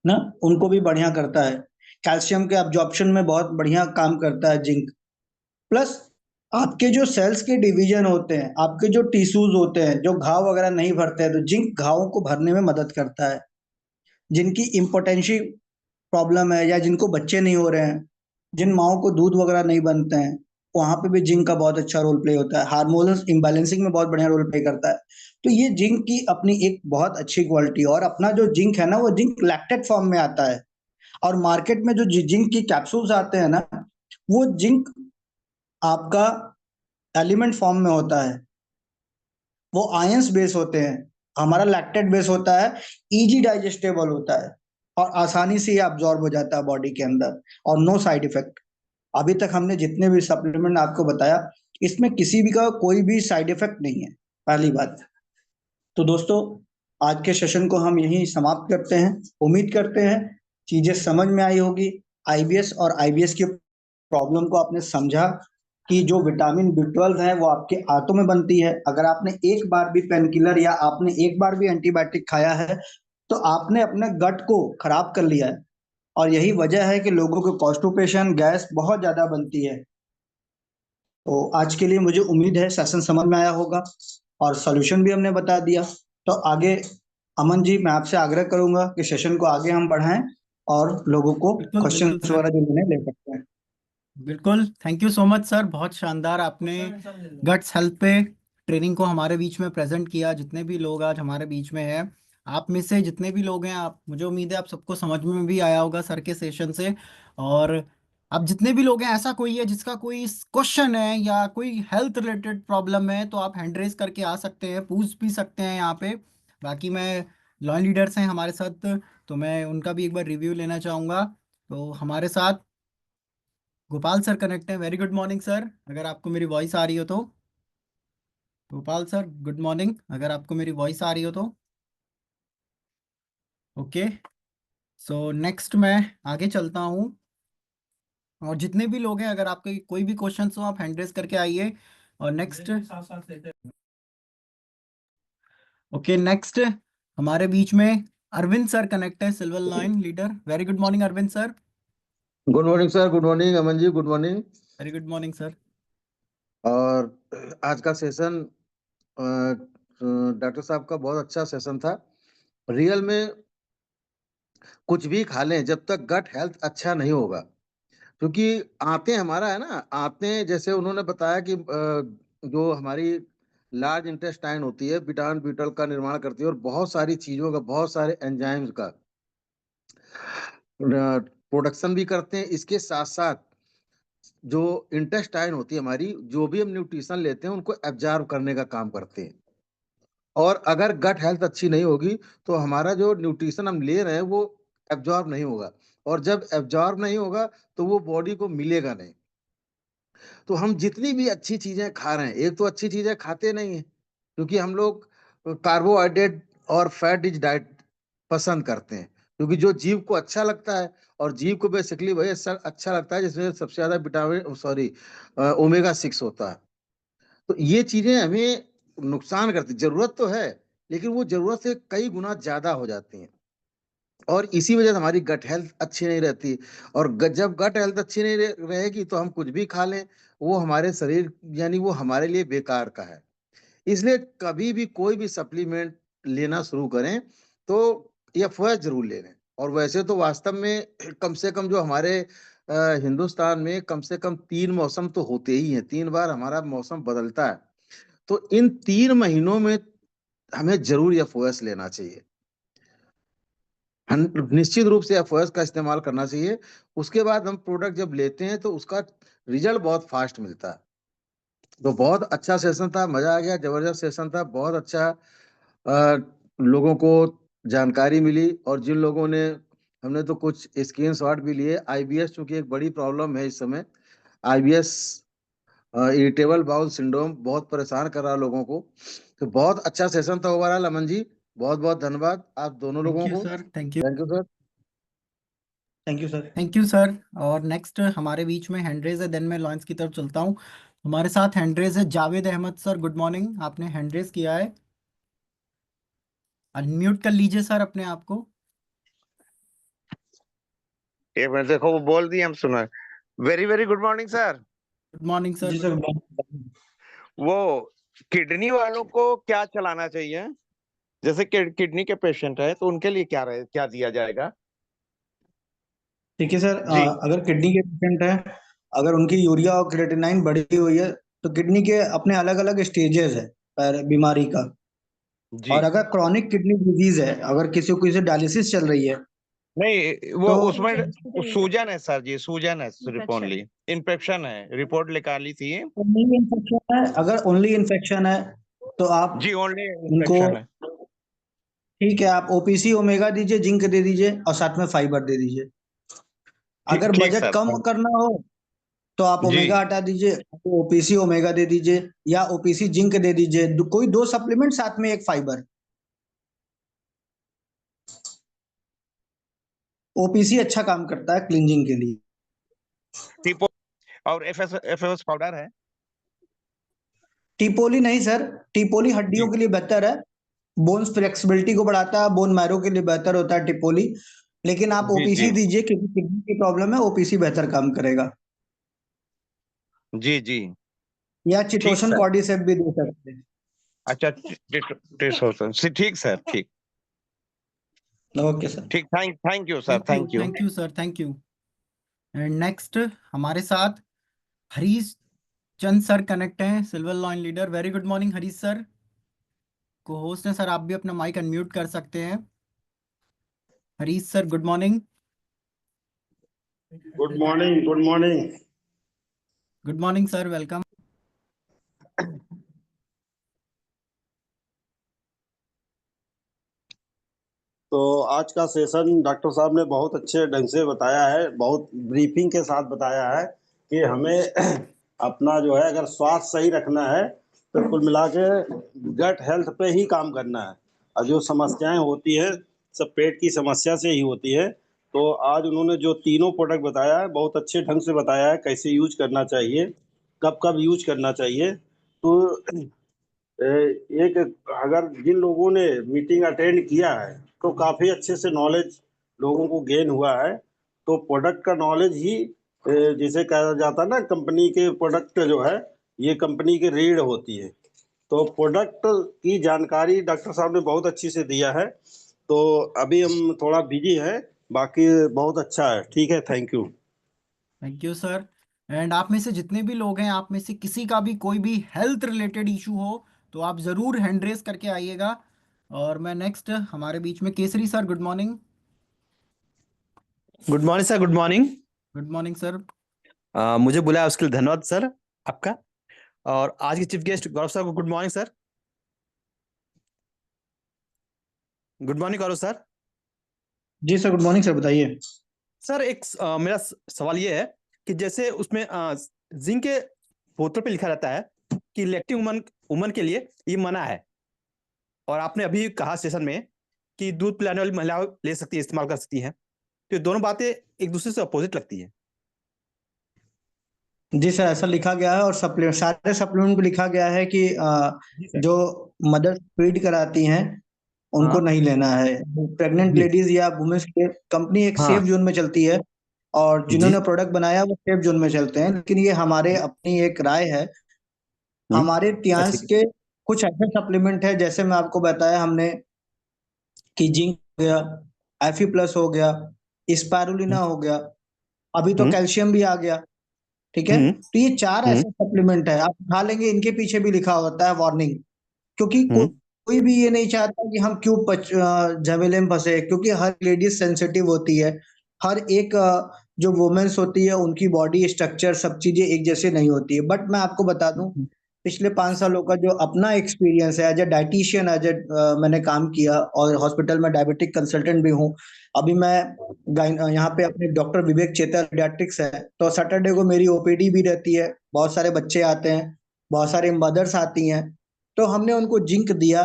ना, उनको भी बढ़िया करता है। कैल्शियम के अब्जॉर्प्शन में बहुत बढ़िया काम करता है जिंक। प्लस आपके जो सेल्स के डिवीजन होते हैं, आपके जो टिश्यूज होते हैं, जो घाव वगैरह नहीं भरते हैं, तो जिंक घावों को भरने में मदद करता है। जिनकी इम्पोटेंसी प्रॉब्लम है, या जिनको बच्चे नहीं हो रहे हैं, जिन माओं को दूध वगैरह नहीं बनते हैं, वहां पे भी जिंक का बहुत अच्छा रोल प्ले होता है। हार्मोनल इम्बैलेंसिंग में बहुत बढ़िया रोल प्ले करता है। तो ये जिंक की अपनी एक बहुत अच्छी क्वालिटी। और अपना जो जिंक है ना, वो जिंक लैक्टेट फॉर्म में आता है। और मार्केट में जो जिंक की कैप्सूल्स आते हैं ना, वो जिंक आपका एलिमेंट फॉर्म में होता है। वो आयंस बेस होते हैं, हमारा लैक्टेट बेस होता है, इजी डाइजेस्टेबल होता है, और आसानी से ये अब्जॉर्ब हो जाता है बॉडी के अंदर, और नो साइड इफेक्ट। अभी तक हमने जितने भी सप्लीमेंट आपको बताया, इसमें किसी भी का कोई भी साइड इफेक्ट नहीं है, पहली बात। तो दोस्तों, आज के सेशन को हम यहीं समाप्त करते हैं। उम्मीद करते हैं चीजें समझ में आई होगी। आईबीएस और आईबीएस की प्रॉब्लम को आपने समझा कि जो विटामिन बी 12 है वो आपके आंतों में बनती है। अगर आपने एक बार भी पेन किलर या आपने एक बार भी एंटीबायोटिक खाया है तो आपने अपने गट को खराब कर लिया है। और यही वजह है कि लोगों को कॉन्स्टिपेशन, गैस बहुत ज्यादा बनती है। तो आज के लिए मुझे उम्मीद है सेशन समझ में आया होगा, और सॉल्यूशन भी हमने बता दिया। तो आगे अमन जी, मैं आपसे आग्रह करूंगा कि सेशन को आगे हम बढ़ाएं और लोगों को बिल्कुल क्वेश्चन बिल्कुल सर, वगैरह जो उन्हें ले सकते हैं। बिल्कुल। Thank you so much sir, बहुत शानदार आपने गट्स हेल्थ पे ट्रेनिंग को हमारे बीच में प्रेजेंट किया। जितने भी लोग आज हमारे बीच में हैं, आप में से जितने भी लोग हैं, आप, मुझे उम्मीद है आप सबको समझ में भी आया होगा सर के सेशन से। और अब जितने भी लोग हैं, ऐसा कोई है जिसका कोई क्वेश्चन है या कोई हेल्थ रिलेटेड प्रॉब्लम है, तो आप हैंड रेज करके आ सकते हैं, पूछ भी सकते हैं यहाँ पे। बाकी मैं लॉ लीडर्स हैं हमारे साथ, तो मैं उनका भी एक बार रिव्यू लेना चाहूँगा। तो हमारे साथ गोपाल सर कनेक्ट है। वेरी गुड मॉर्निंग सर, अगर आपको मेरी वॉइस आ रही हो तो। गोपाल सर गुड मॉर्निंग, अगर आपको मेरी वॉइस आ रही हो तो। ओके, सो नेक्स्ट मैं आगे चलता हूँ। और जितने भी लोग हैं, अगर आपके कोई भी क्वेश्चन हो, आप हैंड रेज करके आइए। और नेक्स्ट, ओके नेक्स्ट हमारे बीच में अरविंद सर कनेक्ट है, silver line leader. Very good morning Arvind sir. Good morning sir, good morning Aman ji, good morning. Very good morning sir. और आज का सेशन डॉक्टर साहब का बहुत अच्छा सेशन था। रियल में कुछ भी खा लें, जब तक गट हेल्थ अच्छा नहीं होगा, क्योंकि आंतें हमारा है ना, आंतें जैसे उन्होंने बताया कि जो हमारी लार्ज इंटेस्टाइन होती है, बिटान ब्यूटल का निर्माण करती है और बहुत सारी चीजों का, बहुत सारे एंजाइम्स का प्रोडक्शन भी करते हैं। इसके साथ साथ जो इंटेस्टाइन होती है हमारी, जो भी हम न्यूट्रिशन लेते हैं उनको एब्जॉर्ब करने का काम करते हैं। और अगर गट हेल्थ अच्छी नहीं होगी तो हमारा जो न्यूट्रिशन हम ले रहे हैं वो एब्जॉर्ब नहीं होगा, और जब एब्जॉर्ब नहीं होगा तो वो बॉडी को मिलेगा नहीं। तो हम जितनी भी अच्छी चीजें खा रहे हैं, एक तो अच्छी चीजें खाते नहीं है, क्योंकि हम लोग कार्बोहाइड्रेट और फैट रिच डाइट पसंद करते हैं, क्योंकि जो जीव को अच्छा लगता है, और जीव को बेसिकली वही अच्छा लगता है जिसमें सबसे ज्यादा विटामिन, सॉरी, ओमेगा 6 होता है। तो ये चीजें हमें नुकसान करती, जरूरत तो है लेकिन वो जरूरत से कई गुना ज्यादा हो जाती हैं, और इसी वजह से हमारी गट हेल्थ अच्छी नहीं रहती। और जब गट हेल्थ अच्छी नहीं रहेगी तो हम कुछ भी खा लें, वो हमारे शरीर, यानी वो हमारे लिए बेकार का है। इसलिए कभी भी कोई भी सप्लीमेंट लेना शुरू करें तो एफओएस जरूर ले लें। और वैसे तो वास्तव में कम से कम जो हमारे हिंदुस्तान में कम से कम 3 मौसम तो होते ही हैं, 3 बार हमारा मौसम बदलता है। तो इन 3 महीनों में हमें जरूर एफओएस लेना चाहिए, निश्चित रूप से एफओएस का इस्तेमाल करना चाहिए। उसके बाद हम प्रोडक्ट जब लेते हैं तो उसका रिजल्ट बहुत फास्ट मिलता है। तो बहुत अच्छा सेशन था, मजा आ गया, जबरदस्त सेशन था, बहुत अच्छा। लोगों को जानकारी मिली, और जिन लोगों ने, हमने तो कुछ स्क्रीनशॉट भी लिए। आईबीएस चूंकि एक बड़ी प्रॉब्लम है इस समय, आईबीएस, इरिटेबल बाउल सिंड्रोम, बहुत परेशान कर रहा लोगों को। तो बहुत अच्छा सेशन था ओवरऑल। अमन जी, बहुत बहुत धन्यवाद आप दोनों थैंक लोगों यू को। Sir. Thank you. Thank you sir. Thank you sir. Thank you sir. और नेक्स्ट हमारे बीच में हैंडरेज है, देन मैं लॉन्च की तरफ चलता हूँ। हमारे साथ हैंडरेज है Javed Ahmed sir. Good morning, आपने हैंडरेज किया है, अनम्यूट कर लीजिए सर अपने आप को। एक मिनट, देखो वो बोल दिए, हम सुना। Very very good morning sir. Good morning sir. जी सर। वो किडनी वालों को क्या चलाना चाहिए? जैसे किडनी के पेशेंट है तो उनके लिए क्या दिया जाएगा? ठीक है सर, जी अगर किडनी के पेशेंट है, अगर उनकी यूरिया और क्रिएटिनाइन बढ़ी हुई है, तो किडनी के अपने अलग अलग स्टेजेस है बीमारी का। जी। और अगर क्रॉनिक किडनी डिजीज है, अगर किसी को किसी डायलिसिस चल रही है, नहीं, वो तो उसमें सूजन है सर जी, सूजन है सिर्फ, ओनली इन्फेक्शन है, रिपोर्ट निकाली थी। ओनली इन्फेक्शन है, अगर ओनली इन्फेक्शन है तो आप जी ओनली उनको, इन्फेक्शन है। ठीक है, आप ओपीसी ओमेगा दीजिए, जिंक दे दीजिए और साथ में फाइबर दे दीजिए। ठीक अगर ठीक बजट सर। कम करना हो तो आप जी ओमेगा हटा दीजिए, ओपीसी ओमेगा दे दीजिए, या ओपीसी जिंक दे दीजिए, कोई दो सप्लीमेंट साथ में एक फाइबर। ओपीसी अच्छा काम करता है क्लींजिंग के लिए। टीपो और एफएस पाउडर है। टिपोली नहीं सर, टिपोली हड्डियों जी के लिए बेहतर है, बोन्स फ्लेक्सिबिलिटी को बढ़ाता है, बोन मैरो के लिए बेहतर होता है टिपोली। लेकिन आप जी जी ओपीसी दीजिए, क्योंकि किडनी की प्रॉब्लम है, ओपीसी बेहतर काम करेगा। जी जी। या ठीक चिटोसन सर। कॉर्डिसेप भी दे सकते हैं। अच्छा, टेस्ट होता है, ठीक सर, ठीक। Okay sir. ठीक, thank you sir, thank you. Thank you. Thank you sir. Thank you. And next हमारे साथ हरीश चंद सर कनेक्ट हैं, silver line leader. Very good morning Harish sir, co host हैं सर, आप भी अपना माइक अनम्यूट कर सकते हैं। Harish sir good morning. Good morning, good morning. Good morning sir, welcome. तो आज का सेशन डॉक्टर साहब ने बहुत अच्छे ढंग से बताया है, बहुत ब्रीफिंग के साथ बताया है कि हमें अपना जो है, अगर स्वास्थ्य सही रखना है तो कुल मिला के गट हेल्थ पे ही काम करना है। और जो समस्याएं होती हैं सब पेट की समस्या से ही होती है। तो आज उन्होंने जो तीनों प्रोडक्ट बताया है, बहुत अच्छे ढंग से बताया है, कैसे यूज करना चाहिए, कब कब यूज करना चाहिए। तो एक, अगर जिन लोगों ने मीटिंग अटेंड किया है तो काफी अच्छे से नॉलेज लोगों को गेन हुआ है। तो प्रोडक्ट का नॉलेज ही जिसे कहा जाता है ना, कंपनी के प्रोडक्ट जो है ये कंपनी की रीढ़ होती है। तो प्रोडक्ट की जानकारी डॉक्टर साहब ने बहुत अच्छी से दिया है। तो अभी हम थोड़ा बिजी हैं, बाकी बहुत अच्छा है। ठीक है, thank you. Thank you sir. And आप में से जितने भी लोग हैं, आप में से किसी का भी कोई भी हेल्थ रिलेटेड इशू हो तो आप ज़रूर हैंड रेस करके आइएगा। और मैं नेक्स्ट हमारे बीच में Kesari sir, good morning. Good morning sir, good morning. Good morning sir. मुझे बुलाया उसके लिए धन्यवाद सर आपका। और आज के चीफ गेस्ट गौरव सर को good morning sir. Good morning Gaurav sir. जी सर, गुड मॉर्निंग सर, बताइए। सर एक मेरा सवाल ये है कि जैसे उसमें जिंक के बोतल पे लिखा रहता है कि लैक्टिंग वुमन वुमन के लिए ये मना है, और आपने अभी कहा सेशन में कि दूध पिलाने वाली महिलाएं ले सकती है, इस्तेमाल कर सकती हैं, तो ये दोनों बातें एक दूसरे से अपोजिट लगती है। जी सर, ऐसा लिखा गया है, और सारे सप्लीमेंट में लिखा गया है कि जी सर। जो मदर फीड कराती हैं उनको हाँ नहीं लेना है। प्रेग्नेंट जी। लेडीज या वुमेन्स के कंपनी एक हाँ सेफ जोन में चलती है, और जी। जिन्होंने प्रोडक्ट बनाया वो सेफ जोन में चलते हैं। लेकिन ये हमारे अपनी एक राय है। हमारे अच्छा टियांस ठीक के कुछ ऐसे सप्लीमेंट है, जैसे मैं आपको बताया हमने कि जिंक हो गया, एफी प्लस हो गया, स्पारुलिना है। हो गया, अभी तो हम्म कैल्शियम भी आ गया। ठीक है, हम्म तो ये चार हम्म ऐसे सप्लीमेंट है, आप उठा लेंगे, इनके पीछे भी लिखा होता है वार्निंग। क्योंकि हम्म कोई भी ये नहीं चाहता कि हम क्यों झमेले में फंसे, क्योंकि हर लेडीज सेंसिटिव होती है। हर एक जो वुमेन्स होती है उनकी बॉडी स्ट्रक्चर सब चीजें एक जैसे नहीं होती है। बट मैं आपको बता दूं, पिछले 5 सालों का जो अपना एक्सपीरियंस है एज ए डाइटिशियन, मैंने काम किया, और हॉस्पिटल में डायबिटिक कंसल्टेंट भी हूँ। अभी मैं यहाँ पे अपने डॉक्टर विवेक चेता पीडियाट्रिक्स है, तो सैटरडे को मेरी ओपीडी भी रहती है, बहुत सारे बच्चे आते हैं, बहुत सारे मदर्स आती हैं। तो हमने उनको जिंक दिया,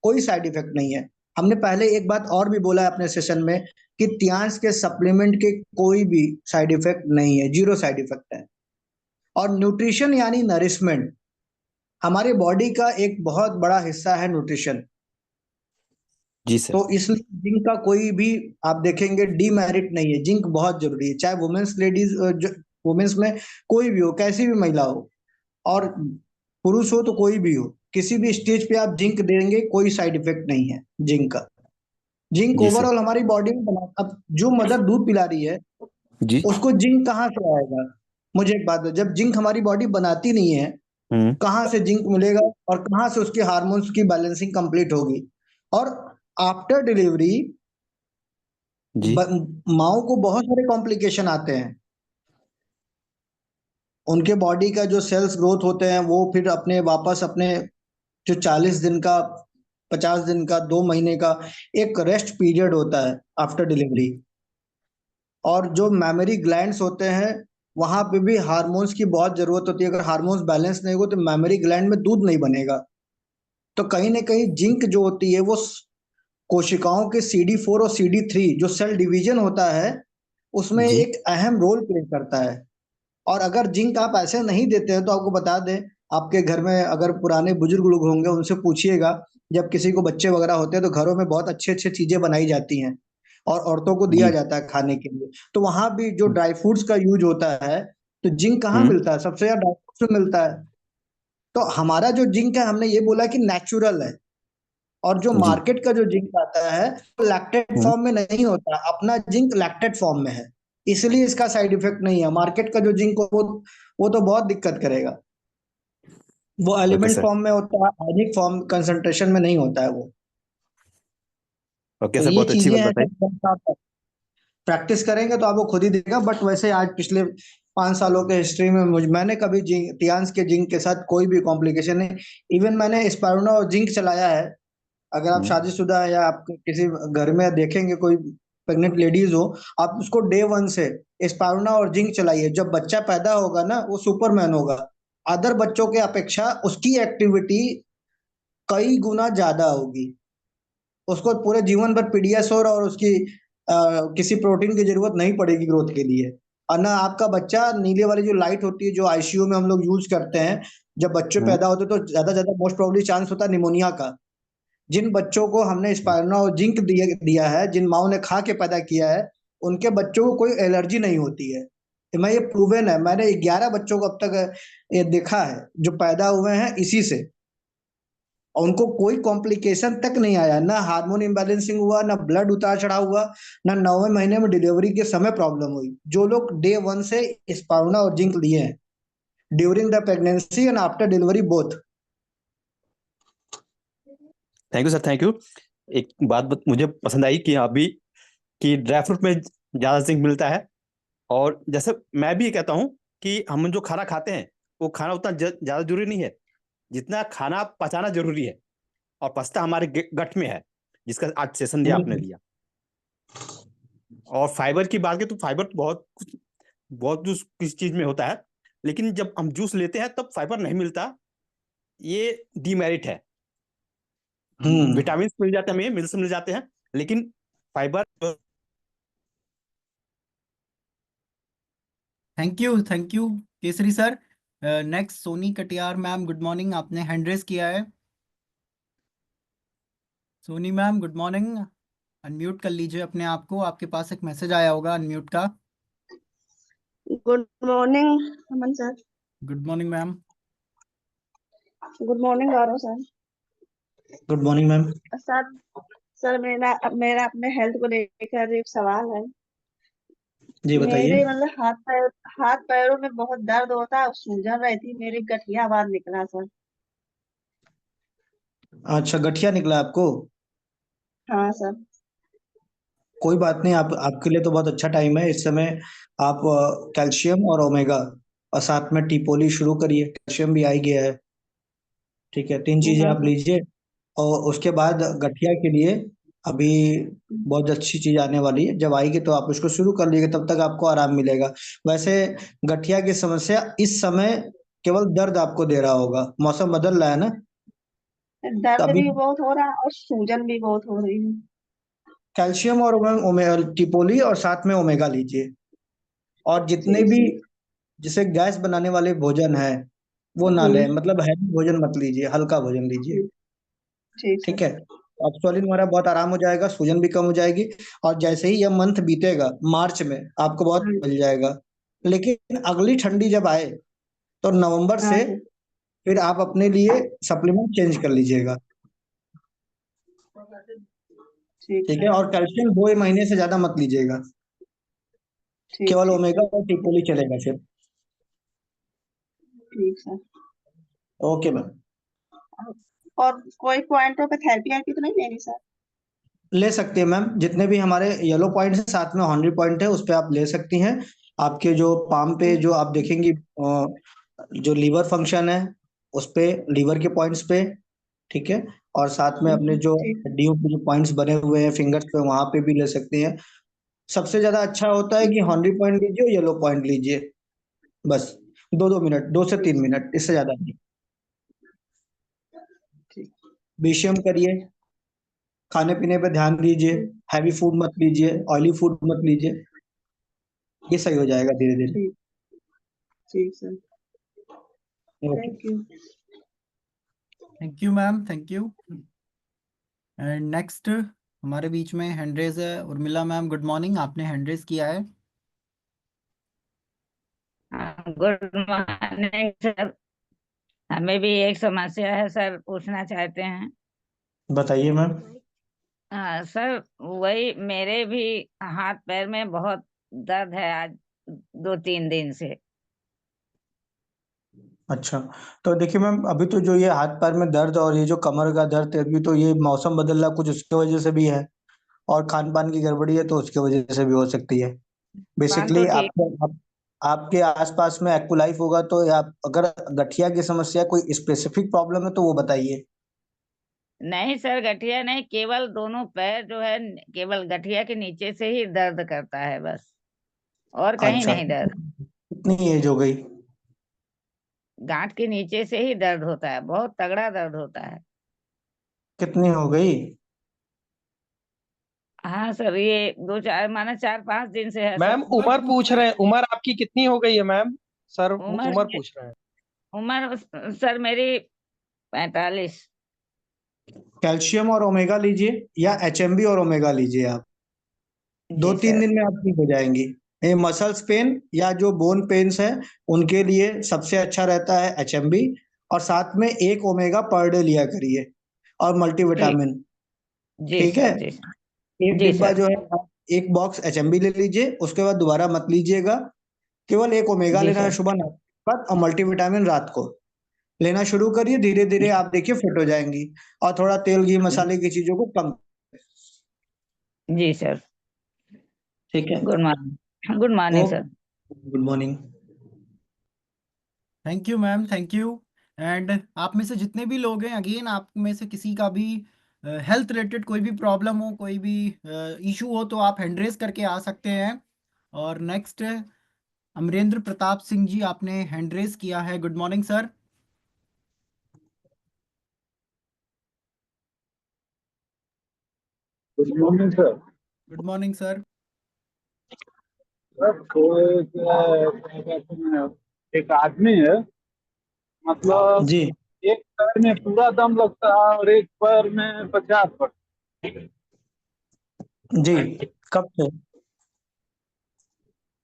कोई साइड इफेक्ट नहीं है। हमने पहले एक बात और भी बोला है अपने सेशन में कि तियांस के सप्लीमेंट के कोई भी साइड इफेक्ट नहीं है, जीरो साइड इफेक्ट है। और न्यूट्रिशन यानी नरिशमेंट, हमारे बॉडी का एक बहुत बड़ा हिस्सा है न्यूट्रिशन। जी सर। तो इसलिए जिंक का कोई भी आप देखेंगे डीमेरिट नहीं है, जिंक बहुत जरूरी है, चाहे वुमेन्स लेडीज वुमेन्स में कोई भी हो, कैसी भी महिला हो, और पुरुष हो तो कोई भी हो, किसी भी स्टेज पे आप जिंक देंगे कोई साइड इफेक्ट नहीं है जिंक का। जिंक जी सर। ओवरऑल हमारी बॉडी में बना, अब जो मदर दूध पिला रही है जी। उसको जिंक कहाँ से आएगा? मुझे एक बात है, जब जिंक हमारी बॉडी बनाती नहीं है, हम्म कहाँ से जिंक मिलेगा और कहाँ से उसके हार्मोन्स की बैलेंसिंग कंप्लीट होगी? और आफ्टर डिलीवरी जी। माओ को बहुत सारे कॉम्प्लिकेशन आते हैं। उनके बॉडी का जो सेल्स ग्रोथ होते हैं वो फिर अपने वापस अपने जो 40 दिन का, 50 दिन का, 2 महीने का एक रेस्ट पीरियड होता है आफ्टर डिलीवरी। और जो मेमोरी ग्लैंड्स होते हैं वहां पे भी हार्मोन्स की बहुत जरूरत होती है। अगर हार्मोन्स बैलेंस नहीं हो तो मेमोरी ग्लैंड में दूध नहीं बनेगा। तो कहीं ना कहीं जिंक जो होती है वो कोशिकाओं के CD4 और CD3 जो सेल डिवीजन होता है उसमें जी। एक अहम रोल प्ले करता है। और अगर जिंक आप ऐसे नहीं देते हैं तो आपको बता दें, आपके घर में अगर पुराने बुजुर्ग लोग होंगे उनसे पूछिएगा, जब किसी को बच्चे वगैरह होते हैं तो घरों में बहुत अच्छे अच्छे चीजें बनाई जाती हैं और औरतों को दिया जी। जाता है खाने के लिए। तो वहां भी जो ड्राई फ्रूट्स का यूज होता है, तो जिंक कहाँ हम्म मिलता है? सबसे ज्यादा ड्राई फ्रूट्स में मिलता है। तो हमारा जो जिंक है, हमने ये बोला कि नेचुरल है। और जो जी। मार्केट का जो जिंक आता है वो लैक्टेट हम्म फॉर्म में नहीं होता, अपना जिंक लैक्टेट फॉर्म में है, इसलिए इसका साइड इफेक्ट नहीं है। मार्केट का जो जिंक वो तो बहुत दिक्कत करेगा। वो ओके एलिमेंट सर। फॉर्म में होता है, आयनिक फॉर्म कंसंट्रेशन में नहीं होता है वो। ओके तो सर, ये बहुत अच्छी चीजें बात हैं बताई। सर, आप प्रैक्टिस करेंगे तो आपको खुद ही दिखेगा। बट वैसे आज पिछले 5 सालों के हिस्ट्री में मैंने कभी जिंक, तियांस के जिंक के साथ कोई भी कॉम्प्लिकेशन नहीं। इवन मैंने स्पारुना और जिंक चलाया है। अगर आप हम्म शादीशुदा है या आप किसी घर में देखेंगे कोई प्रेग्नेंट लेडीज हो, आप उसको डे 1 से स्पारुना और जिंक चलाइए, जब बच्चा पैदा होगा ना वो सुपरमैन होगा। अदर बच्चों के अपेक्षा उसकी एक्टिविटी कई गुना ज्यादा होगी। उसको पूरे जीवन भर पीडियाश्योर और उसकी किसी प्रोटीन की जरूरत नहीं पड़ेगी ग्रोथ के लिए। और ना आपका बच्चा, नीले वाली जो लाइट होती है जो आईसीयू में हम लोग यूज करते हैं, जब बच्चे हम्म पैदा होते हैं तो ज्यादा मोस्ट प्रोबेबली चांस होता है निमोनिया का। जिन बच्चों को हमने स्पाइरुलिना और जिंक दिया है, जिन माओ ने खा के पैदा किया है, उनके बच्चों को कोई एलर्जी नहीं होती है। मैं ये प्रूवन है, मैंने 11 बच्चों को अब तक ये देखा है जो पैदा हुए हैं इसी से, और उनको कोई कॉम्प्लिकेशन तक नहीं आया, ना हार्मोन इम्बैलेंसिंग हुआ, ना ब्लड उतार चढ़ाव हुआ, ना 9वें महीने में डिलीवरी के समय प्रॉब्लम हुई। जो लोग डे 1 से स्पाउना और जिंक लिए हैं during the pregnancy and after delivery both. Thank you sir, thank you. एक बात मुझे पसंद आई कि अभी कि ड्राई फ्रूट में ज्यादा जिंक मिलता है, और जैसे मैं भी कहता हूँ कि हम जो खाना खाते हैं वो खाना उतना ज्यादा जरूरी नहीं है जितना खाना पचाना जरूरी है, और पचता हमारे गट में है, जिसका आज सेशन दिया आपने लिया। और फाइबर की बात करें तो फाइबर तो बहुत जूस किस चीज में होता है, लेकिन जब हम जूस लेते हैं तब फाइबर नहीं मिलता, ये डीमेरिट है। विटामिन मिल जाते हैं, हमें मिल्स मिल जाते हैं, लेकिन fibre. Thank you Kesari sir. Next Soni Katiyar ma'am, good morning, आपने हैंड रेस किया है। Soni ma'am good morning, unmute कर लीजिए अपने आप को, आपके पास एक मैसेज आया होगा अनम्यूट का। Good morning Aman sir. Good morning ma'am. Good morning Gaurav sir. Good morning ma'am. Sir sir मेरा मेरा अपने हेल्थ को लेकर एक सवाल है। जी बताइए। मेरे मतलब हाथ पैरों में बहुत दर्द होता है, सूजन रहती, मेरे गठिया बाहर निकला सर। अच्छा, गठिया निकला आपको? हाँ सर। कोई बात नहीं, आप आपके लिए तो बहुत अच्छा टाइम है इस समय। आप कैल्शियम और ओमेगा और साथ में टीपोली शुरू करिए, कैल्शियम भी आ ही गया है। ठीक है, 3 चीजें हाँ आप सर। लीजिए। और उसके बाद गठिया के लिए अभी बहुत अच्छी चीज आने वाली है, जब आएगी तो आप उसको शुरू कर लीजिए, तब तक आपको आराम मिलेगा। वैसे गठिया की समस्या इस समय केवल दर्द आपको दे रहा होगा, मौसम बदल रहा है ना, तो दर्द अभी भी बहुत हो रहा है और सूजन भी बहुत हो रही है। कैल्शियम और टिपोली और साथ में ओमेगा लीजिए। और जितने ठीक भी ठीक। जिसे गैस बनाने वाले भोजन है वो ना लें, मतलब हैवी भोजन मत लीजिए, हल्का भोजन लीजिए। ठीक ठीक सर। ठीक है, अब स्वलिन हमारा बहुत आराम हो जाएगा, सूजन भी कम हो जाएगी। और जैसे ही यह मंथ बीतेगा मार्च में आपको बहुत हाँ मिल जाएगा। लेकिन अगली ठंडी जब आए तो नवंबर हाँ से सर। फिर आप अपने लिए सप्लीमेंट चेंज कर लीजिएगा। ठीक ठीक है, सर। और कैल्शियम 2 महीने से ज्यादा मत लीजिएगा, ठीक केवल ठीक ओमेगा सर। और टिपोली चलेगा फिर। ठीक सर। Okay ma'am. और कोई पॉइंटों पे थेरेपी आती तो नहीं लेनी सर? ले सकती है मैम, जितने भी हमारे येलो पॉइंट है साथ में हॉर्नरी पॉइंट है उस पे आप ले सकती हैं। आपके जो पाम पे जो आप देखेंगी जो लीवर फंक्शन है उस पे, लीवर के पॉइंट्स पे। ठीक है, और साथ में अपने जो ठीक। हड्डियों के जो पॉइंट्स बने हुए हैं फिंगर्स पे वहां पे भी ले सकती हैं। सबसे ज्यादा अच्छा होता है कि हॉर्नरी पॉइंट लीजिए और येलो पॉइंट लीजिए, बस 2-2 मिनट, 2 से 3 मिनट, इससे ज्यादा नहीं। ठीक। बीसीएम करिए, खाने पीने पे ध्यान दीजिए, हैवी फूड मत लीजिए, ऑयली फूड मत लीजिए, ये सही हो जाएगा धीरे धीरे। ठीक ठीक sir. Okay. Thank you. Thank you ma'am, thank you. And next हमारे बीच में हैंड रेज है उर्मिला मैम, गुड मॉर्निंग, आपने हैंड रेज किया है। Good morning sir. हमें भी एक समस्या है सर, पूछना चाहते हैं। बताइए मैम। सर वही मेरे भी हाथ पैर में बहुत दर्द है आज 2-3 दिन से। अच्छा, तो देखिए मैम, अभी तो जो ये हाथ पैर में दर्द और ये जो कमर का दर्द है, अभी तो ये मौसम बदल रहा कुछ उसकी वजह से भी है, और खान पान की गड़बड़ी है तो उसकी वजह से भी हो सकती है। पान तो बेसिकली ठीक। आपके आसपास में एक्वलाइफ होगा तो, या अगर गठिया की समस्या कोई स्पेसिफिक प्रॉब्लम है तो वो बताइए। नहीं सर, गठिया नहीं, केवल दोनों पैर जो है, केवल गठिया के नीचे से ही दर्द करता है बस, और कहीं अच्छा, नहीं दर्द। कितनी एज हो गई? गांठ के नीचे से ही दर्द होता है, बहुत तगड़ा दर्द होता है। कितनी हो गई? हाँ सर, ये 4-5 दिन से है सर। मैम उम्र पूछ रहे हैं, उम्र आपकी कितनी हो गई है मैम? सर उम्र उम्र पूछ रहे हैं। उम्र सर मेरी 45। कैल्शियम और ओमेगा लीजिए, या एचएमबी और ओमेगा लीजिए आप। दो जी तीन सर। दिन में आप ठीक हो जाएंगी। ये मसल्स पेन या जो बोन पेन्स है उनके लिए सबसे अच्छा रहता है HMB, और साथ में एक ओमेगा पर डे लिया करिए, और ठीक। मल्टीविटामिन। जी ठीक है, सर। जी एक जी डिब्बा सर। जो है आप एक बॉक्स HMB ले लीजिए, उसके बाद दोबारा मत लीजिएगा। केवल एक ओमेगा जी लेना है सर। सुबह नाश्ते के बाद, और मल्टीविटामिन रात को लेना शुरू करिए। धीरे धीरे आप देखिए फिट हो जाएंगी। और थोड़ा तेल घी मसाले की चीजों को कम। जी सर। ठीक है, good morning. Good morning sir. Good morning. Thank you ma'am, thank you. And आप में से जितने भी लोग हैं, अगेन आप में से किसी का भी हेल्थ रिलेटेड कोई भी प्रॉब्लम हो, कोई भी इशू हो, तो आप हैंड रेज करके आ सकते हैं। और नेक्स्ट अमरेंद्र प्रताप सिंह जी, आपने हैंड रेज किया है। Good morning sir. Good morning sir. Good morning sir. Sir तो क्या कहते हैं, एक आदमी है, मतलब जी एक पैर में पूरा दम लगता है और एक पैर में 50%। जी, कब से?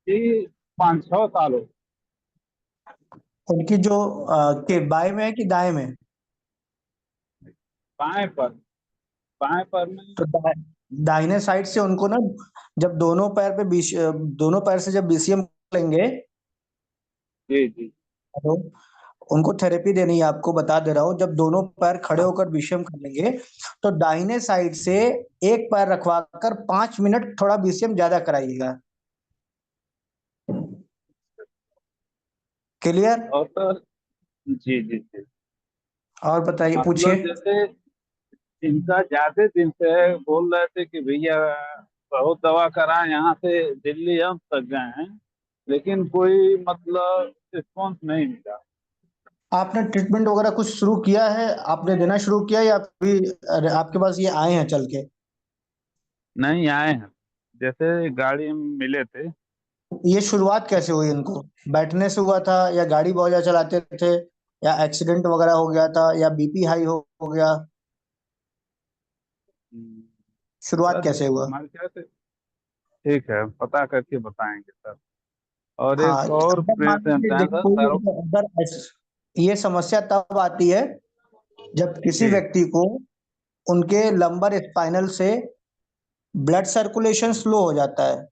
ये 5-6 साल हो। उनकी जो के बाएं में है कि दाएं में? बाएं पर, बाएं पर में। तो दाहिने साइड से उनको ना, जब दोनों पैर पे दोनों पैर से जब BCM लेंगे जी जी। तो उनको थेरेपी देनी है। आपको बता दे रहा हूँ, जब दोनों पैर खड़े होकर BCM कर लेंगे तो दाहिने साइड से एक पैर रखवा कर 5 मिनट थोड़ा BCM ज्यादा कराइएगा। क्लियर? और सर, जी जी जी, और बताइए, पूछिए। मतलब जैसे इनका ज्यादा दिन से बोल रहे थे कि भैया बहुत दवा कराएं, यहाँ से दिल्ली हम तक गए हैं, लेकिन कोई मतलब रिस्पॉन्स नहीं मिला। आपने ट्रीटमेंट वगैरह कुछ शुरू किया है? आपने देना शुरू किया या अभी आपके पास ये आए हैं चल के? नहीं आए हैं, जैसे गाड़ी में मिले थे। ये शुरुआत कैसे हुई इनको? बैठने से हुआ था, या गाड़ी बहुत ज्यादा चलाते थे, या एक्सीडेंट वगैरह हो गया था, या BP हाई हो गया? हम्म, शुरुआत सर कैसे हुआ? हमारे ख्याल से ठीक है, पता करके बताएंगे सर। और हाँ, एक और अगर मान पेशेंट लीजिए है देखो, सर कोई सर। अगर ये समस्या तब आती है जब किसी जी। व्यक्ति को उनके लंबर स्पाइनल से ब्लड सर्कुलेशन स्लो हो जाता है,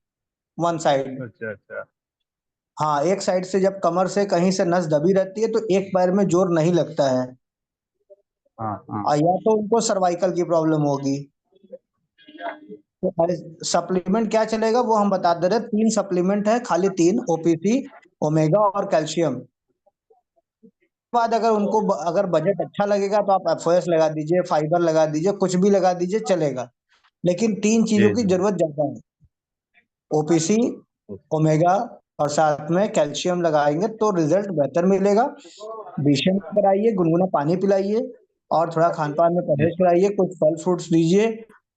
वन साइड। अच्छा अच्छा। हाँ, एक साइड से जब कमर से कहीं से नस दबी रहती है तो एक पैर में जोर नहीं लगता है। हाँ हाँ। और या तो उनको सर्वाइकल की प्रॉब्लम होगी। तो सप्लीमेंट क्या चलेगा वो हम बता दे रहे हैं। 3 सप्लीमेंट है, खाली 3, OPC, ओमेगा और कैल्शियम। बाद अगर उनको अगर बजट अच्छा लगेगा तो आप FOS लगा दीजिए, फाइबर लगा दीजिए, कुछ भी लगा दीजिए, चलेगा। लेकिन 3 चीजों जी की जी। जरूरत ज्यादा है। OPC, ओमेगा और साथ में कैल्शियम लगाएंगे तो रिजल्ट बेहतर मिलेगा। BCM कराइए, गुनगुना पानी पिलाइए, और थोड़ा खान पान में जी परहेज कराइए, कुछ फल फ्रूट्स दीजिए,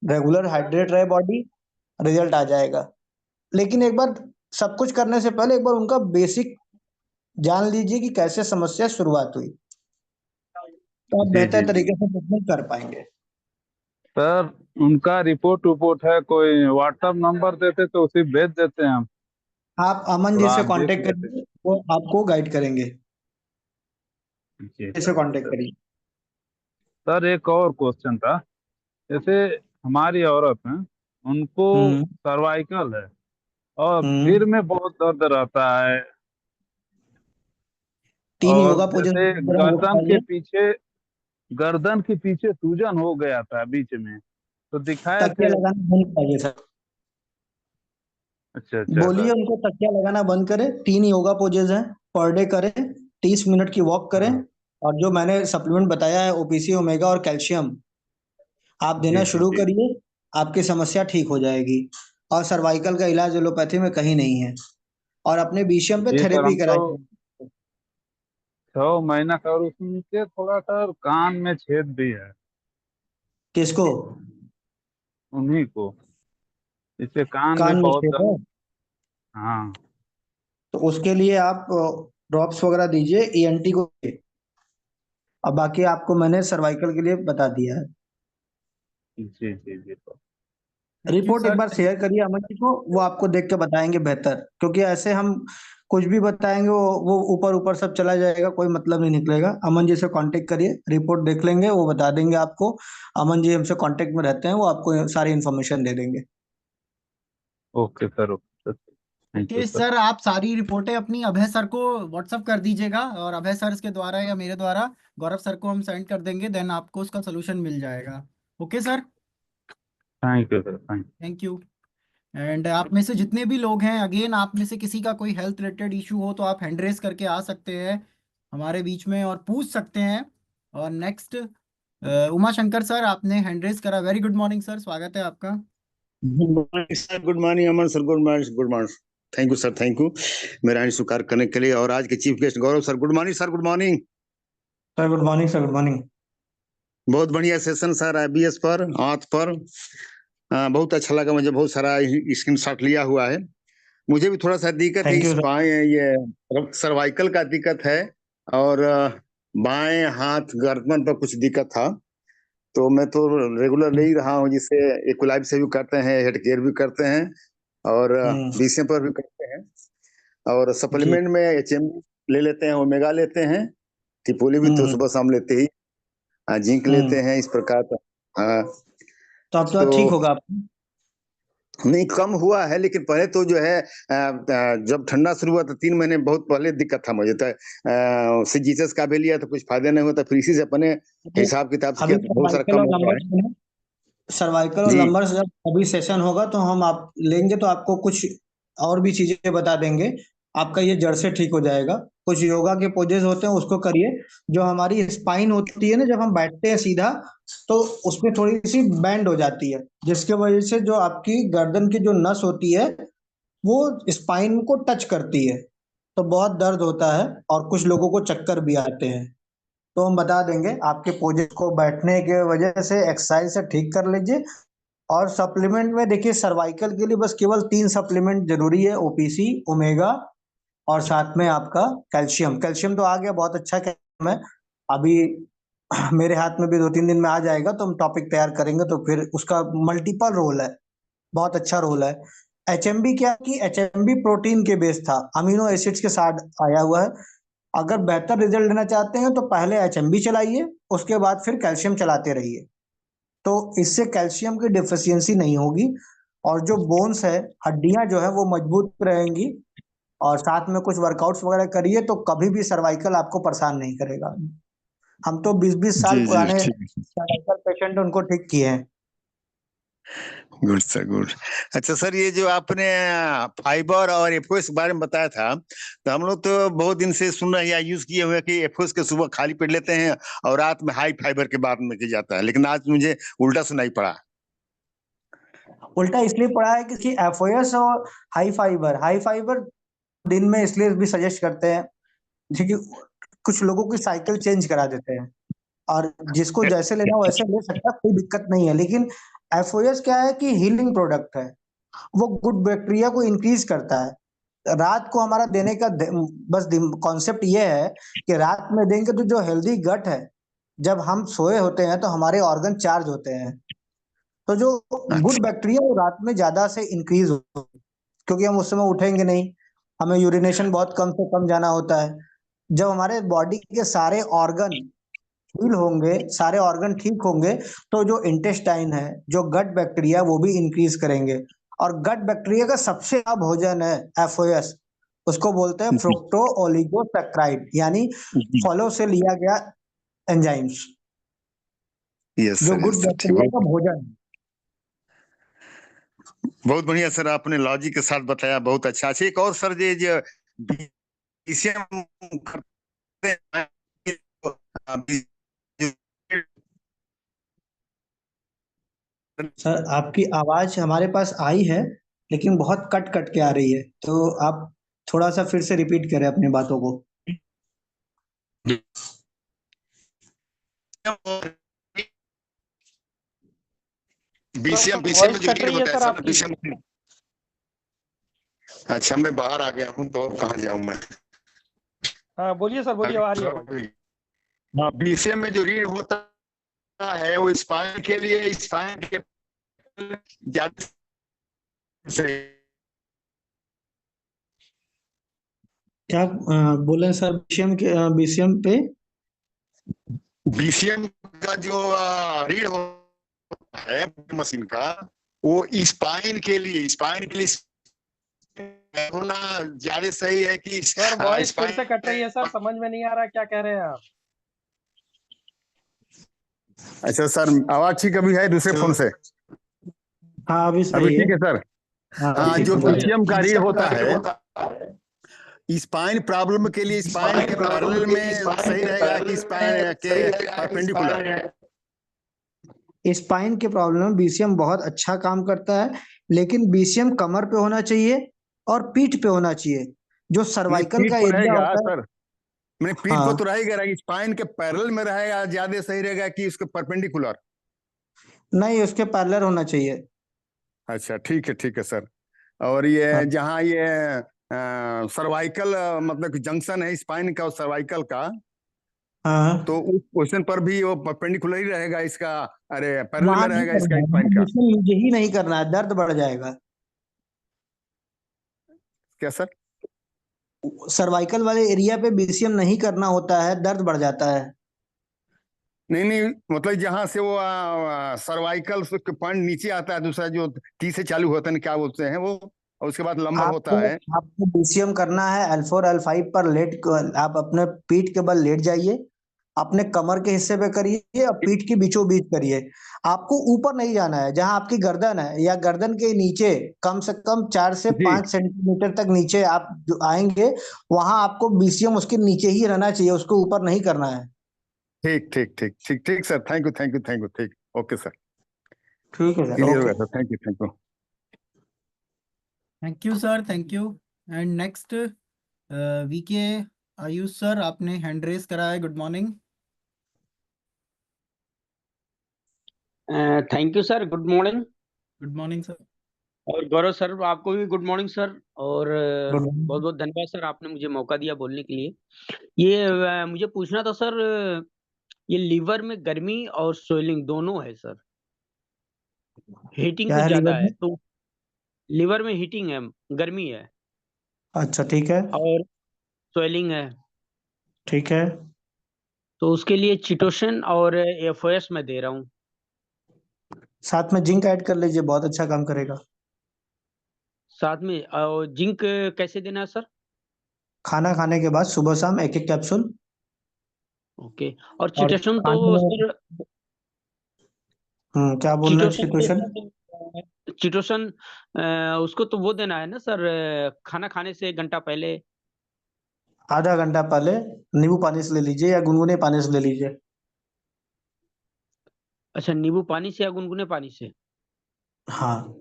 रेगुलर हाइड्रेट रहे बॉडी, रिजल्ट आ जाएगा। लेकिन एक बार सब कुछ करने से पहले एक बार उनका बेसिक जान लीजिए कि कैसे समस्या शुरुआत हुई, तो आप जी बेहतर जी जी। तरीके से ट्रीटमेंट कर पाएंगे। सर उनका रिपोर्ट रिपोर्ट है, कोई व्हाट्सएप नंबर देते तो उसी भेज देते हैं हम। आप अमन जी थोड़ा से आप देख कांटेक्ट लेते। करिए, वो आपको गाइड करेंगे। जी इसे सर। कांटेक्ट करिए। सर एक और क्वेश्चन था, जैसे हमारी औरत है, उनको हम्म सर्वाइकल है और हम्म सिर में बहुत दर्द रहता है, 3 योगा और पोजन जैसे गर्दन के बताइए। पीछे, गर्दन के पीछे सूजन हो गया था बीच में, तो दिखाए तकिया थे। लगाना बंद कराइए सर। अच्छा अच्छा बोलिए सर। उनको तकिया लगाना बंद करें। 3 योगा पोजेज हैं, पर डे करें। 30 मिनट की वॉक करें। हाँ। और जो मैंने सप्लीमेंट बताया है, OPC, ओमेगा और कैल्शियम, आप देना जी जी शुरू जी। करिए। आपकी समस्या ठीक हो जाएगी। और सर्वाइकल का इलाज एलोपैथी में कहीं नहीं है। और अपने BCM पे जी सर, थेरेपी हम तो कराइए। 6 महीना का, और उसके थोड़ा सर कान में छेद भी है, किसको? उन्हीं को, इससे कान में कान में बहुत छेद दर्द। है? हाँ। तो उसके लिए आप ड्रॉप्स वगैरह दीजिए ENT को। अब बाकी आपको मैंने सर्वाइकल के लिए बता दिया है। जी जी जी। तो रिपोर्ट एक सर। बार शेयर करिए अमन जी को, वो आपको देख के बताएंगे बेहतर, क्योंकि ऐसे हम कुछ भी बताएंगे वो ऊपर ऊपर सब चला जाएगा, कोई मतलब नहीं निकलेगा। अमन जी से कांटेक्ट करिए, रिपोर्ट देख लेंगे, वो बता देंगे आपको। अमन जी हमसे कांटेक्ट में रहते हैं, वो आपको सारी इन्फॉर्मेशन दे देंगे। Okay sir, okay sir, thank you कि सर। सर आप सारी रिपोर्टें अपनी अभय सर को व्हाट्सअप कर दीजिएगा, और अभय सर के द्वारा या मेरे द्वारा गौरव सर को हम सेंड कर देंगे, देन आपको उसका सोल्यूशन मिल जाएगा। Okay sir, thank you sir, thank thank you. And आप में से जितने भी लोग हैं, अगेन आप में से किसी का कोई हेल्थ रिलेटेड इशू हो तो आप हैंड रेस करके आ सकते हैं हमारे बीच में और पूछ सकते हैं। और नेक्स्ट उमा शंकर सर, आपने हैंड रेस करा। वेरी गुड मॉर्निंग सर, स्वागत है आपका। Good morning sir, good morning Aman sir, good morning, good morning. Thank you sir, thank you मेरा हैंड स्वीकार करने के लिए। और आज के chief guest Gaurav sir, good morning sir, good morning. Sir good morning, sir good morning. बहुत बढ़िया सेशन सर, आईबीएस पर, आंत पर। बहुत अच्छा लगा मुझे, बहुत सारा स्क्रीन शॉट लिया हुआ है। मुझे भी थोड़ा सा दिक्कत है, थैंक यू इस सर। बाएं ये सर्वाइकल का दिक्कत है, और बाएं हाथ गर्दन पर कुछ दिक्कत था। तो मैं तो रेगुलर ले ही रहा हूँ, जिससे एक्विलाइब से भी करते हैं, हेड केयर भी करते हैं, और बीसीएम पर भी करते हैं। और जी सप्लीमेंट में एचएम ले लेते हैं, ओमेगा लेते हैं, टिपोली भी तो सुबह शाम लेते ही, जिंक लेते हैं, इस प्रकार का। हाँ, तो अब तो ठीक तो होगा आपको। नहीं, कम हुआ है, लेकिन पहले तो जो है जब ठंडा शुरू हुआ तो 3 महीने बहुत पहले दिक्कत था मुझे। तो जीसस का भी लिया तो कुछ फायदा नहीं होता, फिर इसी से अपने हिसाब किताब से अभी किया तो बहुत सारा सर्वाइकल कम और हो गया नंबर है। सर्वाइकल और जी नंबर्स जब अभी सेशन होगा तो हम आप लेंगे तो आपको कुछ और भी चीजें बता देंगे। आपका ये जड़ से ठीक हो जाएगा। कुछ योगा के पोजेस होते हैं, उसको करिए। जो हमारी स्पाइन होती है ना, जब हम बैठते हैं सीधा, तो उसमें थोड़ी सी बैंड हो जाती है, जिसके वजह से जो आपकी गर्दन की जो नस होती है वो स्पाइन को टच करती है, तो बहुत दर्द होता है और कुछ लोगों को चक्कर भी आते हैं। तो हम बता देंगे आपके पोजेस को, बैठने के वजह से एक्सरसाइज से ठीक कर लीजिए। और सप्लीमेंट में देखिए, सर्वाइकल के लिए बस केवल 3 सप्लीमेंट जरूरी है, ओपीसी, ओमेगा, और साथ में आपका कैल्शियम। कैल्शियम तो आ गया, बहुत अच्छा कैल्शियम है। अभी मेरे हाथ में भी 2-3 दिन में आ जाएगा, तो हम टॉपिक तैयार करेंगे, तो फिर उसका मल्टीपल रोल है, बहुत अच्छा रोल है। एचएमबी क्या कि एचएमबी प्रोटीन के बेस था, अमीनो एसिड्स के साथ आया हुआ है। अगर बेहतर रिजल्ट लेना चाहते हैं तो पहले एचएमबी चलाइए, उसके बाद फिर कैल्शियम चलाते रहिए, तो इससे कैल्शियम की डिफिशियंसी नहीं होगी, और जो बोन्स है, हड्डियां जो है वो मजबूत रहेंगी। और साथ में कुछ वर्कआउट्स वगैरह करिए, तो कभी भी सर्वाइकल आपको परेशान नहीं करेगा। हम तो 20-20 साल जी जी, पुराने ठीक। सर्वाइकल पेशेंट उनको ठीक किए हैं। Good sir, good. अच्छा सर, ये जो आपने फाइबर और एफओएस के बारे में बताया था, तो हम लोग तो बहुत दिन से सुन रहे हैं या यूज किए हुए कि एफओएस के सुबह खाली पेट लेते हैं और रात में हाई फाइबर के बाद में किया जाता है, लेकिन आज मुझे उल्टा सुनाई पड़ा। उल्टा इसलिए पड़ा है कि एफओएस और हाई फाइबर दिन में इसलिए भी सजेस्ट करते हैं क्योंकि कुछ लोगों की साइकिल चेंज करा देते हैं, और जिसको जैसे लेना हो वैसे ले सकता है, कोई दिक्कत नहीं है। लेकिन एफओएस क्या है कि हीलिंग प्रोडक्ट है, वो गुड बैक्टीरिया को इंक्रीज करता है। रात को हमारा देने का बस कॉन्सेप्ट ये है कि रात में देंगे तो जो हेल्दी गट है, जब हम सोए होते हैं तो हमारे ऑर्गन चार्ज होते हैं, तो जो गुड अच्छा। बैक्टीरिया वो रात में ज्यादा से इंक्रीज हो, क्योंकि हम उस समय उठेंगे नहीं, हमें यूरिनेशन बहुत कम से कम जाना होता है। जब हमारे बॉडी के सारे ऑर्गन हील होंगे, सारे ऑर्गन ठीक होंगे, तो जो इंटेस्टाइन है, जो गट बैक्टीरिया, वो भी इंक्रीज करेंगे। और गट बैक्टीरिया का सबसे बड़ा भोजन है एफओएस, उसको बोलते हैं फ्रुक्टो ओलिगोसैक्राइड, यानी फलों से लिया गया एंजाइम्स, यस जो सर, गुड यस सर, ठीक। बैक्टीरिया का भोजन है। बहुत बढ़िया सर, आपने लॉजिक के साथ बताया, बहुत अच्छा। अच्छा, एक और सर, ये जो बीसीएम करते हैं, सर आपकी आवाज हमारे पास आई है, लेकिन बहुत कट कट के आ रही है, तो आप थोड़ा सा फिर से रिपीट करें अपनी बातों को। बीसीएम बीसीएम में वॉइस जो कट लीड रही है होता है सर सर ना, आपकी। बीसीएम। अच्छा, मैं बाहर आ गया हूँ, तो अब कहाँ जाऊँ मैं? हाँ बोलिए सर, बोलिए, आ रही है आवाज। हाँ, बीसीएम में जो रीड होता है वो स्पाइन के लिए, स्पाइन के ज्यादा से क्या बोले सर? बीसीएम पे बीसीएम का जो रीड होता है मशीन का, वो स्पाइन के लिए होना ज्यादा सही है कि सर वॉइस फिर से स्पाइन कट रही है सर, समझ में नहीं आ रहा क्या कह रहे हैं आप। अच्छा सर, आवाज ठीक अभी है दूसरे फोन से? हाँ अभी अभी सही है। ठीक है सर। हाँ जो ठीक है। बीसीएम का रीड होता है स्पाइन प्रॉब्लम के लिए स्पाइन के पैरेलल में सही रहेगा कि स्पाइन के परपेंडिकुलर? स्पाइन के प्रॉब्लम में बीसीएम बहुत अच्छा काम करता है, लेकिन बीसीएम कमर पे होना चाहिए और पीठ पे होना चाहिए। जो नहीं, सर्वाइकल पीठ का को एरिया रहेगा होता है। सर, मैंने पीठ को तो हाँ रहेगा, स्पाइन के पैरेलल में रहेगा ज्यादा सही रहेगा कि उसके परपेंडिकुलर? नहीं, उसके पैरेलल होना चाहिए। अच्छा ठीक है सर। और ये हाँ जहाँ ये सर्वाइकल मतलब जंक्शन है स्पाइन का और सर्वाइकल का, हाँ, तो उस पोर्शन पर भी वो परपेंडिकुलर ही रहेगा इसका, अरे पैरेलल में वहां नहीं रहेगा करना इसका है, स्पाइन वहां का? बीसीएम नीचे ही नहीं करना है, दर्द बढ़ जाएगा। क्या सर? सर्वाइकल वाले एरिया पे बीसीएम नहीं करना होता है, दर्द बढ़ जाता है। नहीं मतलब जहां से वो सर्वाइकल पॉइंट नीचे आता है, दूसरा जो टी से चालू होता है क्या बोलते हैं वो, और उसके बाद लंबर होता आपको है। आपको बीसीएम करना है L4 L5 पर आप अपने पीठ के बल लेट जाइए, अपने कमर के हिस्से पे करिए और पीठ के बीचों बीच करिए। आपको ऊपर नहीं जाना है, जहां आपकी गर्दन है या गर्दन के नीचे कम से कम 4 से जी 5 सेंटीमीटर तक नीचे आप जो आएंगे, वहां आपको बीसीएम उसके नीचे ही रहना चाहिए, उसको ऊपर नहीं करना है। ठीक सर, थैंक यू ठीक, ओके सर, ठीक है सर, क्लियर हो ओके। गया sir, thank you. Thank you sir, thank you. And next VK Ayush sir, आपने हैंड रेस करा है। Good morning. Thank you sir, good morning. Good morning sir. और गौरव सर आपको भी गुड मॉर्निंग सर। और गुड बहुत बहुत धन्यवाद सर, आपने मुझे मौका दिया बोलने के लिए। ये मुझे पूछना था सर, ये लीवर में गर्मी और स्वेलिंग दोनों है सर, हीटिंग क्या कुछ है लीवर ज्यादा में? है तो लीवर में हीटिंग है, गर्मी है अच्छा ठीक है। और स्वेलिंग है, ठीक है। तो उसके लिए चिटोसन और एफओएस में दे रहा हूँ। साथ में जिंक ऐड कर लीजिए, बहुत अच्छा काम करेगा। साथ में जिंक कैसे देना है सर? खाना खाने के बाद सुबह शाम एक एक कैप्सूल। ओके। और और चिटोसन तो खाने में सर, क्या बोल रहे हैं चिटोसन तो सिचुएशन? सर, चिटोसन उसको तो वो देना है ना सर, खाना खाने से 1 घंटा पहले। आधा घंटा पहले नींबू पानी से ले लीजिए या गुनगुने पानी से ले लीजिए। अच्छा, नींबू पानी से या गुनगुने पानी से? हाँ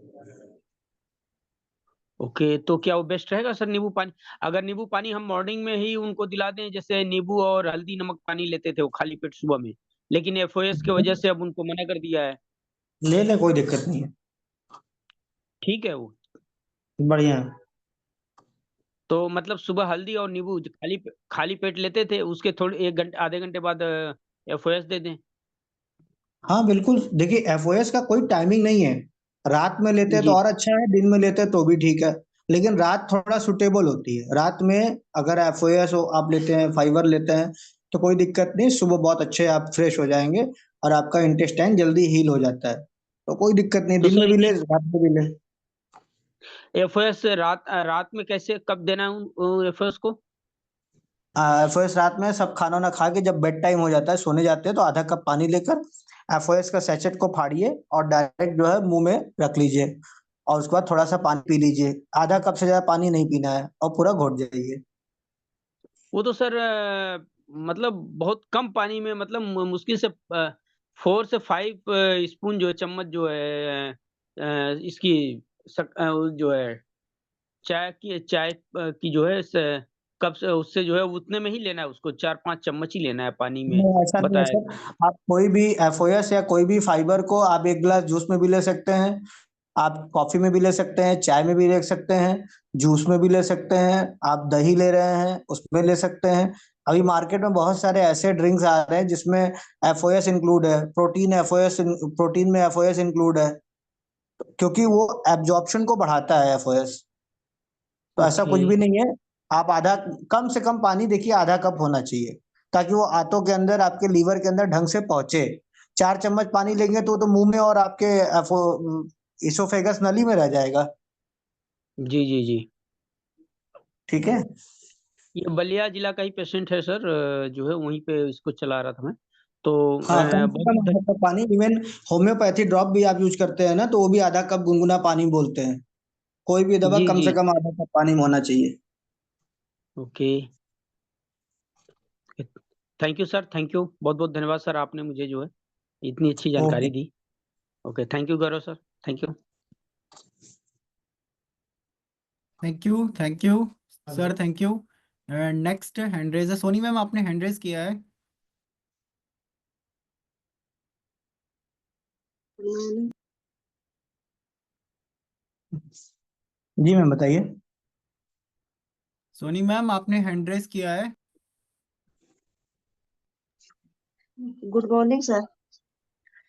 ओके, तो क्या वो बेस्ट रहेगा सर नींबू पानी? अगर नींबू पानी हम मॉर्निंग में ही उनको दिला दें, जैसे नींबू और हल्दी नमक पानी लेते थे वो खाली पेट सुबह में, लेकिन एफओएस की वजह से अब उनको मना कर दिया है। ले ले, कोई दिक्कत नहीं है। ठीक है वो। बढ़िया। तो मतलब सुबह हल्दी और नींबू जो खाली पेट लेते थे, उसके थोड़े 1 घंटे आधे घंटे बाद एफओएस दे दें। हाँ बिल्कुल, देखिए एफओएस का कोई टाइमिंग नहीं है। रात में लेते हैं तो जी। और अच्छा है, दिन में लेते हैं तो भी ठीक है, लेकिन रात थोड़ा सुटेबल होती है। रात में अगर एफओएस आप लेते हैं, फाइबर लेते हैं, तो कोई दिक्कत नहीं, सुबह बहुत अच्छे आप फ्रेश हो जाएंगे और आपका इंटेस्टाइन जल्दी हील हो जाता है। तो कोई दिक्कत नहीं, तो दिन में सर भी ले रात में भी ले। एफओएस रात में कैसे कब देना है एफओएस को? एफओएस रात में सब खाना ना खा के जब बेड टाइम हो जाता है, सोने जाते हैं, तो आधा कप पानी लेकर एफओएस का सैचेट को फाड़िए और डायरेक्ट जो है मुंह में रख लीजिए, और उसके बाद थोड़ा सा पानी पी लीजिए। आधा कप से ज्यादा पानी नहीं पीना है और पूरा घोट जाइए। वो तो सर मतलब बहुत कम पानी में, मतलब मुश्किल से 4 से 5 स्पून जो है, चम्मच जो है इसकी जो है चाय की जो है कप से, उससे जो है उतने में ही लेना है उसको, 4-5 चम्मच ही लेना है पानी में नहीं ऐसा नहीं है बताया। सर, आप कोई भी एफओएस या कोई भी फाइबर को आप एक गिलास जूस में भी ले सकते हैं, आप कॉफी में भी ले सकते हैं, चाय में भी ले सकते हैं, जूस में भी ले सकते हैं, आप दही ले रहे हैं उसमें ले सकते हैं। अभी मार्केट में बहुत सारे ऐसे ड्रिंक्स आ रहे हैं जिसमें एफओएस इंक्लूड है, प्रोटीन में एफओएस इंक्लूड है। क्योंकि वो एब्जॉर्प्शन को बढ़ाता है एफओएस। तो ऐसा कुछ ओके भी नहीं है। आप आधा, कम से कम पानी देखिए आधा कप होना चाहिए, ताकि वो आंतों के अंदर, आपके लीवर के अंदर ढंग से पहुंचे। 4 चम्मच पानी लेंगे तो वो तो मुंह में और आपके इसोफेगस नली में रह जाएगा। जी जी जी। ठीक है। ये बलिया जिला का ही पेशेंट है सर, जो है वहीं पे इसको चला रहा था मैं। तो हाँ, कम से बहुत कम बहुत आधा कप पानी। इवन होम्योपैथी ड्रॉप भी आप यूज करते हैं ना, तो वो भी आधा कप गुनगुना पानी बोलते हैं। कोई भी दवा जी कम जी। से कम आधा कप पानी में होना चाहिए। Okay. Thank you sir, thank you, बहुत बहुत धन्यवाद सर, आपने मुझे जो है इतनी अच्छी ओके। जानकारी दी। Okay, thank you Gaurav sir, thank you. Thank you sir, thank you. Next hand raise है सोनी मैम, आपने हैंड रेज किया है। जी मैम, बताइए। सोनी मैम आपने हैंड रेज किया है। Good morning sir.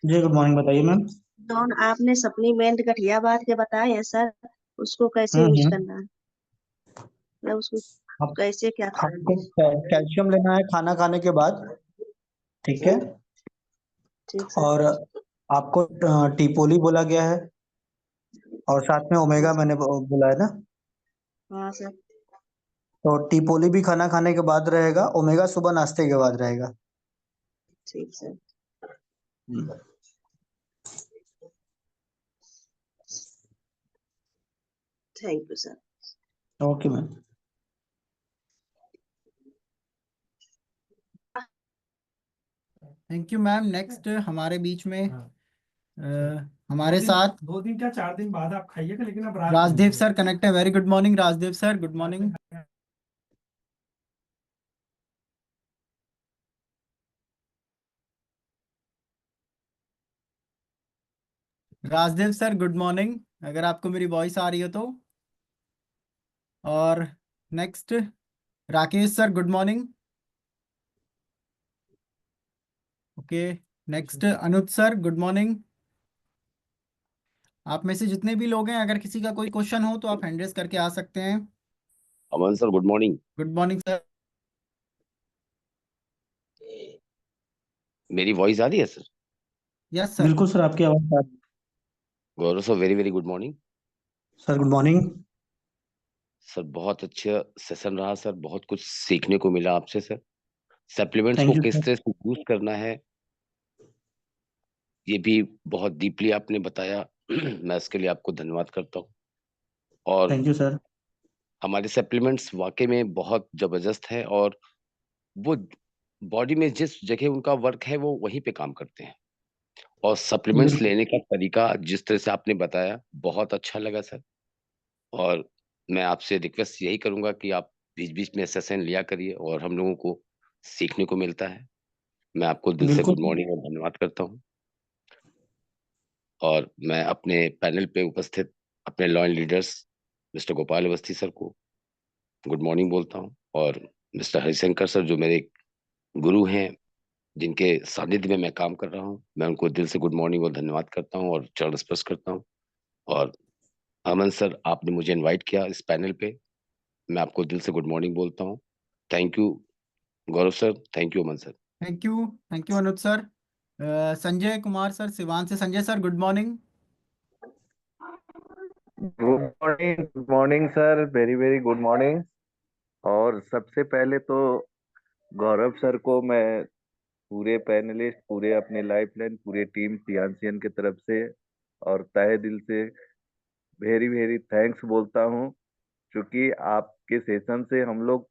जी गुड मॉर्निंग, बताइए मैम। जॉन, आपने सप्लीमेंट गठियाबाद के बताए हैं सर, उसको कैसे यूज हम्म। करना है, मतलब उसको आप कैसे क्या आपको करना है? कैल्शियम लेना है खाना खाने के बाद। ठीक है। ठीक सर। और आपको टीपोली बोला गया है, और साथ में ओमेगा मैंने बोला है ना। हाँ सर। तो टीपोली भी खाना खाने के बाद रहेगा, ओमेगा सुबह नाश्ते के बाद रहेगा। ठीक sir. Hmm. Thank you sir. Okay ma'am. Thank you ma'am. Next हमारे बीच में हमारे साथ 2 दिन क्या 4 दिन बाद आप खाइएगा, लेकिन अब राजदेव सर कनेक्ट है। Very good morning Rajdev sir, good morning. Rajdev sir good morning, अगर आपको मेरी वॉइस आ रही हो तो। और next Rakesh sir, good morning. Okay. Next Anuj sir, good morning. आप में से जितने भी लोग हैं, अगर किसी का कोई क्वेश्चन हो तो आप हैंड रेज करके आ सकते हैं। Aman sir good morning. Good morning sir. मेरी वॉइस आ रही है सर? Yes sir. बिल्कुल सर, आपकी आवाज आ रही Gaurav sir very very good morning. है। Sir good morning. सर बहुत अच्छा सेशन रहा सर, बहुत कुछ सीखने को मिला आपसे सर। सप्लीमेंट्स को थैंक यू किस सर। तरह से यूज करना है ये भी बहुत डीपली आपने बताया। मैं इसके लिए आपको धन्यवाद करता हूँ। और थैंक यू सर। हमारे सप्लीमेंट्स वाकई में बहुत जबरदस्त है, और वो बॉडी में जिस जगह उनका वर्क है वो वहीं पे काम करते हैं। और सप्लीमेंट्स बिल्कुल। लेने का तरीका जिस तरह से आपने बताया बहुत अच्छा लगा सर। और मैं आपसे रिक्वेस्ट यही करूंगा कि आप बीच बीच में सेशन लिया करिए, और हम लोगों को सीखने को मिलता है। मैं आपको दिल से बिल्कुल गुड सर। मॉर्निंग और धन्यवाद करता हूँ। और मैं अपने पैनल पे उपस्थित अपने loyal leaders mister Gopal Awasthi sir को गुड मॉर्निंग बोलता हूँ, और मिस्टर हरिशंकर सर जो मेरे गुरु हैं, जिनके सानिध्य में मैं काम कर रहा हूँ, मैं उनको दिल से गुड मॉर्निंग और धन्यवाद करता हूँ और चरण स्पर्श करता हूँ। और अमन सर, आपने मुझे इनवाइट किया इस पैनल पे, मैं आपको दिल से गुड मॉर्निंग बोलता हूँ। Thank you Gaurav sir, thank you Aman sir. Thank you Anuj sir. Sanjay Kumar sir Siwan से, Sanjay sir good morning. Good morning sir, very very good morning. और सबसे पहले तो गौरव सर को मैं पूरे पैनलिस्ट, पूरे अपने लाइफलाइन, पूरे टीम सियानसियन की तरफ से और तहे दिल से वेरी वेरी थैंक्स बोलता हूँ, क्योंकि आपके सेशन से हम लोग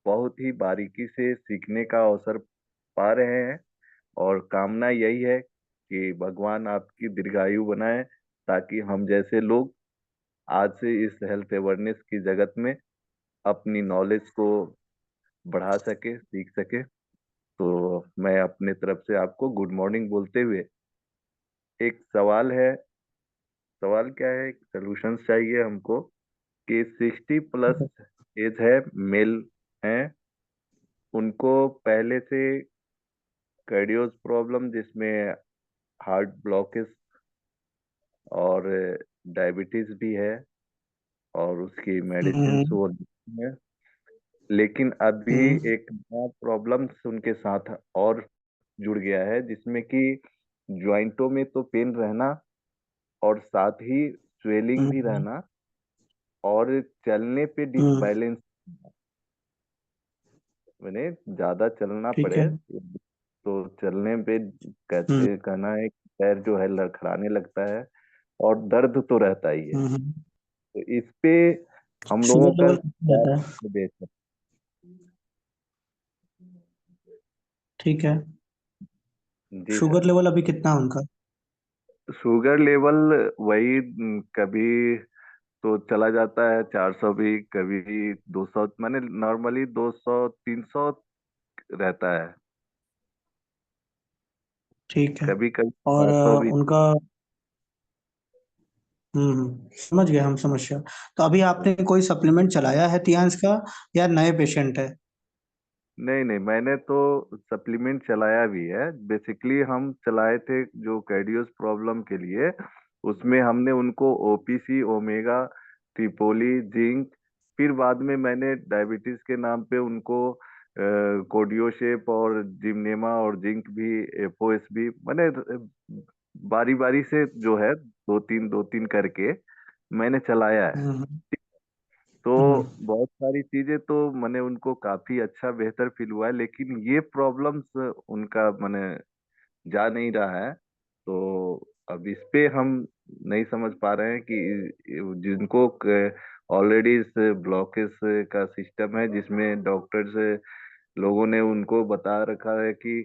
बहुत ही बारीकी से सीखने का अवसर पा रहे हैं। और कामना यही है कि भगवान आपकी दीर्घायु बनाए, ताकि हम जैसे लोग आज से इस हेल्थ अवेयरनेस की जगत में अपनी नॉलेज को बढ़ा सके, सीख सके। तो मैं अपने तरफ से आपको गुड मॉर्निंग बोलते हुए, एक सवाल है। सवाल क्या है, सोल्यूशन चाहिए हमको कि 60+ एज है, मेल हैं, उनको पहले से कार्डियोज प्रॉब्लम जिसमें हार्ट ब्लॉकेज और डायबिटीज भी है और उसकी मेडिसिन वो है। लेकिन अभी एक नया प्रॉब्लम उनके साथ और जुड़ गया है, जिसमें कि ज्वाइंटों में तो पेन रहना और साथ ही स्वेलिंग भी रहना और चलने पे डिसबैलेंस, मैंने ज्यादा चलना ठीक पड़े है। तो चलने पे कहते कहना है कि पैर जो है लड़खड़ाने लगता है और दर्द तो रहता ही है। तो इस पे हम लोगों शुगर का लेवल कितना रहता है? बेस है। ठीक है। जी शुगर सर, लेवल अभी कितना है उनका? शुगर लेवल वही कभी तो चला जाता है 400 भी, कभी 200, माने नॉर्मली 200 300 रहता है, ठीक है। कभी कभी और 400 भी। उनका समझ गए हम समस्या। तो अभी आपने कोई सप्लीमेंट चलाया है तियांश का या नए पेशेंट है? नहीं नहीं, मैंने तो सप्लीमेंट चलाया भी है। बेसिकली हम चलाए थे जो कार्डियोस प्रॉब्लम के लिए, उसमें हमने उनको ओपीसी, ओमेगा, ट्रिपोली, जिंक, फिर बाद में मैंने डायबिटीज के नाम पे उनको कोडियोशेप और जिमनेमा और जिंक भी, एफओएस भी, मैंने बारी बारी से जो है दो तीन करके मैंने चलाया है। तो बहुत सारी चीजें तो मैंने उनको काफी अच्छा बेहतर फील हुआ है, लेकिन ये प्रॉब्लम्स उनका मैंने जा नहीं रहा है। तो अब इस पे हम नहीं समझ पा रहे हैं कि जिनको ऑलरेडी इस ब्लॉकेज का सिस्टम है, जिसमें डॉक्टर्स लोगों ने उनको बता रखा है कि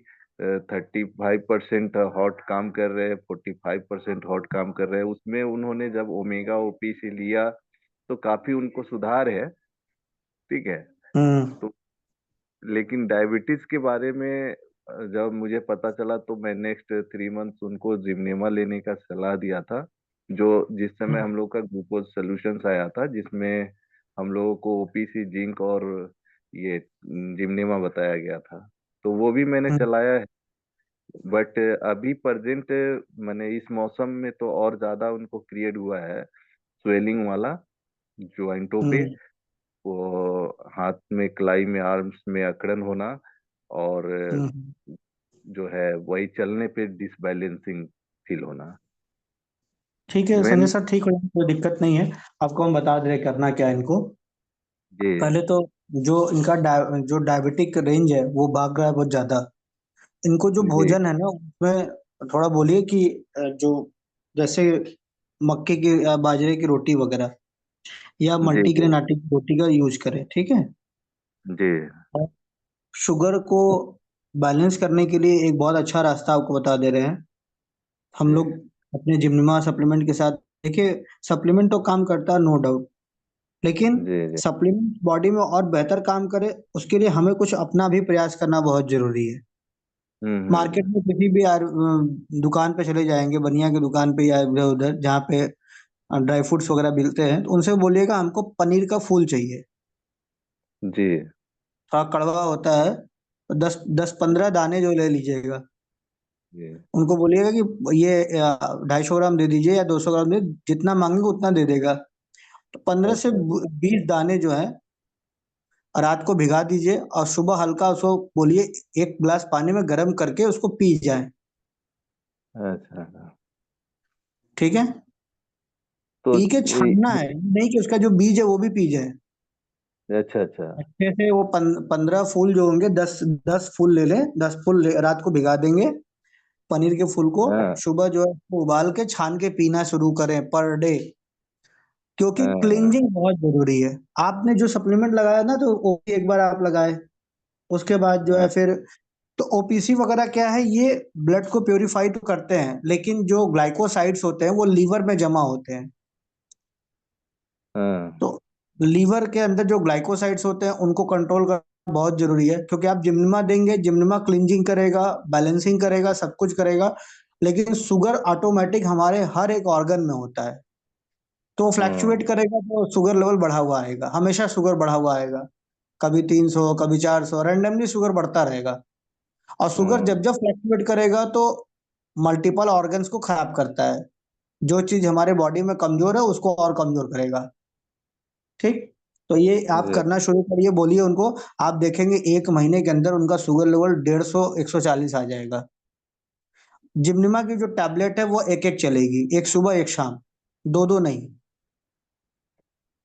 35% हॉट काम कर रहे हैं, 45% हॉट काम कर रहे हैं, उसमें उन्होंने जब ओमेगा ओपीसी लिया तो काफी उनको सुधार है। ठीक है। तो लेकिन डायबिटीज के बारे में जब मुझे पता चला तो मैं नेक्स्ट 3 मंथ्स उनको जिमनेमा लेने का सलाह दिया था, जो जिस समय हम लोग का ग्लूकोज सोल्यूशंस आया था, जिसमें हम लोगों को ओपीसी, जिंक और ये जिमनेमा बताया गया था, तो वो भी मैंने चलाया है। बट अभी प्रेजेंट मैंने इस मौसम में तो और ज्यादा उनको क्रिएट हुआ है स्वेलिंग वाला ज्वाइंटों पे, वो हाथ में कलाई में, आर्म्स में अकड़न होना और जो है वही चलने पे डिसबैलेंसिंग फील होना। ठीक है संजय मेन सर, ठीक हो जाएगा, कोई दिक्कत नहीं है। आपको हम बता दे रहे करना क्या है इनको। जी पहले तो जो इनका जो डायबिटिक रेंज है वो भाग रहा है बहुत ज्यादा। इनको जो जी भोजन है ना उसमें थोड़ा बोलिए कि जो जैसे मक्के की या बाजरे की रोटी वगैरह या जी जी मल्टीग्रेन आटे की रोटी का यूज करें, ठीक है। जी और शुगर को बैलेंस करने के लिए एक बहुत अच्छा रास्ता आपको बता दे रहे हैं हम जी लोग अपने जिम्निमा सप्लीमेंट के साथ। देखिए, सप्लीमेंट तो काम करता है नो डाउट, लेकिन जी जी सप्लीमेंट बॉडी में और बेहतर काम करे उसके लिए हमें कुछ अपना भी प्रयास करना बहुत जरूरी है। मार्केट हम्म। में किसी भी दुकान पे चले जाएंगे, बनिया की दुकान पे या इधर उधर जहाँ पे ड्राई फ्रूट्स वगैरह मिलते हैं, तो उनसे बोलिएगा हमको पनीर का फूल चाहिए। जी थोड़ा कड़वा होता है, तो 10-15 दाने जो ले लीजिएगा। जी उनको बोलिएगा कि ये 250 ग्राम दे दीजिए या 200 ग्राम दे, जितना मांगेंगे उतना दे देगा। तो 15 से अच्छा 20 दाने जो है रात को भिगा दीजिए और सुबह हल्का उसको बोलिए 1 गिलास पानी में गर्म करके उसको पी जाए। अच्छा। ठीक है। तो पी के ये छानना है, नहीं कि उसका जो बीज है वो भी पी जाए। अच्छा अच्छा। अच्छे से वो 15 फूल जो होंगे, 10 फूल ले लें, 10 फूल रात को भिगा देंगे पनीर के फूल को। हाँ सुबह जो है उसको उबाल के छान के पीना शुरू करें पर डे, क्योंकि हाँ क्लींजिंग बहुत जरूरी है। आपने जो सप्लीमेंट लगाया ना तो वो भी एक बार आप लगाए, उसके बाद जो है हाँ फिर तो ओपीसी वगैरह क्या है, ये ब्लड को प्योरीफाई तो करते हैं, लेकिन जो ग्लाइकोसाइड्स होते हैं वो लीवर में जमा होते हैं। हाँ तो लीवर के अंदर जो ग्लाइकोसाइड्स होते हैं उनको कंट्रोल करना बहुत जरूरी है, क्योंकि आप जिम्निमा देंगे, जिम्निमा क्लींजिंग करेगा, बैलेंसिंग करेगा, सब कुछ करेगा, लेकिन शुगर ऑटोमेटिक हमारे हर एक ऑर्गन में होता है। तो फ्लैक्चुएट हाँ करेगा तो शुगर लेवल बढ़ा हुआ आएगा, हमेशा शुगर बढ़ा हुआ आएगा। कभी 300, कभी 400, रैंडमली शुगर बढ़ता रहेगा। और शुगर जब हाँ जब फ्लैक्चुएट करेगा तो मल्टीपल ऑर्गन्स को खराब करता है। जो चीज हमारे बॉडी में कमजोर है उसको और कमजोर करेगा। ठीक, तो ये आप जी करना शुरू करिए, बोलिए उनको। आप देखेंगे 1 महीने के अंदर उनका शुगर लेवल 150 140 आ जाएगा। जिम्निमा की जो टैबलेट है वो एक एक चलेगी, एक सुबह एक शाम, दो दो नहीं।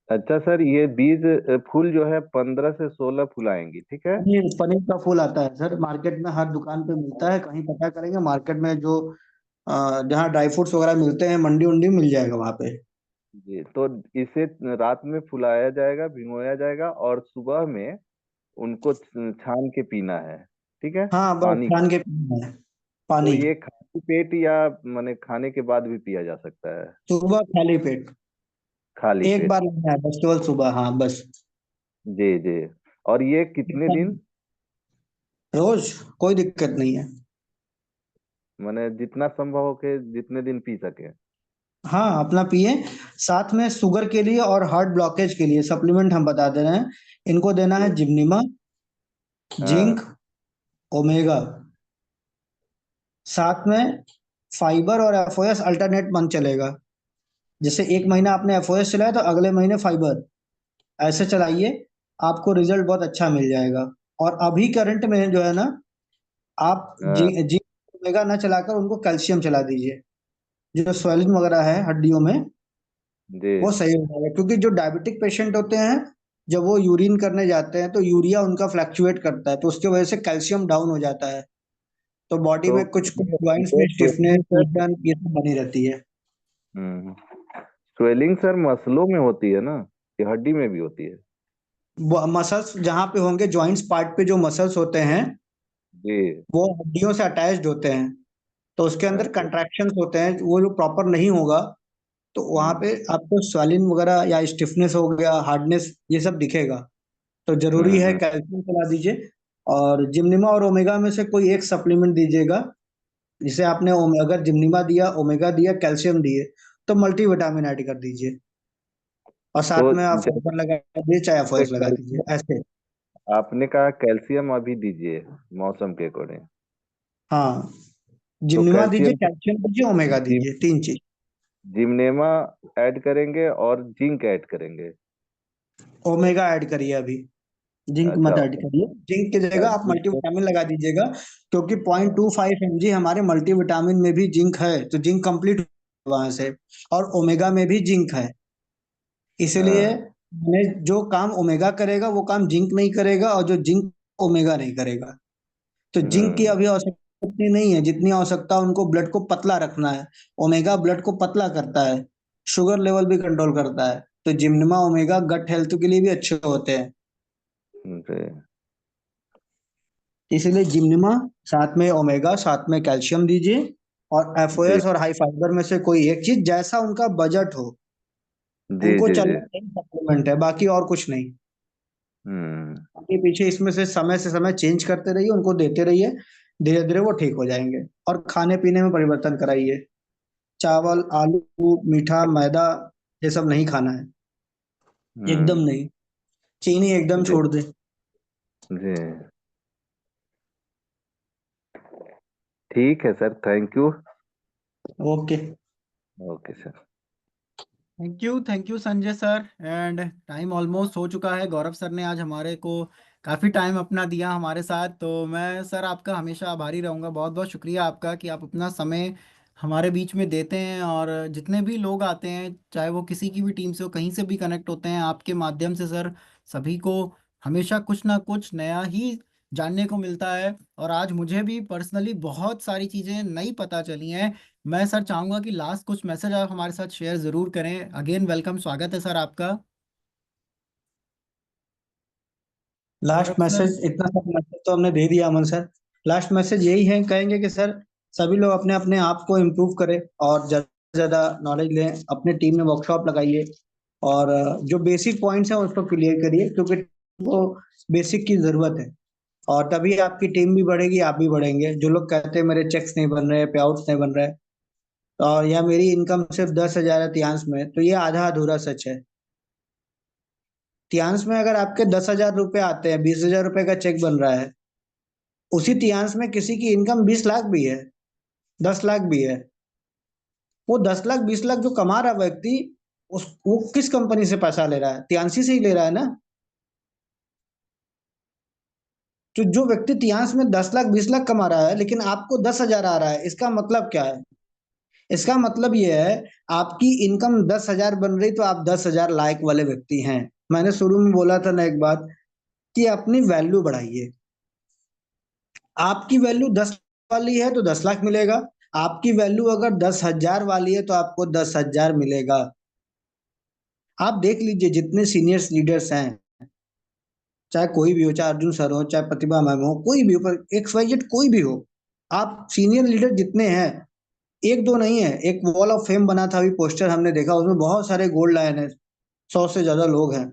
अच्छा सर, ये बीज फूल जो है 15 से 16 फूल आएंगी, ठीक है? पनीर पनीर का फूल आता है सर, मार्केट में हर दुकान पे मिलता है, कहीं पता करेंगे मार्केट में जो जहाँ ड्राई फ्रूट्स वगैरह मिलते हैं, मंडी उंडी मिल जाएगा वहां पे। जी, तो इसे रात में फुलाया जाएगा, भिगोया जाएगा, और सुबह में उनको छान के पीना है, ठीक है? हाँ बस पानी छान को। के पीना है तो पानी, ये खाली पेट या माने खाने के बाद भी पिया जा सकता है? सुबह खाली पेट, खाली एक पेट। बार लेना है बस, केवल सुबह, हाँ बस। जी जी। और ये कितने दिन? रोज, कोई दिक्कत नहीं है। माने जितना संभव हो के जितने दिन पी सके। हाँ अपना पिए। साथ में शुगर के लिए और हार्ट ब्लॉकेज के लिए सप्लीमेंट हम बता दे रहे हैं। इनको देना है जी। जिम्निमा, जिंक, हाँ। ओमेगा। साथ में फाइबर और एफओएस अल्टरनेट मंथ चलेगा। जैसे 1 महीना आपने एफओएस चलाया तो अगले महीने फाइबर, ऐसे चलाइए, आपको रिजल्ट बहुत अच्छा मिल जाएगा। और अभी करंट में जो है ना, आप हाँ, जिंक ओमेगा ना चलाकर उनको कैल्शियम चला दीजिए। जो स्वेलिंग वगैरह है हड्डियों में, जी। वो सही हो जाएगा। क्योंकि जो डायबिटिक पेशेंट होते हैं, जब वो यूरिन करने जाते हैं तो यूरिया उनका फ्लक्चुएट करता है, तो उसकी वजह से कैल्शियम डाउन हो जाता है, तो बॉडी तो में कुछ कुछ जॉइंट्स ये में स्टिफनेस, स्वेलिंग सर। सूजन, ये सब बनी रहती है। हम्म। स्वेलिंग सर मसलों में होती है ना, कि हड्डी में भी होती है? मसल्स जहाँ पे होंगे, जॉइंट्स पार्ट पे जो मसल्स होते हैं जी। वो हड्डियों से अटैच्ड होते हैं, तो उसके अंदर अच्छा। कंट्रैक्शंस होते हैं, वो जो प्रॉपर नहीं होगा तो वहां हम्म पे आपको स्वेलिंग वगैरह या स्टिफनेस हो गया, हार्डनेस, ये सब दिखेगा। तो जरूरी है हम्म। कैल्शियम चला दीजिए। और जिम्निमा और ओमेगा में से कोई एक सप्लीमेंट दीजिएगा। जिसे आपने अगर जिम्निमा दिया, ओमेगा दिया, कैल्शियम दिए, तो मल्टीविटामिन ऐड कर दीजिए। और तो साथ में आप जैसे फाइबर लगा दीजिए, चाहे एफओएस लगा दीजिए, कैल्शियम, ऐसे। आपने कहा कैल्शियम अभी दीजिए मौसम के अकॉर्डिंग। हाँ, तो जिम्निमा दीजिए, कैल्शियम कैल्शियम दीजिए, ओमेगा जिम दीजिए, 3 चीज। जिमनेमा ऐड करेंगे और जिंक ऐड करेंगे। ओमेगा ऐड करिए अभी, जिंक अच्छा। मत ऐड करिए। जिंक की जगह आप जिंक। मल्टीविटामिन लगा दीजिएगा, क्योंकि 0.25 mg हमारे मल्टीविटामिन में भी जिंक है, तो जिंक कंप्लीट वहां से। और ओमेगा में भी जिंक है, इसलिए हाँ। जो काम ओमेगा करेगा वो काम जिंक नहीं करेगा, और जो जिंक ओमेगा नहीं करेगा। तो जिंक की हम्म। अभी आवश्यकता उतनी नहीं है जितनी आवश्यकता उनको ब्लड को पतला रखना है। ओमेगा ब्लड को पतला करता है, शुगर लेवल भी कंट्रोल करता है। तो जिम्निमा ओमेगा गट हेल्थ के लिए भी अच्छे होते हैं। जी इसीलिए जिम्निमा, साथ में ओमेगा, साथ में कैल्शियम दीजिए। और जी एफओएस और हाई फाइबर में से कोई एक चीज, जैसा उनका बजट हो। जी उनको जी जी। चलना यही सप्लीमेंट है, बाकी और कुछ नहीं। हम्म। आगे पीछे इसमें से समय चेंज करते रहिए, उनको देते रहिए, धीरे धीरे वो ठीक हो जाएंगे। और खाने पीने में परिवर्तन कराइए। चावल, आलू, मीठा, मैदा, ये सब नहीं खाना है, एकदम हम्म। नहीं। चीनी एकदम जी छोड़ दे। जी। ठीक है sir, thank you. Okay. Okay sir. Thank you Sanjay sir. And time almost हो चुका है। गौरव सर ने आज हमारे को काफ़ी टाइम अपना दिया हमारे साथ, तो मैं सर आपका हमेशा आभारी रहूँगा। बहुत बहुत शुक्रिया आपका कि आप अपना समय हमारे बीच में देते हैं, और जितने भी लोग आते हैं, चाहे वो किसी की भी टीम से हो, कहीं से भी कनेक्ट होते हैं आपके माध्यम से सर, सभी को हमेशा कुछ ना कुछ नया ही जानने को मिलता है। और आज मुझे भी पर्सनली बहुत सारी चीज़ें नई पता चली हैं। मैं सर चाहूंगा कि लास्ट कुछ मैसेज आप हमारे साथ शेयर जरूर करें। अगेन वेलकम, स्वागत है सर आपका। लास्ट गौरव सर। मैसेज, इतना सब मैसेज तो हमने दे दिया अमन सर। लास्ट मैसेज यही है, कहेंगे कि सर सभी लोग अपने अपने आप को इम्प्रूव करें और ज्यादा से ज्यादा नॉलेज लें, अपने टीम में वर्कशॉप लगाइए। और जो बेसिक पॉइंट्स हैं उसको क्लियर करिए, क्योंकि वो बेसिक की जरूरत है। और तभी आपकी टीम भी बढ़ेगी, आप भी बढ़ेंगे। जो लोग कहते हैं मेरे चेक्स नहीं बन रहे, पे आउट्स नहीं बन रहे, और या मेरी इनकम सिर्फ 10,000 है तियांश में, तो ये आधा अधूरा सच है। तियांश में अगर आपके 10,000 रुपए आते हैं, 20,000 रुपए का चेक बन रहा है, उसी तियांश में किसी की इनकम 20 लाख भी है, 10 लाख भी है, वो 10 लाख 20 लाख जो कमा रहा व्यक्ति, वो किस कंपनी से पैसा ले रहा है? तियांसी से ही ले रहा है ना। तो जो व्यक्ति तियांस में 10 लाख 20 लाख कमा रहा है लेकिन आपको 10,000 आ रहा है, इसका मतलब क्या है? इसका मतलब ये है आपकी इनकम 10,000 बन रही तो आप 10,000 लायक वाले व्यक्ति हैं। मैंने शुरू में बोला था ना एक बात कि अपनी वैल्यू बढ़ाइए। आपकी वैल्यू 10 वाली है तो 10 लाख मिलेगा, आपकी वैल्यू अगर 10,000 वाली है तो आपको 10,000 मिलेगा। आप देख लीजिए जितने सीनियर्स लीडर्स हैं, चाहे कोई भी हो, चाहे अर्जुन सर हो, चाहे प्रतिभा मैम हो, कोई भी हो, पर XYZ कोई भी हो, आप सीनियर लीडर जितने हैं, एक दो नहीं है, एक वॉल ऑफ फेम बना था अभी पोस्टर हमने देखा, उसमें बहुत सारे गोल्ड लायन है, 100 से ज्यादा लोग हैं,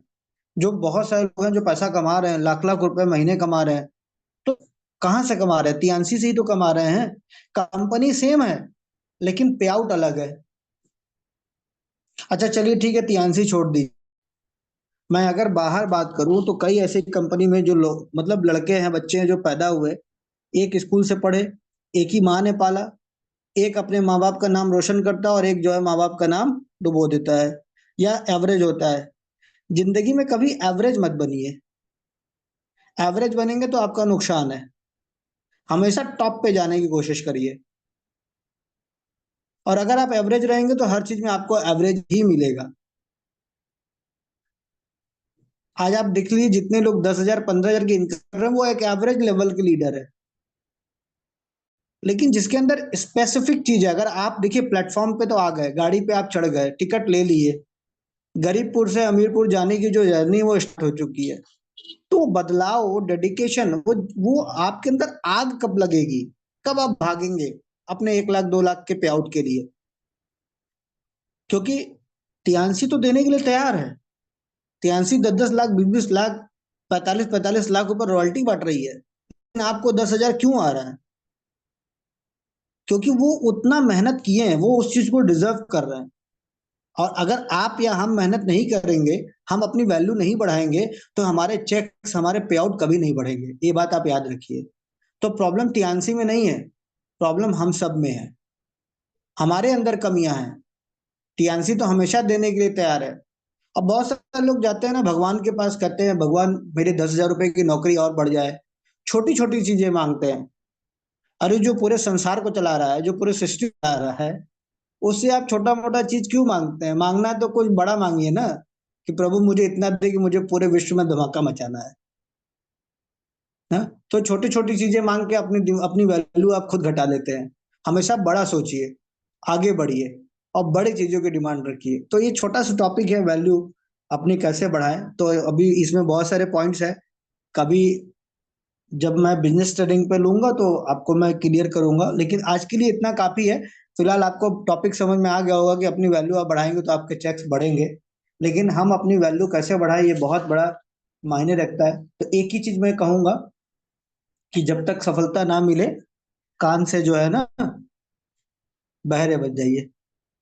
जो बहुत सारे लोग हैं जो पैसा कमा रहे हैं, लाख लाख रुपए महीने कमा रहे हैं। तो कहाँ से कमा रहे हैं? तियांसी से ही तो कमा रहे हैं। कंपनी सेम है लेकिन पे आउट अलग है। अच्छा चलिए ठीक है, तियांसी छोड़ दी। मैं अगर बाहर बात करूं तो कई ऐसी कंपनी में जो लोग मतलब लड़के हैं, बच्चे हैं जो पैदा हुए, एक स्कूल से पढ़े, एक ही माँ ने पाला, एक अपने माँ बाप का नाम रोशन करता है और एक जो है माँ बाप का नाम डुबो देता है या एवरेज होता है। जिंदगी में कभी एवरेज मत बनिए। एवरेज बनेंगे तो आपका नुकसान है। हमेशा टॉप पे जाने की कोशिश करिए, और अगर आप एवरेज रहेंगे तो हर चीज में आपको एवरेज ही मिलेगा। आज आप देख लीजिए जितने लोग 10,000 15,000 की इनकम कर रहे हैं वो एक एवरेज लेवल के लीडर है। लेकिन जिसके अंदर स्पेसिफिक चीज है, अगर आप देखिए प्लेटफॉर्म पे तो आ गए, गाड़ी पे आप चढ़ गए, टिकट ले लिए, गरीबपुर से अमीरपुर जाने की जो जर्नी वो स्टार्ट हो चुकी है, तो बदलाव, डेडिकेशन, वो आपके अंदर आग कब लगेगी, कब आप भागेंगे अपने 1 लाख 2 लाख के पे आउट के लिए? क्योंकि तियांसी तो देने के लिए तैयार है। तियांसी 10-10 लाख 20-20 लाख 45-45 लाख ऊपर रॉयल्टी बांट रही है, लेकिन आपको 10,000 क्यों आ रहा है? क्योंकि वो उतना मेहनत किए हैं, वो उस चीज को डिजर्व कर रहे हैं। और अगर आप या हम मेहनत नहीं करेंगे, हम अपनी वैल्यू नहीं बढ़ाएंगे, तो हमारे चेक्स, हमारे पे आउट कभी नहीं बढ़ेंगे। ये बात आप याद रखिए। तो प्रॉब्लम तियांसी में नहीं है, प्रॉब्लम हम सब में है, हमारे अंदर कमियां हैं। तियांसी तो हमेशा देने के लिए तैयार है। अब बहुत सारे लोग जाते हैं ना भगवान के पास, कहते हैं भगवान मेरे 10,000 रुपए की नौकरी और बढ़ जाए, छोटी छोटी चीजें मांगते हैं। अरे जो पूरे संसार को चला रहा है, जो पूरे सृष्टि को चला रहा है, उससे आप छोटा मोटा चीज क्यों मांगते हैं? मांगना है तो कुछ बड़ा मांगिए ना, कि प्रभु मुझे इतना दे कि मुझे पूरे विश्व में धमाका मचाना है ना। तो छोटी छोटी चीजें मांग के अपनी अपनी वैल्यू आप खुद घटा लेते हैं। हमेशा बड़ा सोचिए, आगे बढ़िए और बड़ी चीजों की डिमांड रखिए। तो ये छोटा सा टॉपिक है, वैल्यू अपनी कैसे बढ़ाएं। तो अभी इसमें बहुत सारे पॉइंट्स है, कभी जब मैं बिजनेस ट्रेडिंग पे लूंगा तो आपको मैं क्लियर करूंगा, लेकिन आज के लिए इतना काफी है। फिलहाल आपको टॉपिक समझ में आ गया होगा कि अपनी वैल्यू आप बढ़ाएंगे तो आपके चेक्स बढ़ेंगे, लेकिन हम अपनी वैल्यू कैसे बढ़ाएं ये बहुत बड़ा मायने रखता है। तो एक ही चीज मैं कहूंगा कि जब तक सफलता ना मिले, कान से जो है ना बहरे बन जाइए।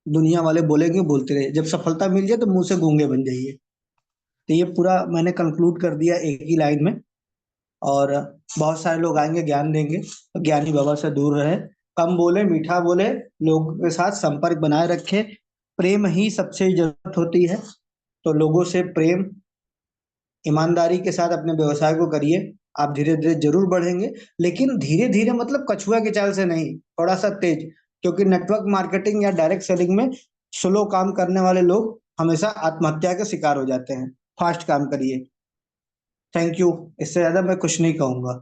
दुनिया वाले बोलेंगे बोलते रहिए, जब सफलता मिल जाए तो मुंह से गूंगे बन जाइए। तो ये पूरा मैंने कंक्लूड कर दिया एक ही लाइन में। और बहुत सारे लोग आएंगे ज्ञान देंगे, तो ज्ञानी बाबा से दूर रहे, कम बोले, मीठा बोले, लोगों के साथ संपर्क बनाए रखे। प्रेम ही सबसे जरूरत होती है, तो लोगों से प्रेम, ईमानदारी के साथ अपने व्यवसाय को करिए। आप धीरे धीरे जरूर बढ़ेंगे, लेकिन धीरे धीरे मतलब कछुआ की चाल से नहीं, थोड़ा सा तेज। क्योंकि नेटवर्क मार्केटिंग या डायरेक्ट सेलिंग में स्लो काम करने वाले लोग हमेशा आत्महत्या के शिकार हो जाते हैं। फास्ट काम करिए। थैंक यू, इससे ज्यादा मैं कुछ नहीं कहूंगा।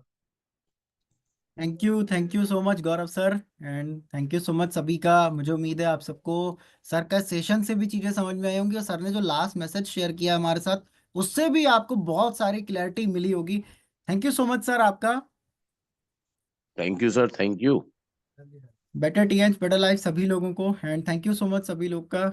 Thank you so much Gaurav sir, and thank you so much सभी का। मुझे उम्मीद है आप सबको सर का सेशन से भी चीज़ें समझ में आई होंगी, और सर ने जो लास्ट मैसेज शेयर किया हमारे साथ उससे भी आपको बहुत सारी क्लैरिटी मिली होगी। Thank you so much sir आपका। Thank you sir, thank you. Better TH better life सभी लोगों को, and thank you so much सभी लोग का।